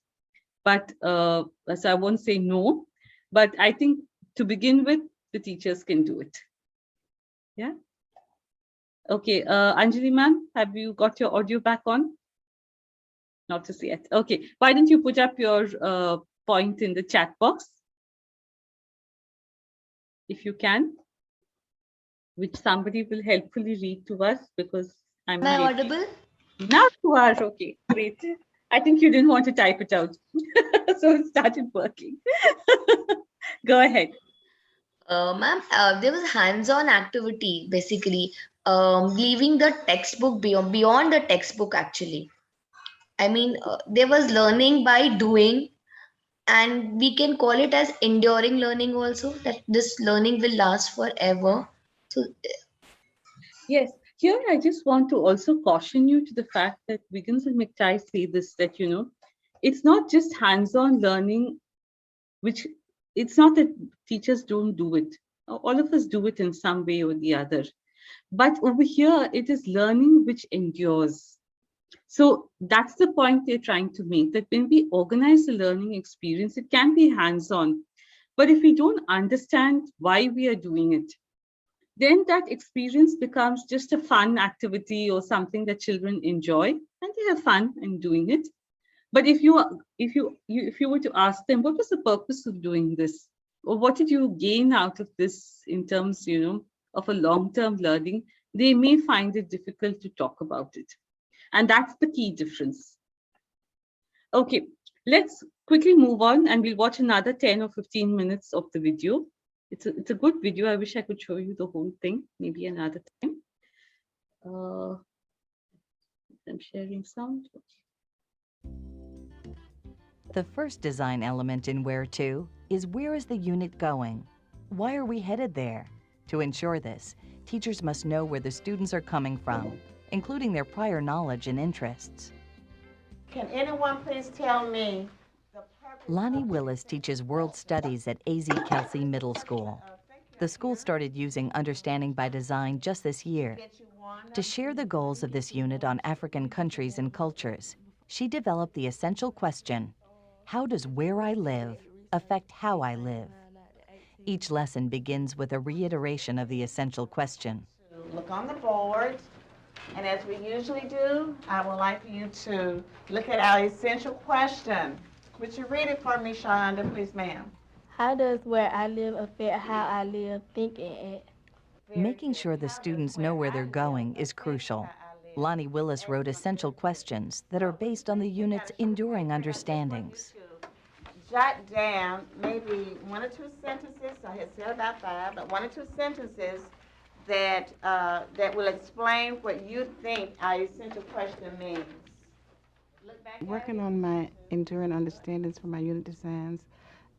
but so I won't say no, but I think to begin with, the teachers can do it. Yeah. Okay, Anjali ma'am, have you got your audio back on? Not just yet. Okay, why don't you put up your point in the chat box, if you can, which somebody will helpfully read to us, because I'm Am I audible? Now you are. Okay, great. I think you didn't want to type it out, so it started working. Go ahead. Ma'am, there was hands-on activity, basically, leaving the textbook beyond the textbook, actually. I mean, there was learning by doing, And we can call it as enduring learning also, that this learning will last forever. So Yes, here I just want to also caution you to the fact that Wiggins and McTighe say this, that, it's not just hands-on learning, which it's not that teachers don't do it. All of us do it in some way or the other. But over here, it is learning which endures. So that's the point they're trying to make, that when we organize the learning experience, it can be hands-on. But if we don't understand why we are doing it, then that experience becomes just a fun activity or something that children enjoy, and they have fun in doing it. But if you were to ask them, what was the purpose of doing this, or what did you gain out of this in terms, of a long-term learning, they may find it difficult to talk about it. And that's the key difference. Okay, let's quickly move on and we'll watch another 10 or 15 minutes of the video. It's a good video. I wish I could show you the whole thing, maybe another time. I'm sharing sound. The first design element in Where To is, where is the unit going? Why are we headed there? To ensure this, teachers must know where the students are coming from, including their prior knowledge and interests. Can anyone please tell me? Lonnie Willis teaches World Studies at A.Z. Kelsey Middle School. The school started using Understanding by Design just this year. To share the goals of this unit on African countries and cultures, she developed the essential question, how does where I live affect how I live? Each lesson begins with a reiteration of the essential question. Look on the board, and as we usually do, I would like for you to look at our essential question. Would you read it for me, Shonda, please, ma'am? How does where I live affect how I live, think, and act? Making sure the students know where they're going is crucial. Lonnie Willis wrote essential questions that are based on the unit's enduring understandings. Jot down maybe one or two sentences, I had said about 5, but 1 or 2 sentences that, that will explain what you think our essential question means. Working on my enduring understandings for my unit designs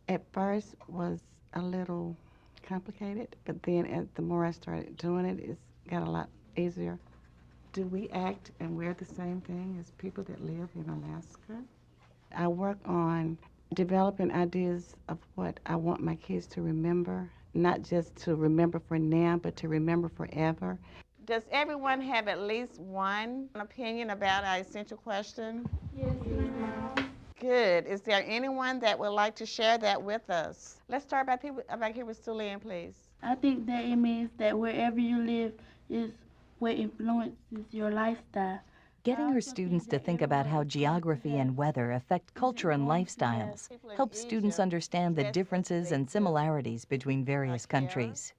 at first was a little complicated, but then the more I started doing it, it's got a lot easier. Do we act and wear the same thing as people that live in Alaska? I work on developing ideas of what I want my kids to remember, not just to remember for now, but to remember forever. Does everyone have at least one opinion about our essential question? Yes, ma'am. Good. Is there anyone that would like to share that with us? Let's start back here with Sulian, please. I think that it means that wherever you live is what influences your lifestyle. Getting her students to think about how geography and weather affect culture and lifestyles helps students understand the differences and similarities between various countries.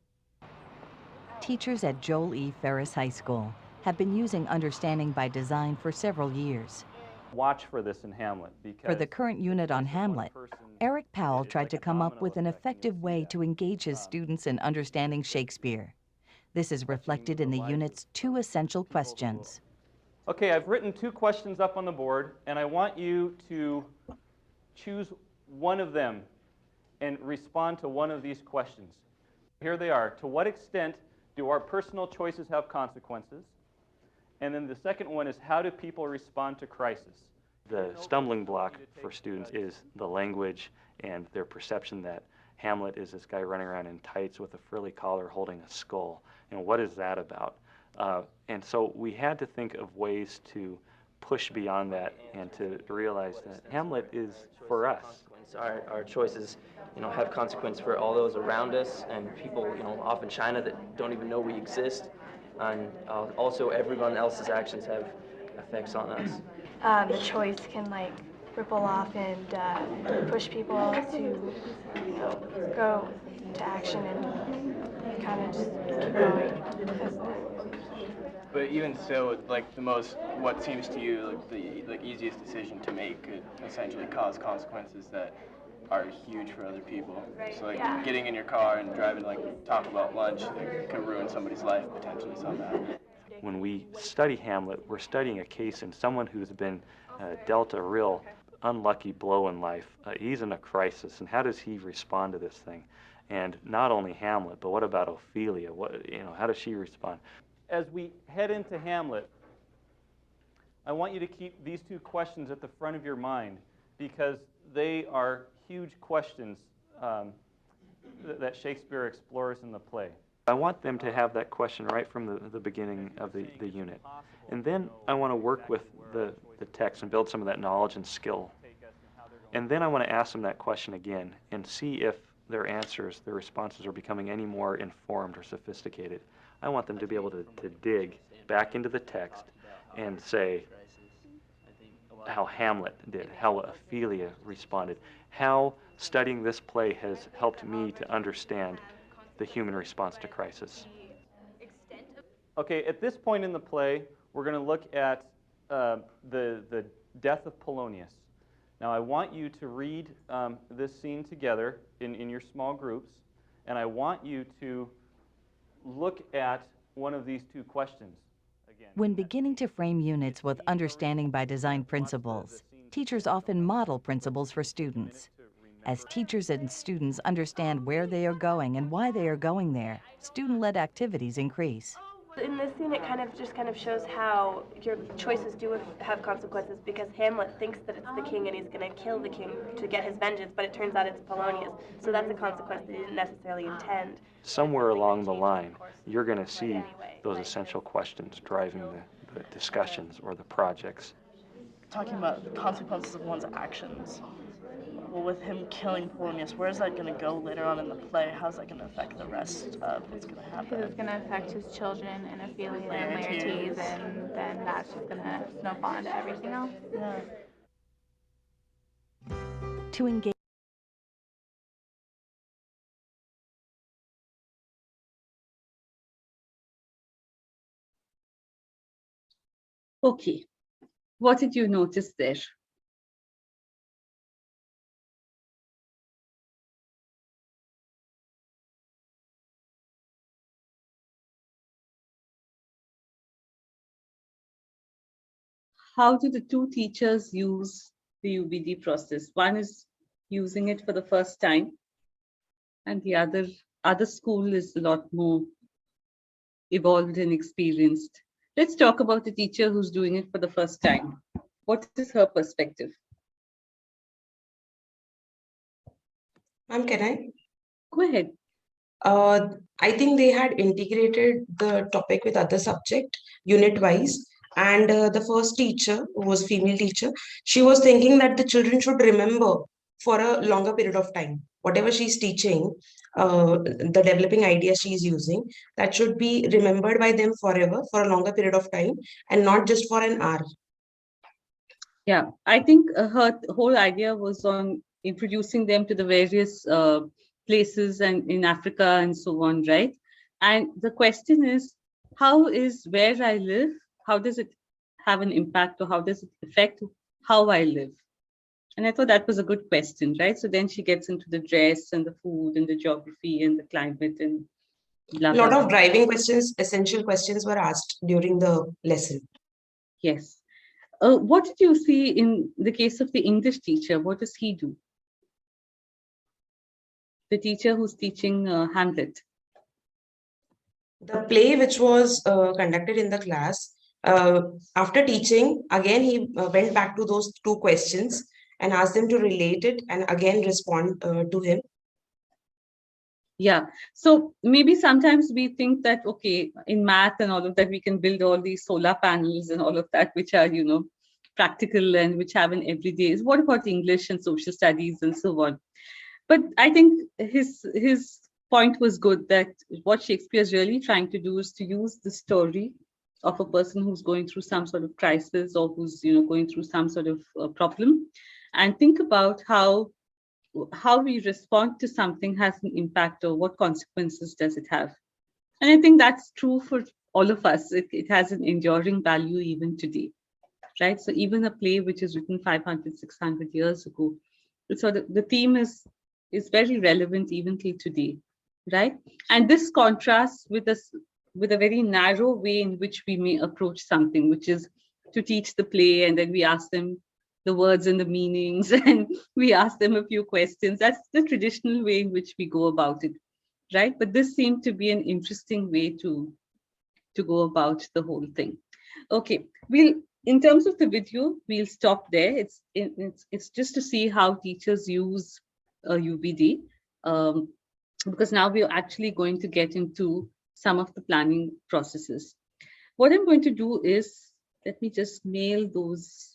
Teachers at Joel E. Ferris High School have been using Understanding by Design for several years. Watch for this in Hamlet, because for the current unit on Hamlet, Eric Powell tried to come up with an effective way to engage his students in understanding Shakespeare. This is reflected in the unit's 2 essential questions. Okay, I've written 2 questions up on the board, and I want you to choose one of them and respond to one of these questions. Here they are. To what extent do our personal choices have consequences? And then the second one is, how do people respond to crisis? The stumbling block for students is the language and their perception that Hamlet is this guy running around in tights with a frilly collar holding a skull. And what is that about? And so we had to think of ways to push beyond that and to realize that Hamlet is for us. Our choices, have consequence for all those around us and people, off in China that don't even know we exist. And also everyone else's actions have effects on us. The choice can ripple off and push people to go to action and kind of just keep going. But even so, what seems to you the easiest decision to make could essentially cause consequences that are huge for other people. So getting in your car and driving to talk about lunch can ruin somebody's life potentially somehow. When we study Hamlet, we're studying a case in someone who's been dealt a real unlucky blow in life. He's in a crisis, and how does he respond to this thing? And not only Hamlet, but what about Ophelia? How does she respond? As we head into Hamlet, I want you to keep these two questions at the front of your mind, because they are huge questions that Shakespeare explores in the play. I want them to have that question right from the beginning of the unit. And then I want to work with the text and build some of that knowledge and skill. And then I want to ask them that question again and see if their answers, their responses are becoming any more informed or sophisticated. I want them to be able to dig back into the text and say how Hamlet did, how Ophelia responded, how studying this play has helped me to understand the human response to crisis. Okay, at this point in the play, we're going to look at the death of Polonius. Now, I want you to read this scene together in your small groups, and I want you to look at one of these two questions. When beginning to frame units with understanding by design principles, teachers often model principles for students. As teachers and students understand where they are going and why they are going there, student-led activities increase. In this scene, it kind of shows how your choices do have consequences, because Hamlet thinks that it's the king and he's going to kill the king to get his vengeance, but it turns out it's Polonius. So that's a consequence that he didn't necessarily intend. Somewhere along the line, you're going to see those essential questions driving the discussions or the projects. Talking about the consequences of one's actions. Well, with him killing Polonius, where is that going to go later on in the play? How's that going to affect the rest of what's going to happen? Because it's going to affect his children and Ophelia and Laertes, and then that's just going to snowball into everything else. Yeah. To engage Okay, what did you notice there? How do the two teachers use the UBD process? One is using it for the first time, and the other school is a lot more evolved and experienced. Let's talk about the teacher who's doing it for the first time. What is her perspective? Ma'am, can I? Go ahead. I think they had integrated the topic with other subject unit wise, and the first teacher, who was female teacher, she was thinking that the children should remember for a longer period of time whatever she's teaching, the developing ideas she's using, that should be remembered by them forever for a longer period of time and not just for an hour. Yeah, I think her whole idea was on introducing them to the various places and in Africa and so on, right? And the question is, how is where I live, how does it have an impact, or how does it affect how I live? And I thought that was a good question, right? So then she gets into the dress and the food and the geography and the climate and blah, A lot blah, of driving questions, essential questions were asked during the lesson. Yes. What did you see in the case of the English teacher? What does he do? The teacher who's teaching Hamlet. The play which was conducted in the class, after teaching, again he went back to those two questions and asked them to relate it and again respond to him. Yeah, so maybe sometimes we think that, okay, in math and all of that, we can build all these solar panels and all of that, which are, practical and which have an everyday. What about English and social studies and so on? But I think his point was good, that what Shakespeare is really trying to do is to use the story of a person who's going through some sort of crisis or who's going through some sort of problem, and think about how we respond to something has an impact, or what consequences does it have. And I think that's true for all of us. It has an enduring value even today, right? So even a play which is written 500, 600 years ago, so the theme is very relevant even till today, right? And this contrasts with a very narrow way in which we may approach something, which is to teach the play, and then we ask them the words and the meanings, and we ask them a few questions. That's the traditional way in which we go about it, right? But this seemed to be an interesting way to go about the whole thing. Okay, in terms of the video, we'll stop there. It's just to see how teachers use UBD, because now we're actually going to get into some of the planning processes. What I'm going to do is, let me just mail those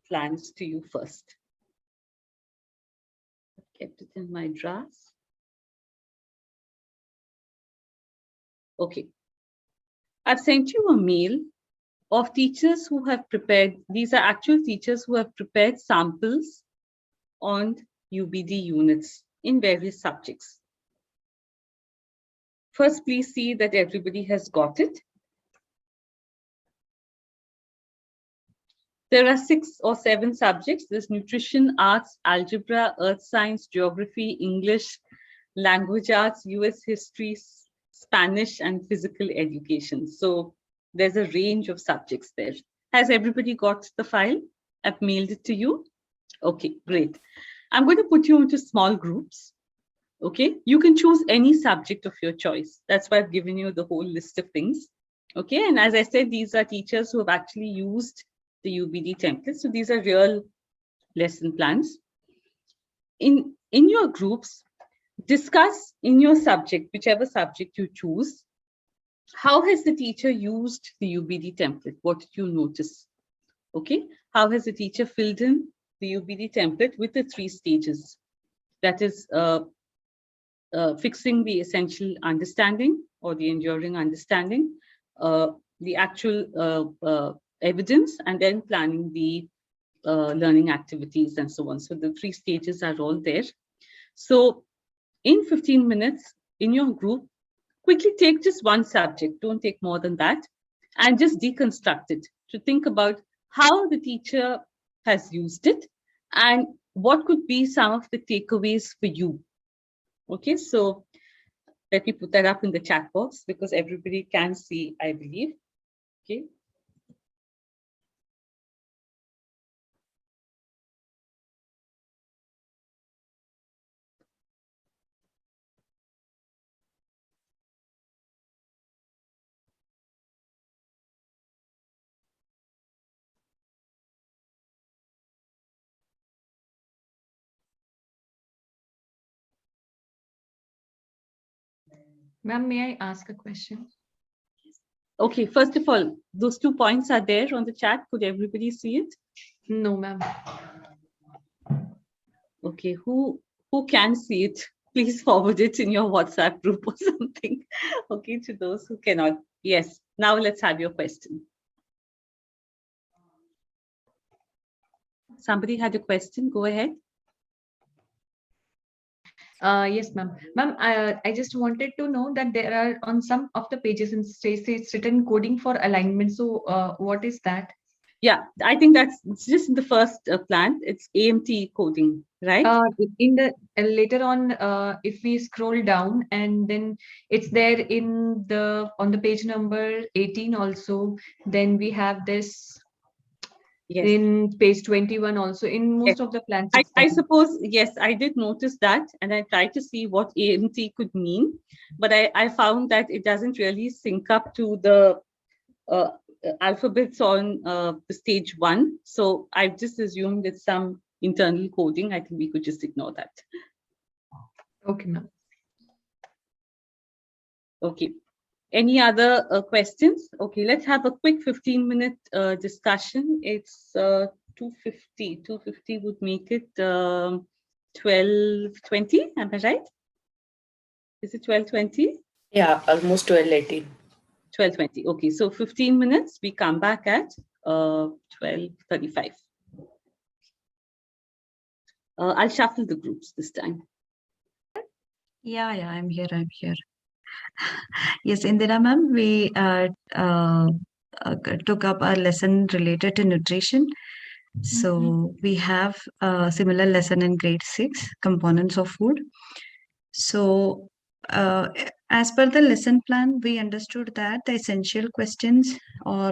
plans to you first. I've kept it in my drafts. Okay. I've sent you a mail of teachers who have prepared, these are actual teachers who have prepared samples on UBD units in various subjects. First, please see that everybody has got it. There are 6 or 7 subjects. There's nutrition, arts, algebra, earth science, geography, English, language arts, US history, Spanish, and physical education. So there's a range of subjects there. Has everybody got the file? I've mailed it to you. Okay, great. I'm going to put you into small groups. Okay, you can choose any subject of your choice. That's why I've given you the whole list of things. Okay, and as I said, these are teachers who have actually used the UBD template. So these are real lesson plans. In your groups, discuss in your subject, whichever subject you choose, how has the teacher used the UBD template? What did you notice? Okay, how has the teacher filled in the UBD template with the 3 stages? That is fixing the essential understanding or the enduring understanding, the actual evidence, and then planning the learning activities and so on. So the 3 stages are all there. So in 15 minutes in your group, quickly take just one subject, don't take more than that, and just deconstruct it to think about how the teacher has used it and what could be some of the takeaways for you. Okay, so let me put that up in the chat box because everybody can see, I believe. Okay. Ma'am, may I ask a question? Okay, first of all, those 2 points are there on the chat. Could everybody see it? No, ma'am. Okay, who can see it? Please forward it in your WhatsApp group or something. Okay, to those who cannot. Yes, now let's have your question. Somebody had a question, go ahead. Yes, ma'am. Ma'am, I just wanted to know that there are on some of the pages in it's written coding for alignment. So what is that? Yeah, I think that's just in the first plan. It's AMT coding, right? In the later on, if we scroll down, and then it's there in on the page number 18 also. Then we have this. Yes. In page 21 also, in most of the plans. I suppose, yes, I did notice that, and I tried to see what AMT could mean, but I found that it doesn't really sync up to the alphabets on the stage 1. So I've just assumed it's some internal coding. I think we could just ignore that. Okay, ma'am. Okay. Any other questions? Okay, let's have a quick 15-minute discussion. It's 2:50. 2:50 would make it 12:20. Am I right? Is it 12:20? Yeah, almost 12:18. 12:20. Okay, so 15 minutes. We come back at 12:35. I'll shuffle the groups this time. Yeah, I'm here. Yes, Indira ma'am, we took up a lesson related to nutrition. So we have a similar lesson in grade 6, components of food. So as per the lesson plan, we understood that the essential questions or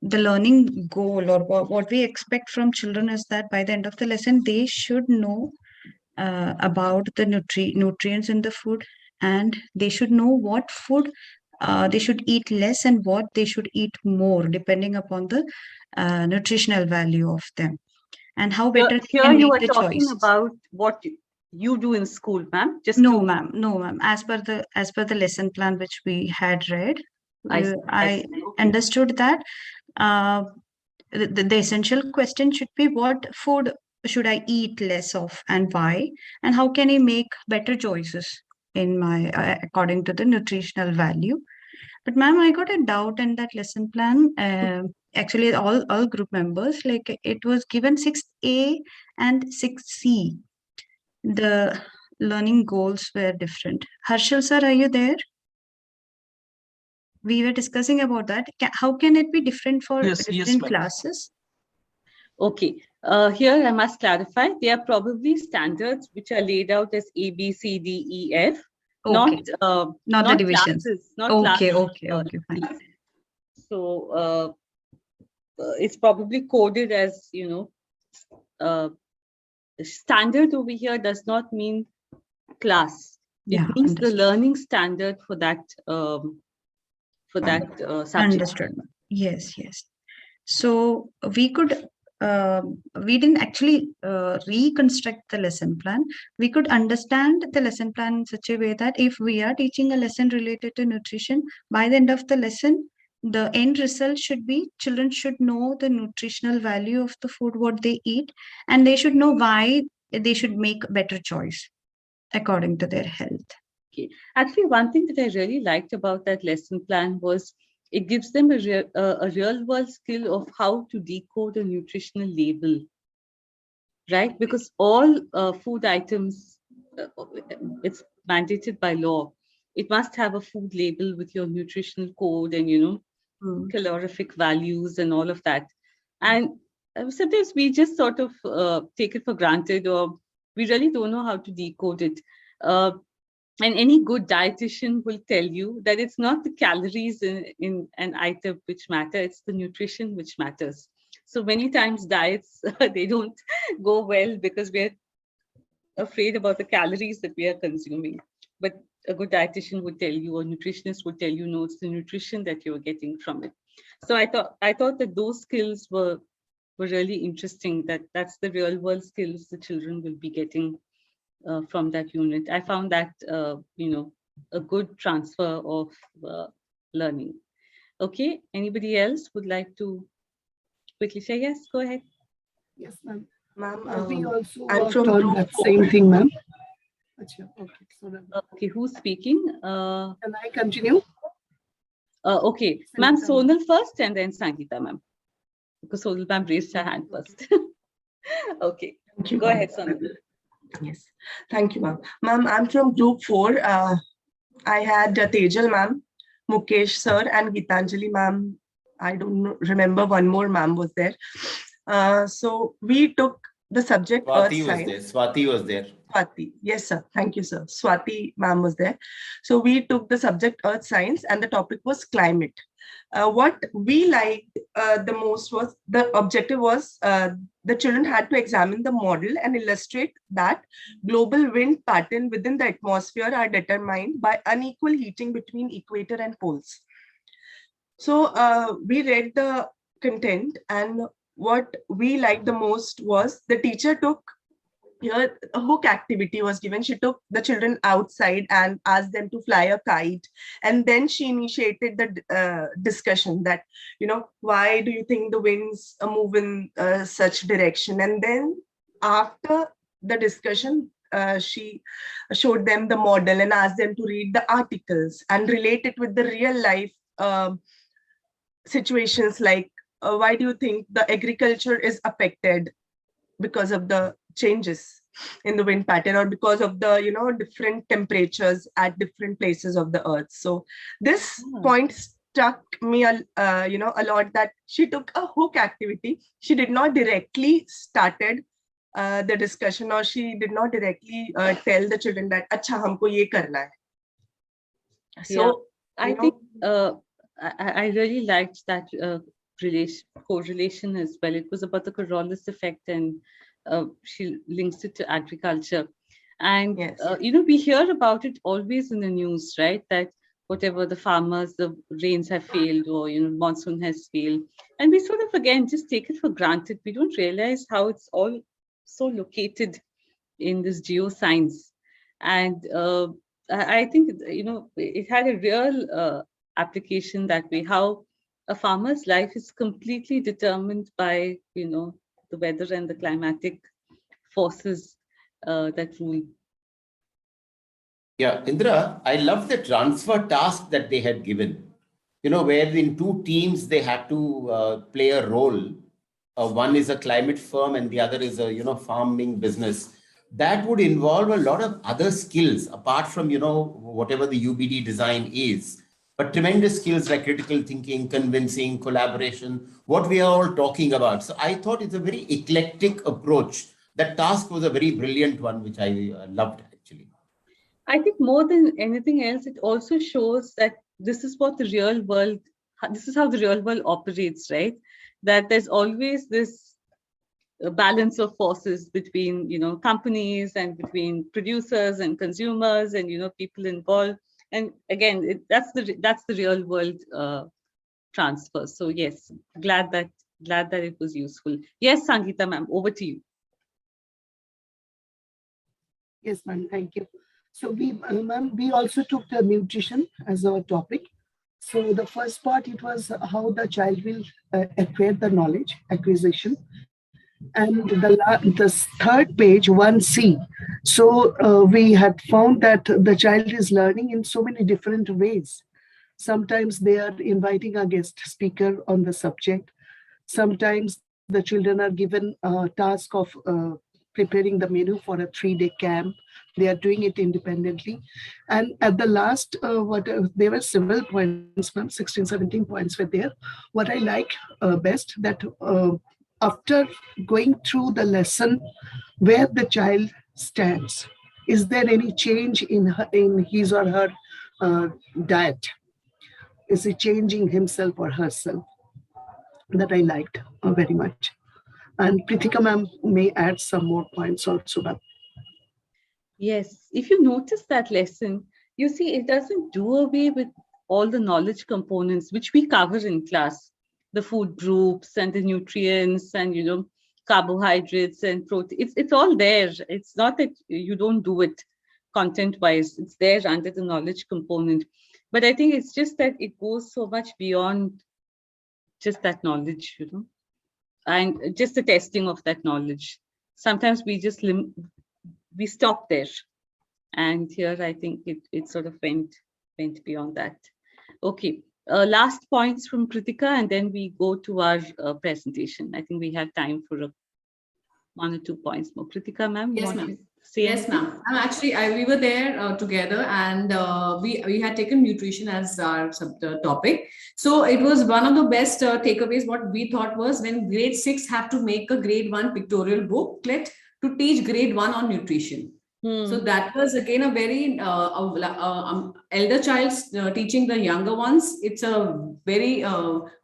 the learning goal or what we expect from children is that by the end of the lesson, they should know about the nutrients in the food, and they should know what food they should eat less and what they should eat more, depending upon the nutritional value of them, and how better they Here can you make are the talking choice. about what you do in school, ma'am. No, ma'am. No, ma'am. As per the lesson plan which we had read, I understood that uh, the essential question should be what food should I eat less of and why, and how can I make better choices in my according to the nutritional value. But ma'am, I got a doubt in that lesson plan. Actually, all group members, like it was given 6A and 6C. The learning goals were different. Harshal sir, are you there? We were discussing about that. How can it be different for different classes? Okay. Here I must clarify, they are probably standards which are laid out as A, B, C, D, E, F, Okay. Not the divisions. classes. Not Okay, classes, okay, fine. So it's probably coded as, standard over here does not mean class. It Yeah, means the learning standard for that subject. Understood. Yes, yes. So we could, we didn't actually reconstruct the lesson plan. We could understand the lesson plan in such a way that if we are teaching a lesson related to nutrition, by the end of the lesson, the end result should be children should know the nutritional value of the food, what they eat, and they should know why they should make a better choice according to their health. Okay. Actually, one thing that I really liked about that lesson plan was it gives them a real world skill of how to decode a nutritional label, right? Because all food items, it's mandated by law. It must have a food label with your nutritional code and, calorific values and all of that. And sometimes we just sort of take it for granted, or we really don't know how to decode it. And any good dietitian will tell you that it's not the calories in an item which matter, it's the nutrition which matters. So many times diets, they don't go well because we're afraid about the calories that we are consuming. But a good dietitian would tell you, or nutritionist would tell you, no, it's the nutrition that you're getting from it. So I thought that those skills were really interesting, that's the real world skills the children will be getting from that unit. I found that, a good transfer of learning. Okay, anybody else would like to quickly say yes? Go ahead. Yes, ma'am. Ma'am, We also I'm worked from on group that 4. same thing, ma'am. Achha, okay, so Okay, who's speaking? can I continue? Okay, ma'am, Sonal first and then Sangeeta, ma'am. Because Sonal ma'am raised her hand first. Okay, Thank you, go ma'am. ahead, Sonal. Yes, thank you, ma'am. Ma'am, I'm from group 4. I had Tejal ma'am, Mukesh sir, and Gitanjali ma'am. I don't remember, one more ma'am was there. So we took the subject Earth Swati was Science. there. Swati was there. Swati, yes, sir. Thank you, sir. Swati ma'am was there. So we took the subject Earth Science, and the topic was climate. What we liked the most was the objective was the children had to examine the model and illustrate that global wind pattern within the atmosphere are determined by unequal heating between equator and poles. So we read the content, and what we liked the most was the teacher took here a hook activity was given. She took the children outside and asked them to fly a kite, and then she initiated the discussion that, why do you think the winds move in such direction? And then after the discussion, she showed them the model and asked them to read the articles and relate it with the real life situations, like why do you think the agriculture is affected because of the changes in the wind pattern, or because of the different temperatures at different places of the earth. So this point struck me a lot, that she took a hook activity. She did not directly started the discussion, or she did not directly tell the children that acha humko ye karna hai. So I think I really liked that correlation as well. It was about the Coriolis effect, and she links it to agriculture. And we hear about it always in the news, right? That whatever the farmers, the rains have failed, or monsoon has failed, and we sort of again just take it for granted. We don't realize how it's all so located in this geoscience. And I think it had a real application that way, how a farmer's life is completely determined by the weather and the climatic forces that rule. Yeah, Indra, I love the transfer task that they had given. Where in two teams they had to play a role. One is a climate firm and the other is a farming business. That would involve a lot of other skills apart from whatever the UBD design is, but tremendous skills like critical thinking, convincing, collaboration, what we are all talking about. So I thought it's a very eclectic approach. That task was a very brilliant one, which I loved actually. I think more than anything else, it also shows that this is what the real world, this is how the real world operates, right? That there's always this balance of forces between, companies and between producers and consumers and, people involved. And again, that's the real world transfer. So yes, glad that it was useful. Yes, Sangeeta ma'am, over to you. Yes, ma'am, thank you. So we also took the nutrition as our topic. So the first part, it was how the child will acquire the knowledge, acquisition. And the third page, 1C. So we had found that the child is learning in so many different ways. Sometimes they are inviting a guest speaker on the subject. Sometimes the children are given a task of preparing the menu for a 3-day camp. They are doing it independently. And at the last, there were several points, ma'am, 16, 17 points were there. What I like best, that after going through the lesson, where the child stands, is there any change in his or her diet? Is he changing himself or herself? That I liked very much. And Prithika ma'am may add some more points also, ma'am. Yes, if you notice that lesson, you see it doesn't do away with all the knowledge components which we cover in class, the food groups and the nutrients and carbohydrates and protein. It's all there. It's not that you don't do it content-wise. It's there under the knowledge component. But I think it's just that it goes so much beyond just that knowledge, and just the testing of that knowledge. Sometimes we just we stop there, and here I think it sort of went beyond that. Okay, last points from Kritika, and then we go to our presentation. I think we have time for 1 or 2 points more. Kritika ma'am, yes ma'am. Yes, ma'am. We were there together, and we had taken nutrition as our topic. So it was one of the best takeaways. What we thought was, when grade 6 have to make a grade 1 pictorial booklet to teach grade 1 on nutrition. So that was again a very elder child's teaching the younger ones. It's a very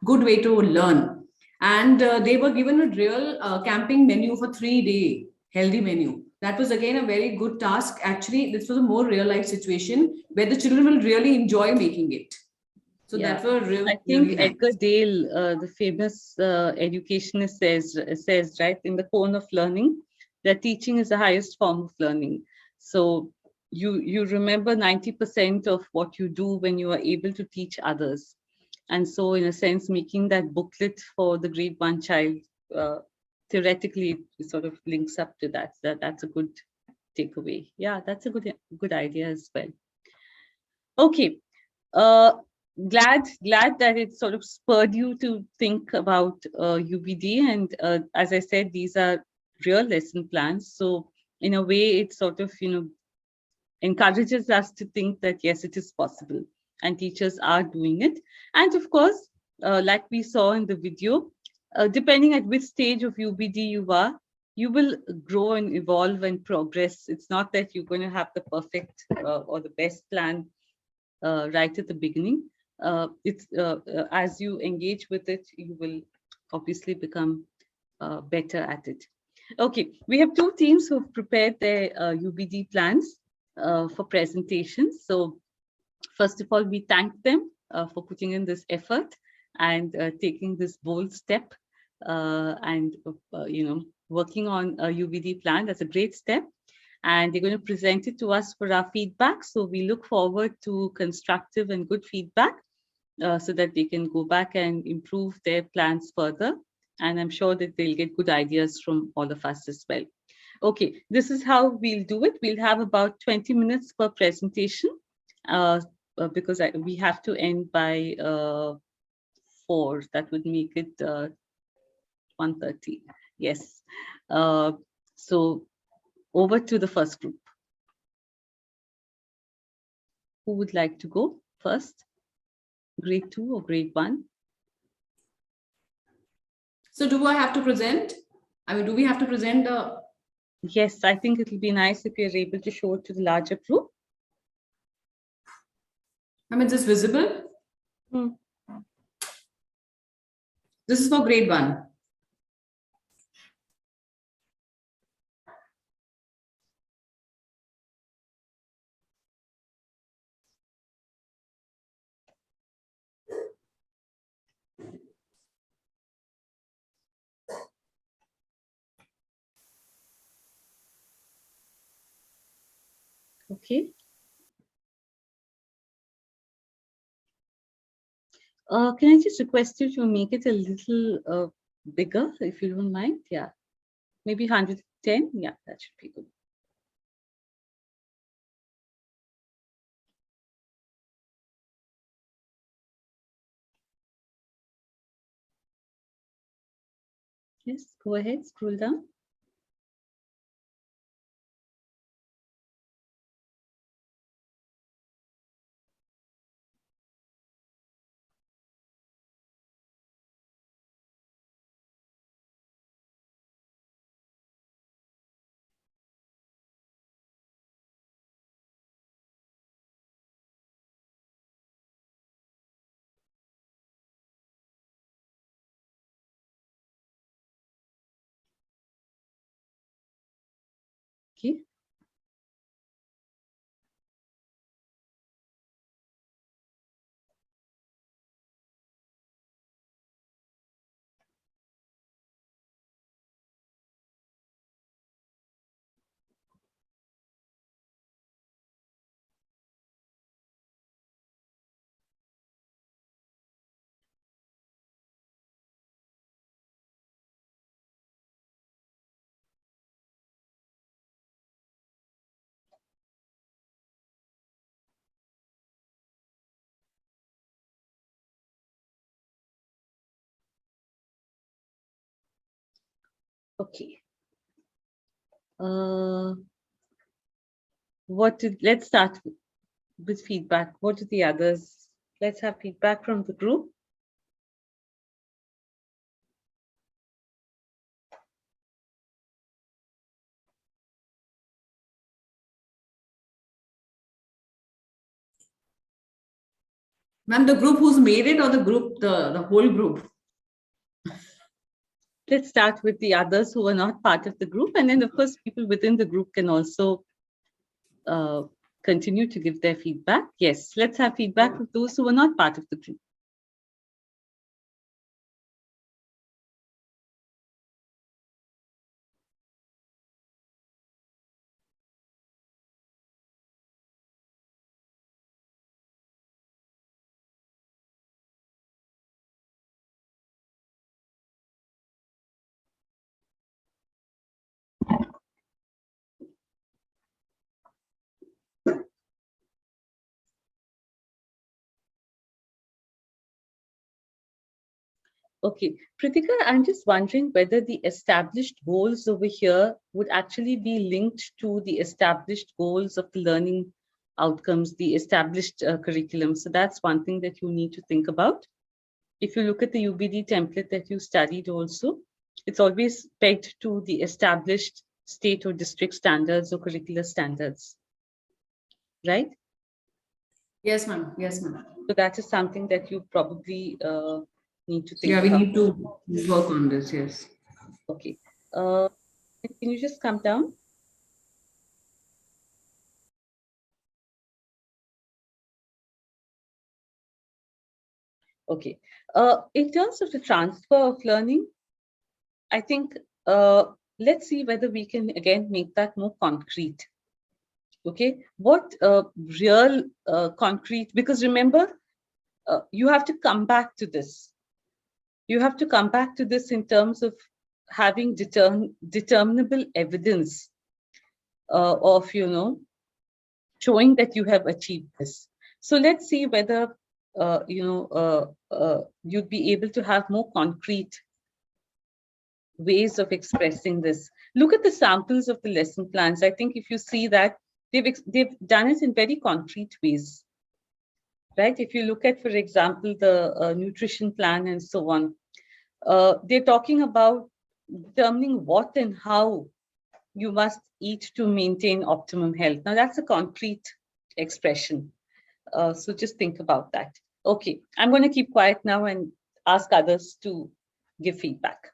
good way to learn. And they were given a real camping menu for 3-day healthy menu. That was again a very good task. Actually, this was a more real life situation where the children will really enjoy making it. So that was really. I think Edgar Dale, the famous educationist, says right in the cone of learning that teaching is the highest form of learning. So you remember 90% of what you do when you are able to teach others. And so in a sense, making that booklet for the grade 1 child, theoretically it sort of links up to that. That's a good takeaway. Yeah, that's a good idea as well. Okay. Glad that it sort of spurred you to think about UBD. And as I said, these are real lesson plans. So in a way, it sort of, encourages us to think that, yes, it is possible. And teachers are doing it. And of course, like we saw in the video, depending at which stage of UBD you are, you will grow and evolve and progress. It's not that you're going to have the perfect or the best plan right at the beginning. as you engage with it, you will obviously become better at it. Okay, we have two teams who've prepared their UBD plans for presentations. So first of all, we thank them for putting in this effort and taking this bold step and working on a UBD plan. That's a great step. And they're going to present it to us for our feedback. So we look forward to constructive and good feedback so that they can go back and improve their plans further. And I'm sure that they'll get good ideas from all of us as well. Okay, this is how we'll do it. We'll have about 20 minutes per presentation because we have to end by 4. That would make it 1:30. Yes. So over to the first group. Who would like to go first? Grade 2 or grade 1? So do I have to present? I mean, do we have to present the... Yes, I think it will be nice if you're able to show it to the larger group. I mean, is this visible? This is for grade 1. Okay. Can I just request you to make it a little bigger, if you don't mind? Yeah, maybe 110. Yeah, that should be good. Yes, go ahead, scroll down. Okay. Okay. Let's start with feedback. What do the others? Let's have feedback from the group. Ma'am, the group who's made it or the group, the whole group? Let's start with the others who are not part of the group. And then, of course, people within the group can also continue to give their feedback. Yes, let's have feedback from those who are not part of the group. Okay, Pritika, I'm just wondering whether the established goals over here would actually be linked to the established goals of the learning outcomes, the established curriculum. So that's one thing that you need to think about. If you look at the UBD template that you studied also, it's always pegged to the established state or district standards or curricular standards, right? Yes, ma'am. Yes, ma'am. So that is something that you probably need to think Yeah, we about. need to work on this, yes. Okay. Can you just come down? Okay. In terms of the transfer of learning, I think let's see whether we can again make that more concrete. Okay. What real concrete, because remember, you have to come back to this. You have to come back to this in terms of having determinable evidence of, showing that you have achieved this. So let's see whether, you'd be able to have more concrete ways of expressing this. Look at the samples of the lesson plans. I think if you see that, they've done it in very concrete ways, right? If you look at, for example, the nutrition plan and so on, they're talking about determining what and how you must eat to maintain optimum health. Now that's a concrete expression. So just think about that. Okay, I'm going to keep quiet now and ask others to give feedback.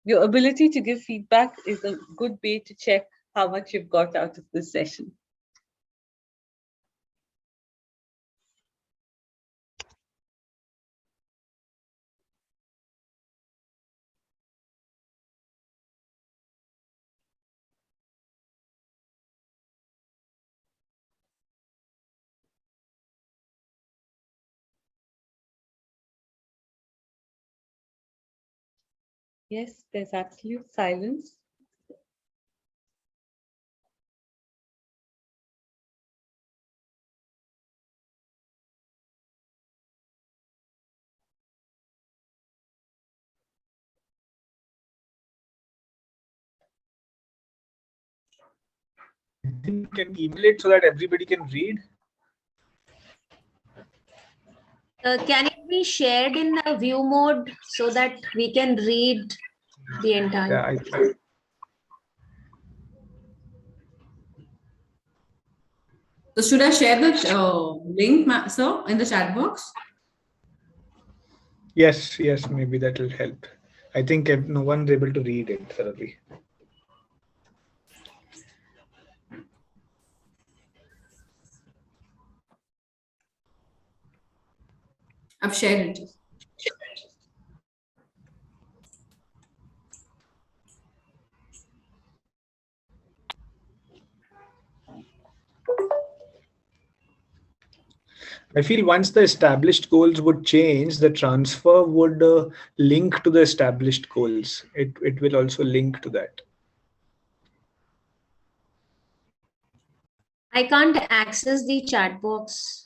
Your ability to give feedback is a good way to check how much you've got out of this session. Yes, there's absolute silence. Can email it so that everybody can read? Can it be shared in a view mode so that we can read the entire? Yeah, I tried. So should I share the link, sir, in the chat box? Yes, maybe that will help. I think no one's able to read it thoroughly. I've shared it. I feel once the established goals would change, the transfer would link to the established goals. It will also link to that. I can't access the chat box.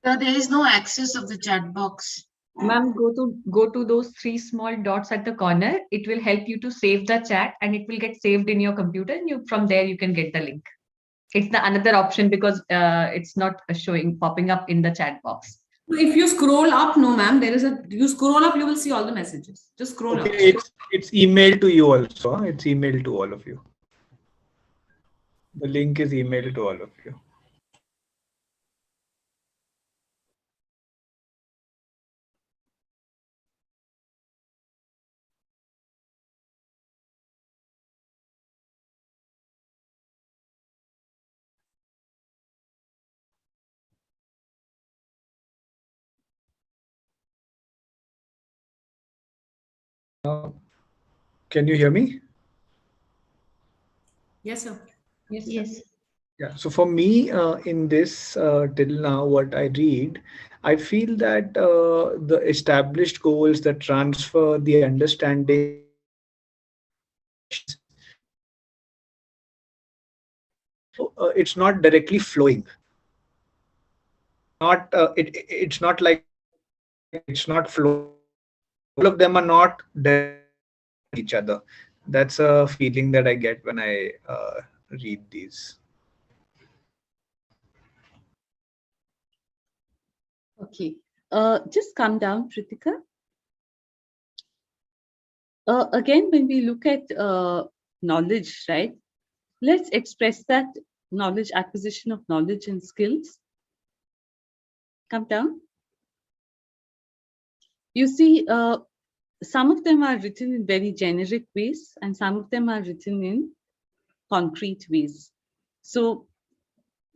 There is no access of the chat box. Ma'am, go to those 3 small dots at the corner. It will help you to save the chat and it will get saved in your computer, and from there you can get the link. It's the another option because it's not popping up in the chat box. If you scroll up, no ma'am, you scroll up, you will see all the messages. Just scroll up. It's emailed to you also. It's emailed to all of you. The link is emailed to all of you. Can you hear me? Yes, sir. Yes. Yeah. So for me, in this till now, what I read, I feel that the established goals, the transfer, the understanding, it's not directly flowing. It's not like it's not flowing. All of them are not each other. That's a feeling that I get when I read these. Okay, just come down, Pritika. Again, when we look at knowledge, right? Let's express that knowledge, acquisition of knowledge and skills. Come down. You see, some of them are written in very generic ways and some of them are written in concrete ways. So,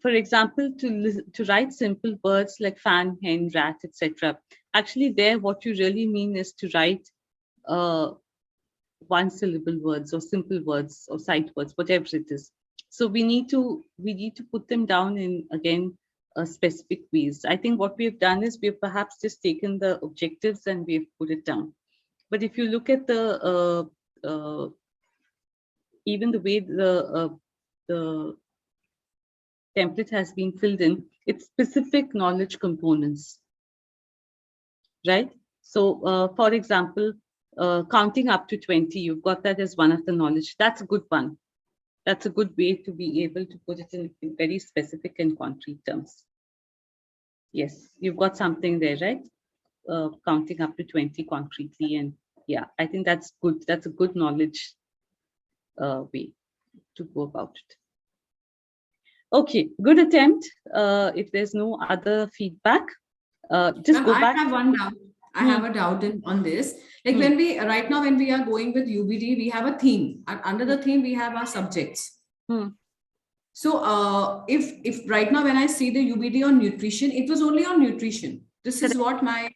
for example, to write simple words like fan, hen, rat, etc. Actually, there what you really mean is to write one syllable words or simple words or sight words, whatever it is. So we need to put them down in, again, specific ways. I think what we have done is we have perhaps just taken the objectives and we have put it down. But if you look at the even the way the template has been filled in, it's specific knowledge components, right? So, for example, counting up to 20, you've got that as one of the knowledge. That's a good one. That's a good way to be able to put it in very specific and concrete terms. Yes, you've got something there, right? Counting up to 20 concretely, and yeah, I think that's good. That's a good knowledge way to go about it. Okay, good attempt. If there's no other feedback, just go back. I have one doubt. I have a doubt on this. Like when we right now, when we are going with UBD, we have a theme. And under the theme, we have our subjects. So if right now when I see the UBD on nutrition, it was only on nutrition. This is what my,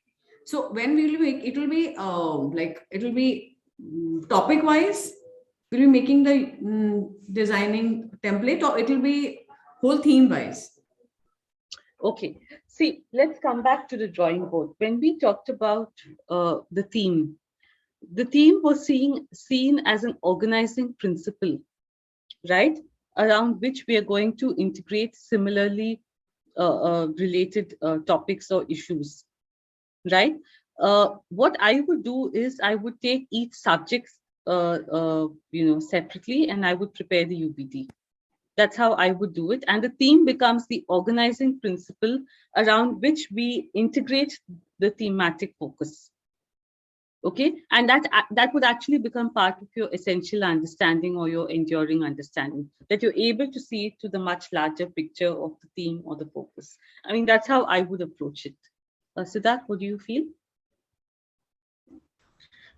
so when we will make, it will be like, it will be topic wise, will be making the designing template, or it will be whole theme wise? Okay, see, let's come back to the drawing board. When we talked about the theme was seen as an organizing principle, right? Around which we are going to integrate similarly related topics or issues, right? What I would do is I would take each subject, separately, and I would prepare the UBD. That's how I would do it. And the theme becomes the organizing principle around which we integrate the thematic focus. Okay, and that would actually become part of your essential understanding or your enduring understanding, that you're able to see it to the much larger picture of the theme or the focus. I mean, that's how I would approach it. Siddharth, what do you feel?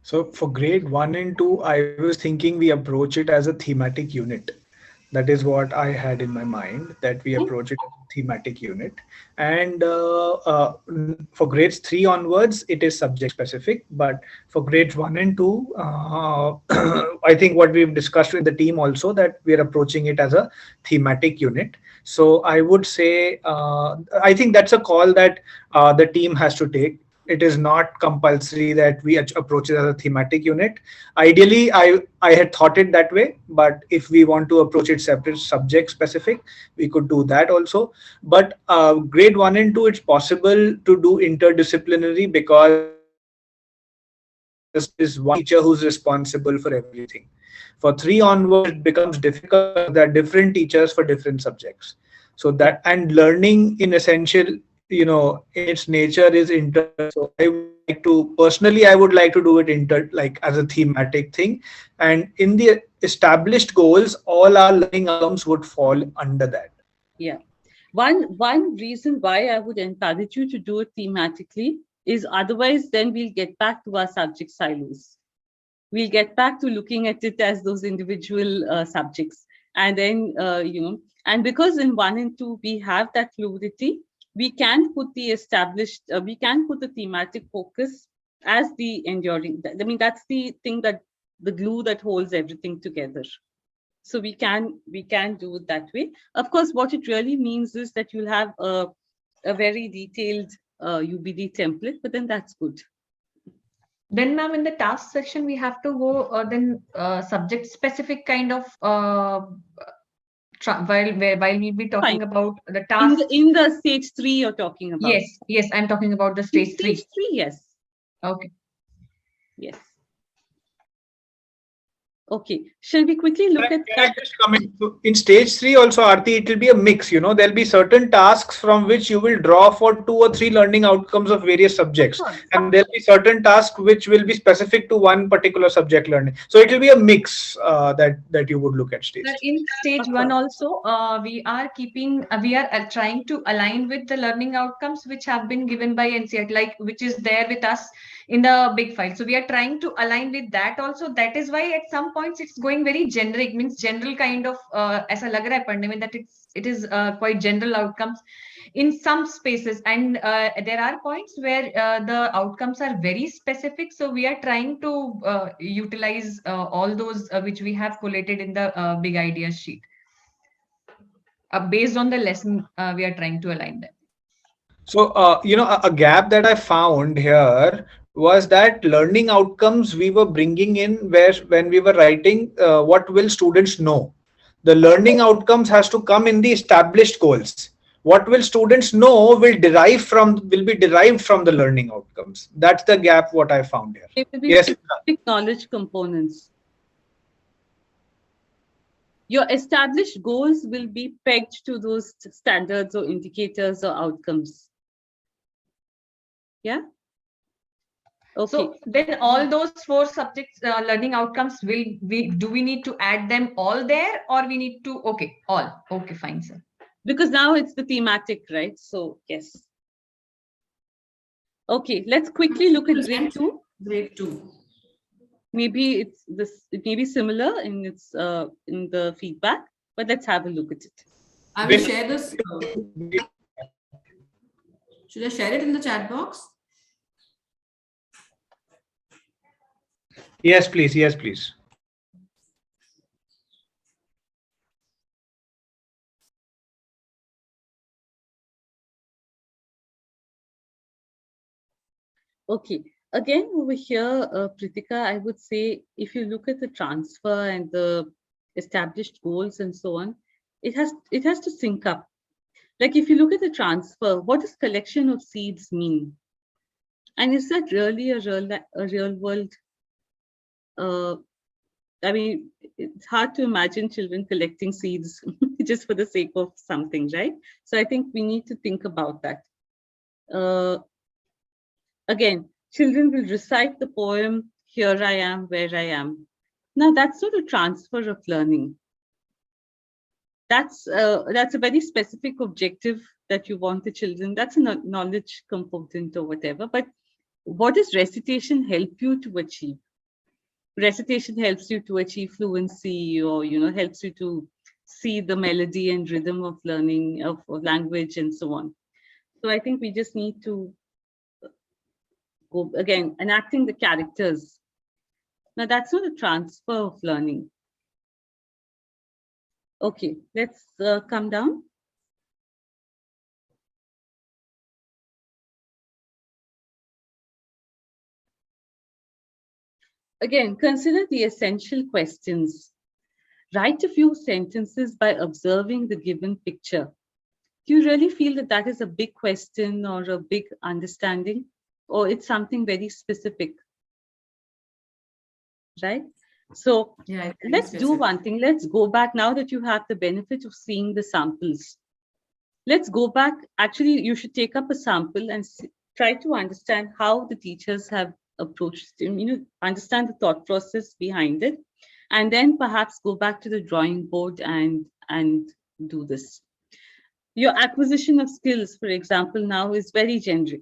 So for grade 1 and 2, I was thinking we approach it as a thematic unit. That is what I had in my mind, that we approach it as a thematic unit. And for grades 3 onwards, it is subject specific. But for grades 1 and 2, I think what we've discussed with the team also, that we are approaching it as a thematic unit. So I would say, I think that's a call that the team has to take. It is not compulsory that we approach it as a thematic unit. Ideally, I had thought it that way, but if we want to approach it separate, subject specific, we could do that also. But grade 1 and 2, it's possible to do interdisciplinary because is one teacher who's responsible for everything. For 3 onwards, it becomes difficult. There are different teachers for different subjects. So that, and learning in essential, its nature is inter. So I would like to personally, I would like to do it like as a thematic thing, and in the established goals, all our learning outcomes would fall under that. Yeah, one reason why I would encourage you to do it thematically is otherwise then we'll get back to our subject silos. We'll get back to looking at it as those individual subjects, and then and because in 1 and 2 we have that fluidity, we can put the we can put the thematic focus as the enduring. I mean, that's the thing, that the glue that holds everything together. So we can do it that way. Of course, what it really means is that you'll have a very detailed UBD template, but then that's good. Then, ma'am, in the task section, we have to go subject specific kind of while we'll be talking about the task in the stage 3 you're talking about. Yes, I'm talking about the stage 3. Stage 3, yes. Okay. Yes. Okay, shall we quickly look at Can I just comment? So in stage 3 also, Aarti, it will be a mix. There'll be certain tasks from which you will draw for 2 or 3 learning outcomes of various subjects, and there'll be certain tasks which will be specific to one particular subject learning. So it will be a mix that you would look at stage. But in stage 1 also, we are trying to align with the learning outcomes which have been given by NCERT, like which is there with us in the big file. So we are trying to align with that also. That is why at some points it's going very generic, means general kind of aisa lag raha hai padhne mein, that it is quite general outcomes in some spaces, and there are points where the outcomes are very specific. So we are trying to utilize all those which we have collated in the big ideas sheet. Based on the lesson, we are trying to align them. So, a gap that I found here was that learning outcomes we were bringing in where when we were writing, what will students know? The learning outcomes has to come in the established goals. What will students know will be derived from the learning outcomes. That's the gap what I found here. It will be Yes. specific knowledge components. Your established goals will be pegged to those standards or indicators or outcomes. Yeah. Okay. So then all those 4 subjects learning outcomes do we need to add them all there, or we need to all? Okay, fine, sir. Because now it's the thematic, right? So yes. Okay, let's quickly look at grade 2. Grade 2. Maybe it may be similar in its in the feedback, but let's have a look at it. I will share this. Should I share it in the chat box? Yes, please. Yes, please. Okay, again over here, Pritika, I would say if you look at the transfer and the established goals and so on, it has to sync up. Like if you look at the transfer, what does collection of seeds mean? And is that really a real world? I mean, it's hard to imagine children collecting seeds just for the sake of something, right? So I think we need to think about that. Again, children will recite the poem, "Here I am, where I am." Now, that's not a transfer of learning. That's a very specific objective that you want the children. That's a knowledge component or whatever. But what does recitation help you to achieve? Recitation helps you to achieve fluency, or helps you to see the melody and rhythm of learning of language and so on. So I think we just need to go again, enacting the characters. Now that's not a transfer of learning. Okay, let's come down. Again, consider the essential questions. Write a few sentences by observing the given picture. Do you really feel that that is a big question or a big understanding, or it's something very specific? Right? So yeah, let's do one thing. Let's go back now that you have the benefit of seeing the samples. Let's go back. Actually, you should take up a sample and try to understand how the teachers have approached it, understand the thought process behind it, and then perhaps go back to the drawing board and do this. Your acquisition of skills, for example, now is very generic.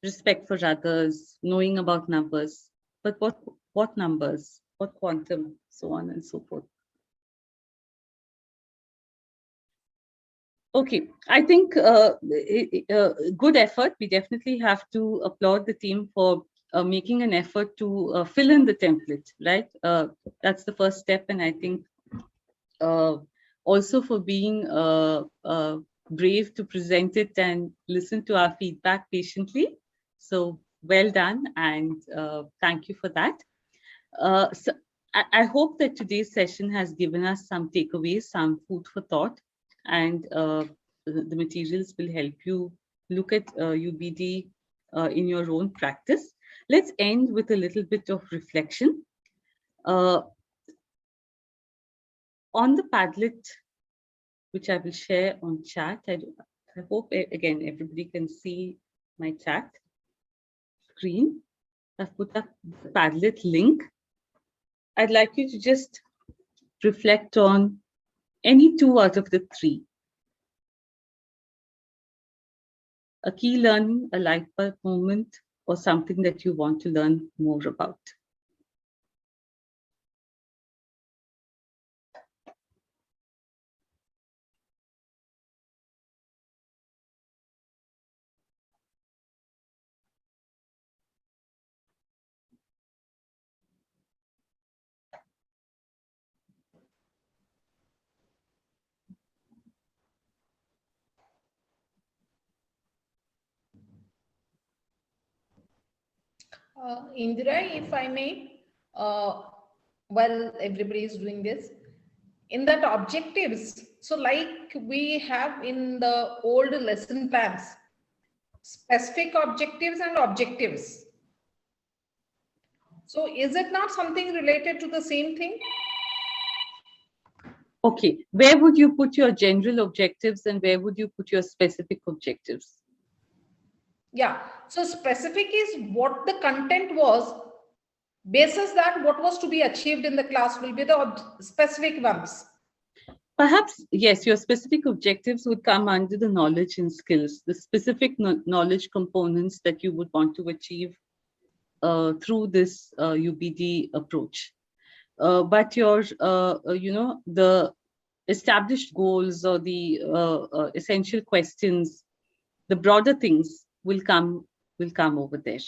Respect for others, knowing about numbers, but what numbers, what quantum, so on and so forth. Okay, I think good effort. We definitely have to applaud the team for making an effort to fill in the template, right? That's the first step. And I think also for being brave to present it and listen to our feedback patiently. So well done, and thank you for that. So I hope that today's session has given us some takeaways, some food for thought, and the materials will help you look at UBD in your own practice. Let's end with a little bit of reflection. Uh, on the Padlet, which I will share on chat, I hope, again, everybody can see my chat screen. I've put up the Padlet link. I'd like you to just reflect on any two out of the three. A key learning, a light bulb moment, or something that you want to learn more about. Indira, if I may, while everybody is doing this, in that objectives, so like we have in the old lesson plans, specific objectives and objectives. So is it not something related to the same thing? Okay, where would you put your general objectives and where would you put your specific objectives? Yeah, so specific is what the content was, basis that what was to be achieved in the class will be the specific ones. Perhaps, yes, your specific objectives would come under the knowledge and skills, the specific knowledge components that you would want to achieve through this UBD approach. But your, the established goals or the essential questions, the broader things will come over there.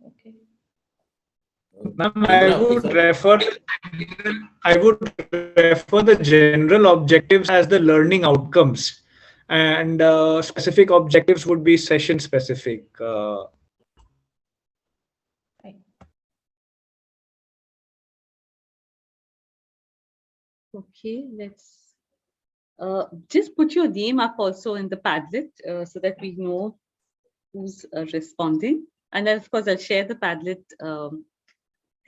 Okay. Ma'am, I would refer the general objectives as the learning outcomes, and specific objectives would be session specific. Okay, let's just put your name up also in the Padlet so that we know who's responding. And then, of course, I'll share the Padlet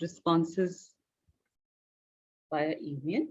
responses via email.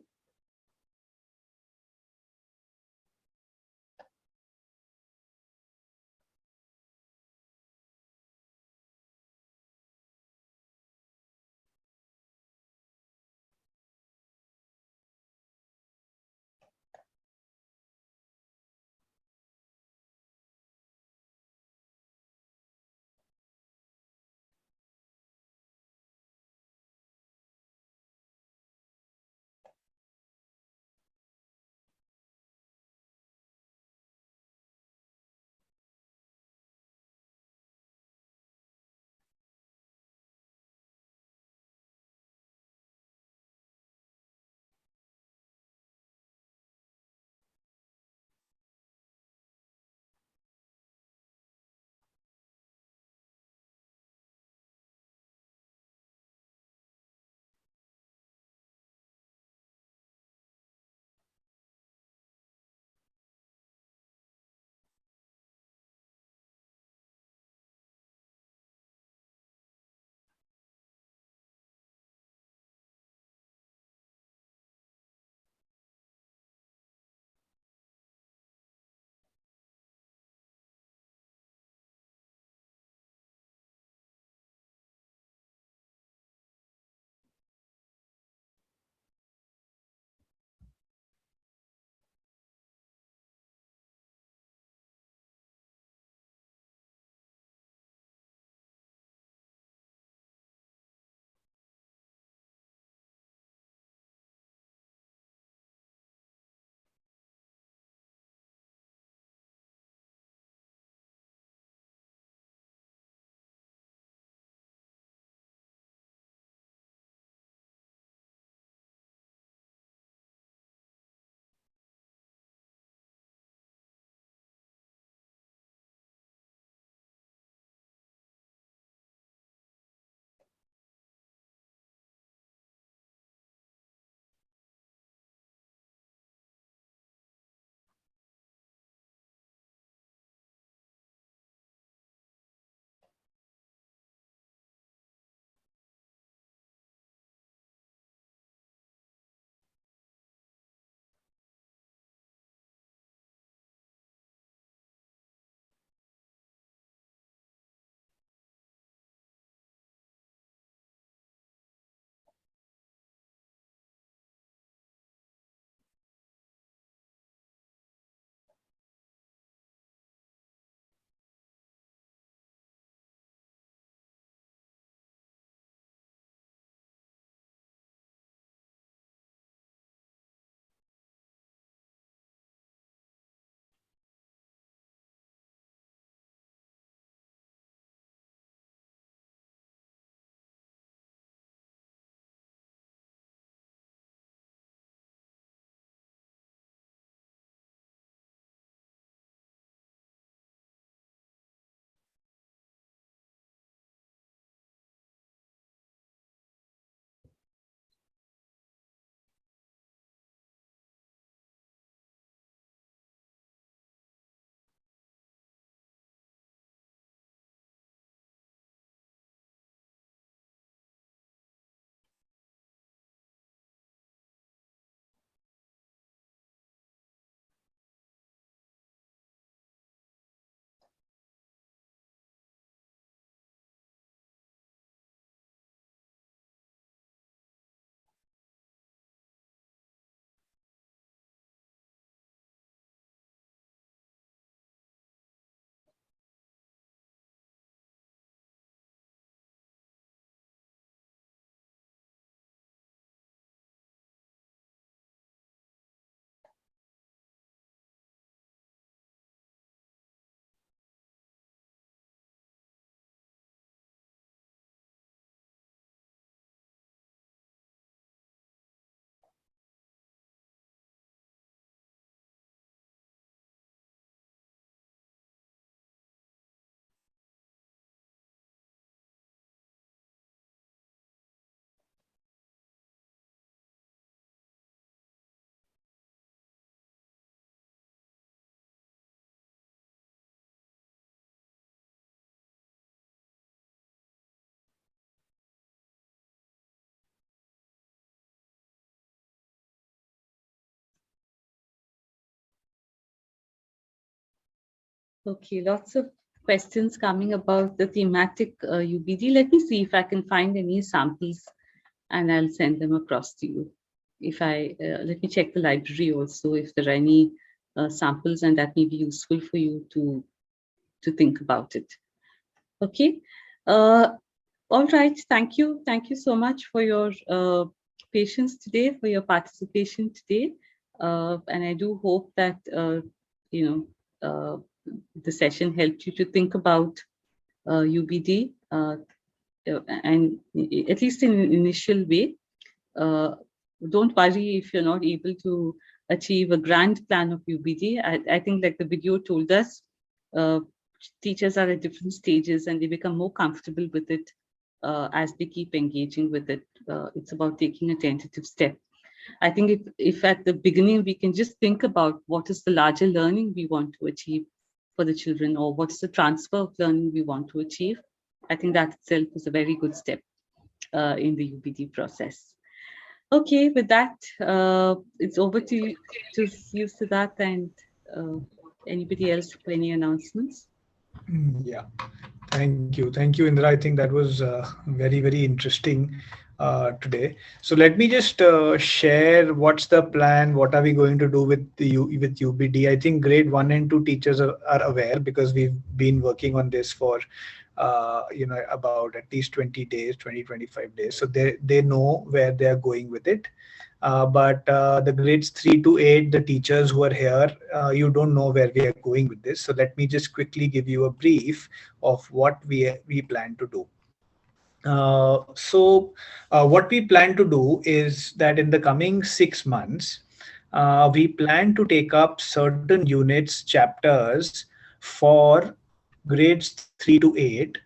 Okay, lots of questions coming about the thematic UBD. Let me see if I can find any samples and I'll send them across to you. If I let me check the library also if there are any samples, and that may be useful for you to think about it. Okay. All right. Thank you. Thank you so much for your patience today, for your participation today. And I do hope that, the session helped you to think about UBD, and at least in an initial way. Don't worry if you're not able to achieve a grand plan of UBD. I think, like the video told us, teachers are at different stages and they become more comfortable with it as they keep engaging with it. It's about taking a tentative step. I think if at the beginning we can just think about what is the larger learning we want to achieve for the children, or what is the transfer of learning we want to achieve, I think that itself is a very good step in the UBD process. Okay, with that, it's over to you, Siddharth, and anybody else for any announcements? Yeah, thank you, Indra. I think that was very, very interesting today. So let me just share what's the plan. What are we going to do with with UBD? I think grade 1 and 2 teachers are aware, because we've been working on this for about at least 20 days, 25 days. So they know where they are going with it. But the grades 3 to 8, the teachers who are here, you don't know where we are going with this. So let me just quickly give you a brief of what we plan to do. What we plan to do is that in the coming 6 months, we plan to take up certain units, chapters for grades 3 to 8,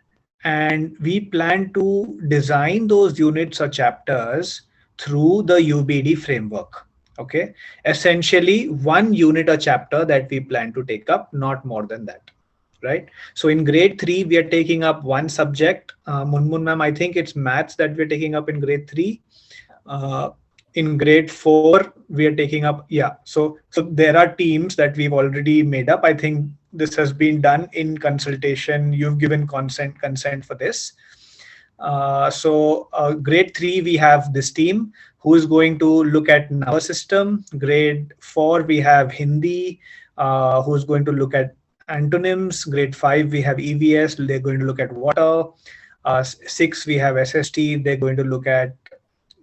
and we plan to design those units or chapters through the UBD framework. Okay, essentially 1 unit or chapter that we plan to take up, not more than that. Right. So in grade 3, we are taking up 1 subject. Munmun ma'am, I think it's maths that we're taking up in grade 3. In grade 4, we are taking up, so there are teams that we've already made up. I think this has been done in consultation. You've given consent for this. Grade 3, we have this team who is going to look at nervous system. Grade 4, we have Hindi, who is going to look at antonyms. Grade 5, we have EVS. They're going to look at water. 6, we have SST. They're going to look at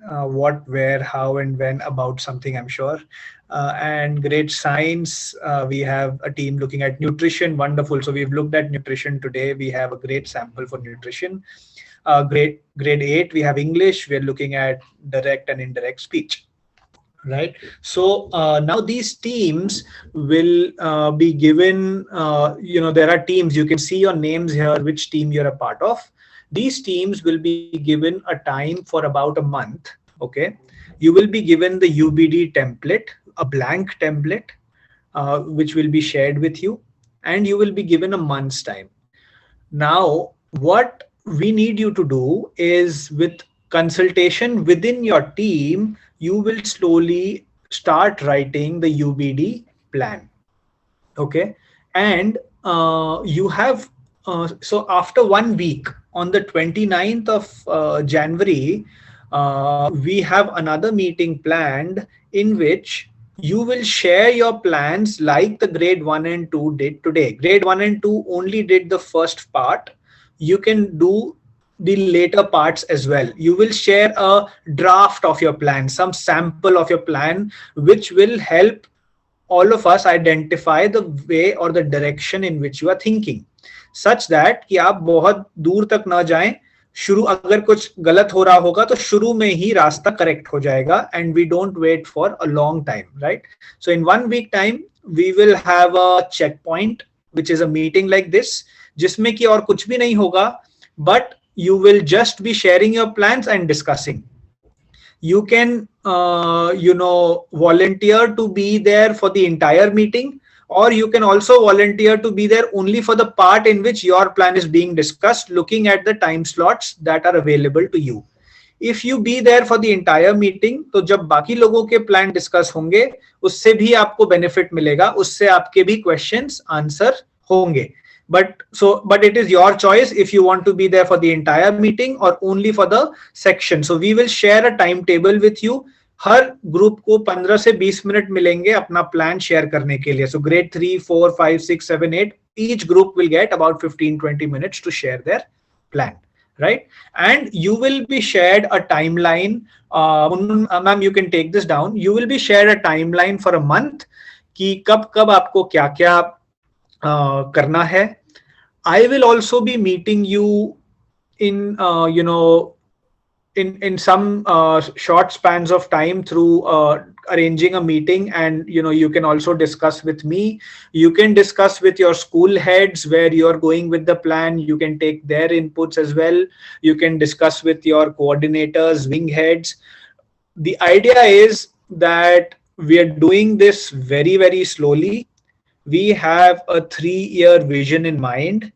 what, where, how, and when about something, I'm sure. And grade science, we have a team looking at nutrition. Wonderful. So we've looked at nutrition today. We have a great sample for nutrition. Grade 8, we have English. We're looking at direct and indirect speech. Right. So now these teams will be given, there are teams, you can see your names here, which team you're a part of. These teams will be given a time for about a month. Okay. You will be given the UBD template, a blank template, which will be shared with you, and you will be given a month's time. Now, what we need you to do is, with consultation within your team, you will slowly start writing the UBD plan. Okay. And you have, so after 1 week, on the 29th of January, we have another meeting planned in which you will share your plans like the grade 1 and 2 did today. Grade 1 and 2 only did the first part. You can do the later parts as well. You will share a draft of your plan, some sample of your plan, which will help all of us identify the way or the direction in which you are thinking, such that कि आप बहुत दूर तक ना जाएं. शुरू अगर कुछ गलत हो रहा होगा तो शुरू में ही रास्ता करेक्ट हो जाएगा, and we don't wait for a long time, right? So in 1 week time, we will have a checkpoint, which is a meeting like this, जिसमें कि और कुछ भी नहीं होगा, but you will just be sharing your plans and discussing. You can, volunteer to be there for the entire meeting, or you can also volunteer to be there only for the part in which your plan is being discussed, looking at the time slots that are available to you. If you be there for the entire meeting, तो जब बाकी लोगों के plan discuss होंगे, उससे भी आपको benefit मिलेगा, उससे आपके भी questions answer होंगे. But it is your choice if you want to be there for the entire meeting or only for the section. So we will share a timetable with you. Her group को 15 से 20 minute मिलेंगे अपना plan share करने के लिए. So grade 3, 4, 5, 6, 7, 8, each group will get about 15-20 minutes to share their plan, right? And you will be shared a timeline. Ma'am, you can take this down. You will be shared a timeline for a month कि कब कब आपको क्या क्या करना है. I will also be meeting you in in some short spans of time through arranging a meeting, and you can also discuss with me. You can discuss with your school heads where you're going with the plan. You can take their inputs as well. You can discuss with your coordinators, wing heads. The idea is that we are doing this very, very slowly. We have a 3-year vision in mind,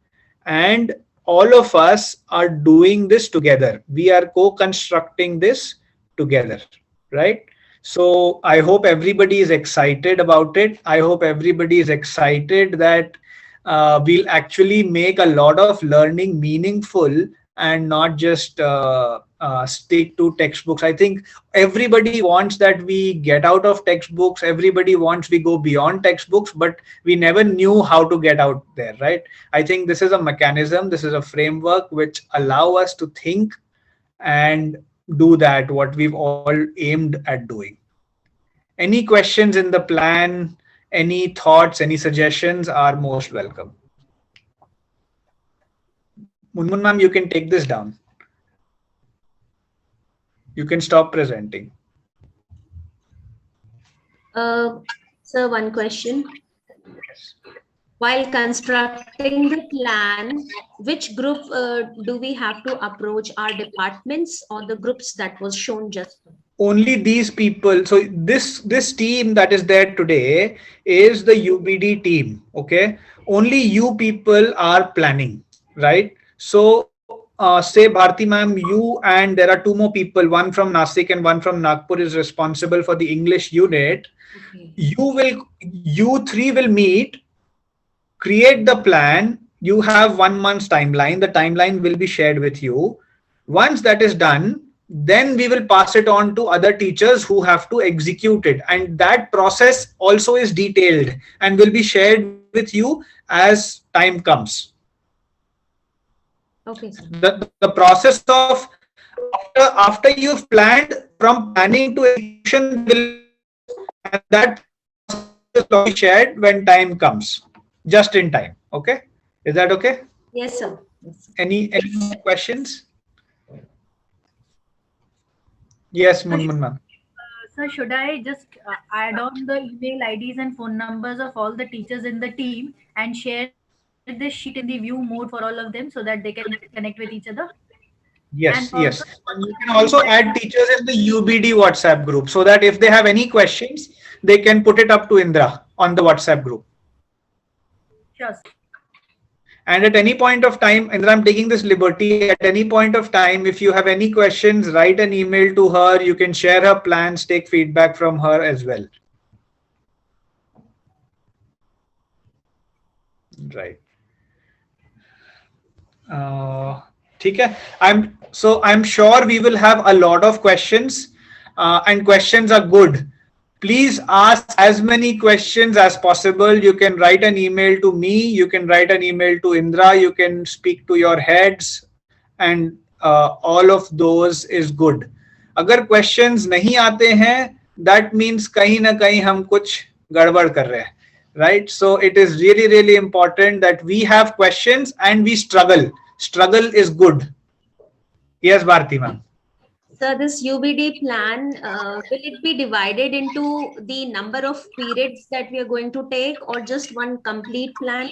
and all of us are doing this together. We are co-constructing this together, right? So I hope everybody is excited about it. I hope everybody is excited that we'll actually make a lot of learning meaningful and not just stick to textbooks. I think everybody wants that we get out of textbooks. Everybody wants we go beyond textbooks, but we never knew how to get out there, right? I think this is a mechanism, this is a framework which allow us to think and do that, what we've all aimed at doing. Any questions in the plan, any thoughts, any suggestions are most welcome. Munmun ma'am, you can take this down. You can stop presenting. Sir, one question. Yes. While constructing the plan, which group do we have to approach? Our departments or the groups that was shown just now? Only these people. So this team that is there today is the UBD team. Okay. Only you people are planning, right? So say Bharti ma'am, you and there are 2 more people, one from Nasik and one from Nagpur is responsible for the English unit. Okay. You 3 will meet, create the plan. You have 1 month's timeline. The timeline will be shared with you. Once that is done, then we will pass it on to other teachers who have to execute it. And that process also is detailed and will be shared with you as time comes. Okay, sir. The process of after you've planned, from planning to execution and that will be shared when time comes, just in time. Okay, is that okay? Yes, sir. Any questions? Yes, Munmun ma'am. Sir, should I just add on the email IDs and phone numbers of all the teachers in the team and share this sheet in the view mode for all of them so that they can connect with each other? Yes, yes. And you can also add teachers in the UBD WhatsApp group so that if they have any questions, they can put it up to Indra on the WhatsApp group. Sure. And at any point of time, Indra, I'm taking this liberty, at any point of time, if you have any questions, write an email to her. You can share her plans, take feedback from her as well. Right. ठीक है. I'm sure we will have a lot of questions, and questions are good. Please ask as many questions as possible. You can write an email to me. You can write an email to Indra. You can speak to your heads, and all of those is good. अगर questions नहीं आते हैं, that means कहीं ना कहीं हम कुछ गड़बड़ कर रहे हैं, right? So it is really, really important that we have questions and we struggle. Struggle is good. Yes, Bharti ma'am. So this UBD plan, will it be divided into the number of periods that we are going to take or just one complete plan?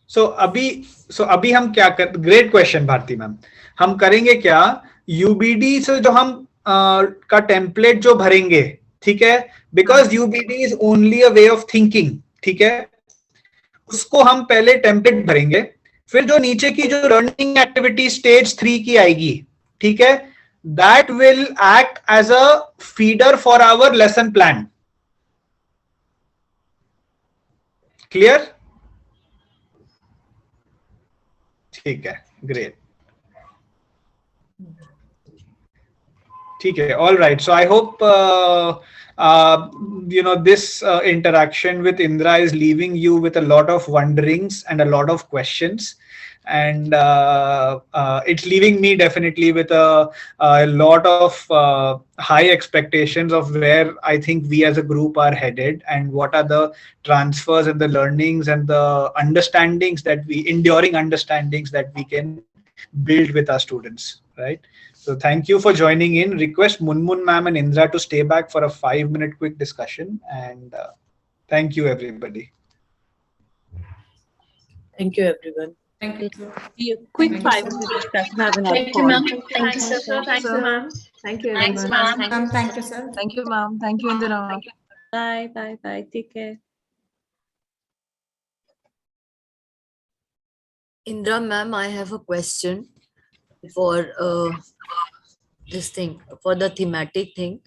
So अभी हम क्या कर, great question Bharti ma'am. हम करेंगे क्या, UBD से जो हम का template जो भरेंगे, ठीक है, because UBD is only a way of thinking, ठीक है, उसको हम पहले template भरेंगे, फिर जो नीचे की जो learning activity stage 3 की आएगी, ठीक है, that will act as a feeder for our lesson plan. Clear? ठीक है, great. ठीक है, all right. So I hope this interaction with Indra is leaving you with a lot of wonderings and a lot of questions, and it's leaving me definitely with a lot of high expectations of where I think we as a group are headed, and what are the transfers and the learnings and the enduring understandings that we can build with our students, right? So thank you for joining in. Request Munmun ma'am and Indra to stay back for a 5-minute quick discussion, and thank you everybody. Thank you, everyone. Thank you. Be a quick 5-minute discussion. I have another Thank you, call. ma'am. Thanks, sir. Thanks, ma'am. Thank you, everyone. Thanks, ma'am. Thank you, sir. Thank you, ma'am. Thank you, Indira. Bye, bye, bye. Take care. Indra ma'am, I have a question for this thing, for the thematic thing.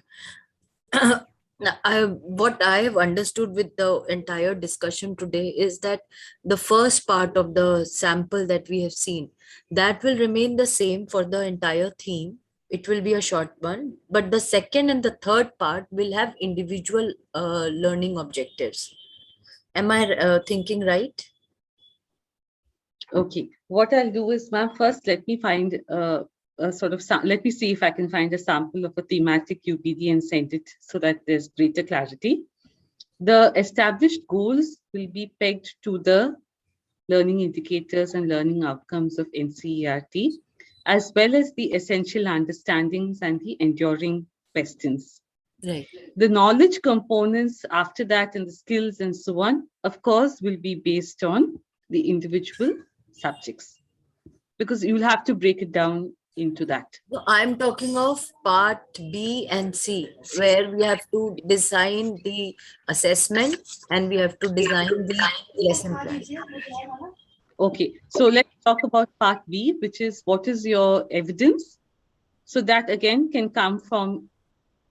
What I have understood with the entire discussion today is that the first part of the sample that we have seen, that will remain the same for the entire theme. It will be a short one, but the second and the third part will have individual learning objectives. Am I thinking right? Okay, what I'll do is, ma'am, first let me find let me see if I can find a sample of a thematic UBD and send it so that there's greater clarity. The established goals will be pegged to the learning indicators and learning outcomes of NCERT, as well as the essential understandings and the enduring questions. Right. The knowledge components after that and the skills and so on, of course, will be based on the individual subjects, because you'll have to break it down into that. No, I'm talking of part B and C, where we have to design the assessment and we have to design the lesson plan. Okay, so let's talk about part B, which is what is your evidence? So that again can come from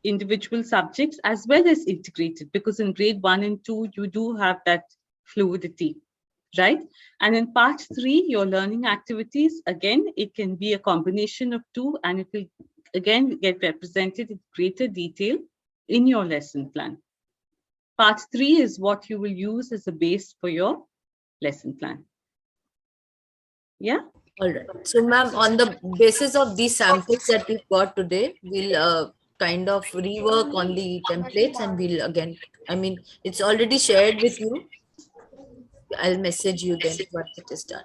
individual subjects as well as integrated, because in grade 1 and 2, you do have that fluidity, right? And in part 3, your learning activities, again, it can be a combination of two, and it will again get represented in greater detail in your lesson plan. Part 3 is what you will use as a base for your lesson plan. Yeah. All right. So, ma'am, on the basis of these samples that we've got today, we'll kind of rework on the templates, and we'll again, I mean, it's already shared with you. I'll message you then once it is done.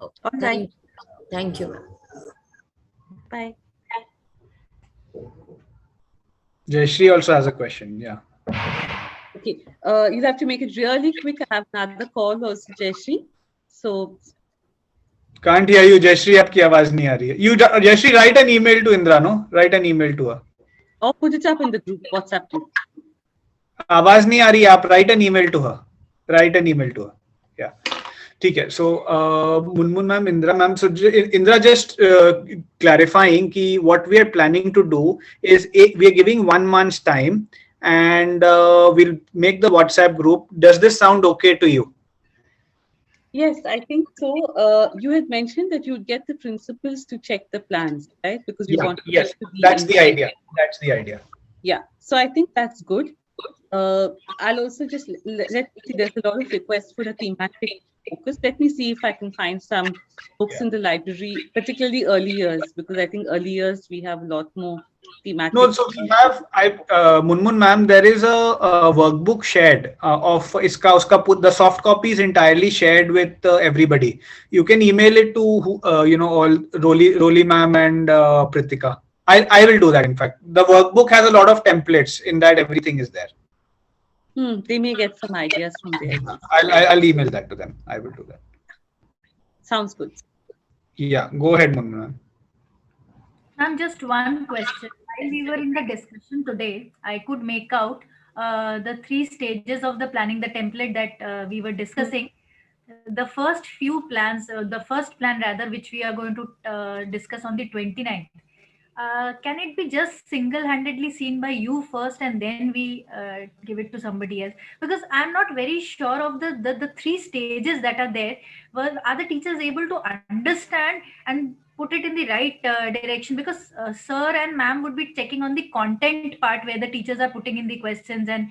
Oh, all right. Thank you, ma'am. Bye. Jayashree also has a question. Yeah. Okay. You'll have to make it really quick. I have another call also, Jayashree. So. Can't hear you, Jayashree. आपकी आवाज नहीं आ रही है. You, Jayashree, write an email to Indra, no? Write an email to her. Or put it up in the group, WhatsApp group. आवाज नहीं आ रही है. आप write an email to her. Write an email to her. Yeah. ठीक है. So, Munmun ma'am, Indra ma'am. So, Indra, just clarifying कि what we are planning to do is we are giving 1 month's time, and we'll make the WhatsApp group. Does this sound okay to you? Yes, I think so. You had mentioned that you'd get the principals to check the plans, right? Because you want to. Yes, that's the idea. That's the idea. Yeah. So I think that's good. I'll also just let's see. There's a lot of requests for the thematic focus. Let me see if I can find some books in the library, particularly early years, because I think early years we have a lot more thematic. No, so we have, Munmun ma'am, there is a workbook shared of uska the soft copy is entirely shared with everybody. You can email it to all Roli ma'am and Pritika. I will do that. In fact, the workbook has a lot of templates in that. Everything is there. They may get some ideas from there. I'll email that to them. I will do that. Sounds good. Yeah, go ahead, Munmun. Ma'am, just one question. While we were in the discussion today, I could make out the 3 stages of the planning, the template that we were discussing. The first few plans, the first plan rather, which we are going to discuss on the 29th. can it be just single-handedly seen by you first and then we give it to somebody else? Because I'm not very sure of the three stages that are there. Well, are the teachers able to understand and put it in the right direction? Because sir and ma'am would be checking on the content part where the teachers are putting in the questions and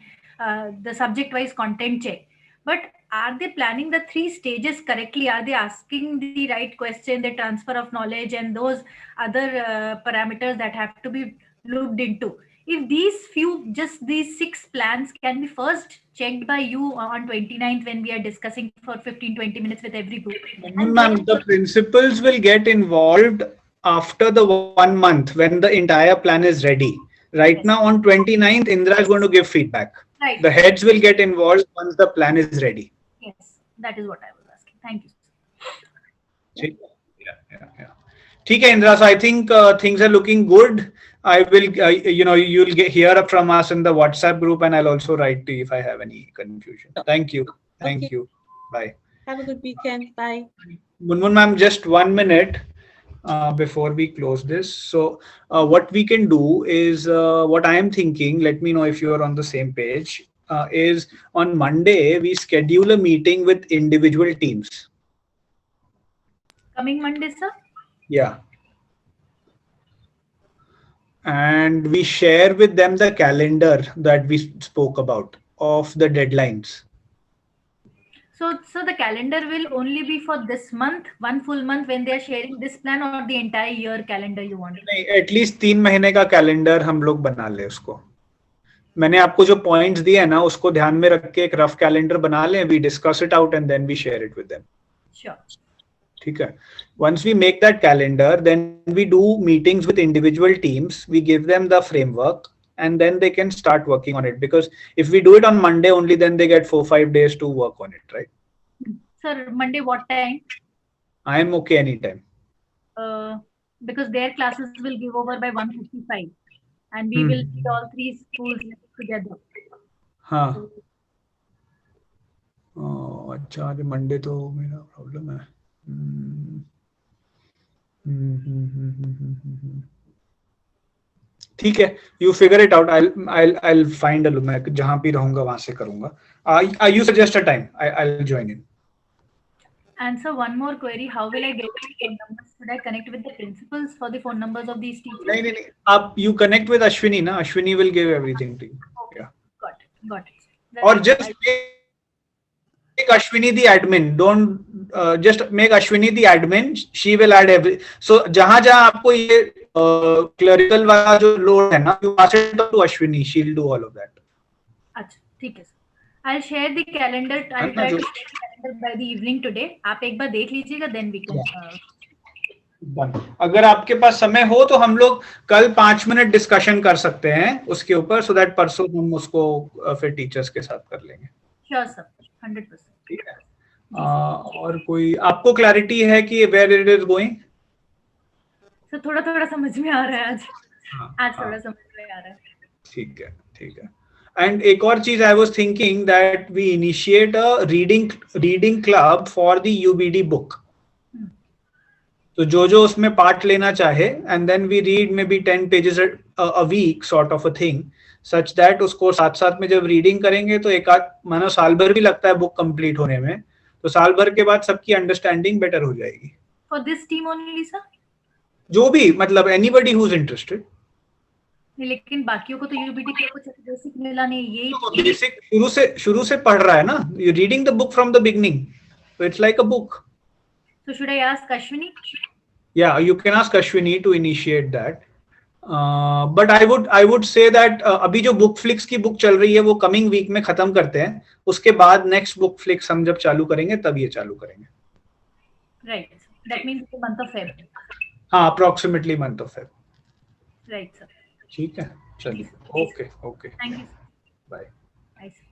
the subject-wise content check. But are they planning the three stages correctly? Are they asking the right question, the transfer of knowledge, and those other parameters that have to be looked into? If these few, just these 6 plans can be first checked by you on 29th when we are discussing for 15-20 minutes with every group. Ma'am, the principals will get involved after the 1 month when the entire plan is ready. Right now on 29th, Indra is going to give feedback. Right. The heads will get involved once the plan is ready. Yes, that is what I was asking. Thank you. Yeah. Okay, Indra. So I think things are looking good. I will, you'll hear up from us in the WhatsApp group, and I'll also write to you if I have any confusion. Thank you. Thank you. Bye. Have a good weekend. Bye. Munmun ma'am, just 1 minute before we close this. So what we can do is what I am thinking, let me know if you are on the same page, is on Monday, we schedule a meeting with individual teams. Coming Monday, sir? Yeah. And we share with them the calendar that we spoke about of the deadlines. So the calendar will only be for this month, 1 full month when they are sharing this plan, or the entire year calendar you want? At least 3 महीने का calendar हम लोग बना ले उसको. मैंने आपको जो points दिए हैं ना, उसको ध्यान में रख के एक rough calendar बना लें. We discuss it out and then we share it with them. Sure. ठीक है. Once we make that calendar, then we do meetings with individual teams. We give them the framework, and then they can start working on it. Because if we do it on Monday only, then they get 4-5 days to work on it, right? Sir, Monday what time? I am okay anytime. Because their classes will give over by 1:55, and we will meet all 3 schools together. हाँ. अच्छा, अरे Monday तो मेरा problem है. ठीक है, you figure it out. I'll find a मैं जहाँ भी रहूँगा वहाँ से करूँगा. You suggest a time. I'll join in. And so one more query: how will I get the phone numbers? Should I connect with the principals for the phone numbers of these teachers? नहीं. आप you connect with Ashwini ना. Ashwini will give everything to you. Okay. Yeah. Got it. Or just make Ashwini the admin. Don't just make Ashwini the admin. She will add every. So जहाँ आपको ये clerical वाला जो load है ना, you pass it to Ashwini. She'll do all of that. अच्छा, ठीक है. I'll share the calendar. I'll try to share the calendar by the evening today. आप एक बार देख लीजिएगा, then we can. अगर आपके पास समय हो तो हम लोग कल 5 मिनट डिस्कशन कर सकते हैं उसके ऊपर, so that परसों हम उसको फिर टीचर्स के साथ कर लेंगे. Sure sir, 100%. ठीक है. और कोई आपको क्लैरिटी है कि where it is going? So थोड़ा समझ में आ रहा है आज थोड़ा समझ में आ रहा है. ठीक है. And एक और चीज I was thinking that we initiate a reading club for the UBD book. तो जो उसमें पार्ट लेना चाहे, and then we read maybe 10 pages a week sort of a thing, such that उसको साथ में जब रीडिंग करेंगे तो एक आध मानो साल भर भी लगता है बुक कंप्लीट होने में, तो साल भर के बाद सबकी अंडरस्टैंडिंग बेटर हो जाएगी. For this team only sir? जो भी मतलब anybody who's interested. लेकिन बाकियों को तो UBD का कुछ बेसिक मिला नहीं, यही बेसिक शुरू से पढ़ रहा है ना. You reading the book from the beginning, so it's like a book. So should I ask Ashwini? Yeah, you can ask Ashwini to initiate that. But I would say that अभी जो book flix की book चल रही है वो coming week में खत्म करते हैं. उसके बाद नेक्स्ट बुक फ्लिक्स हम जब चालू करेंगे तब ये चालू करेंगे. Right. That means the month of Feb. हाँ, approximately month of Feb. Right sir. ठीक है, चलिए. Okay. Thank you. Bye. Bye sir.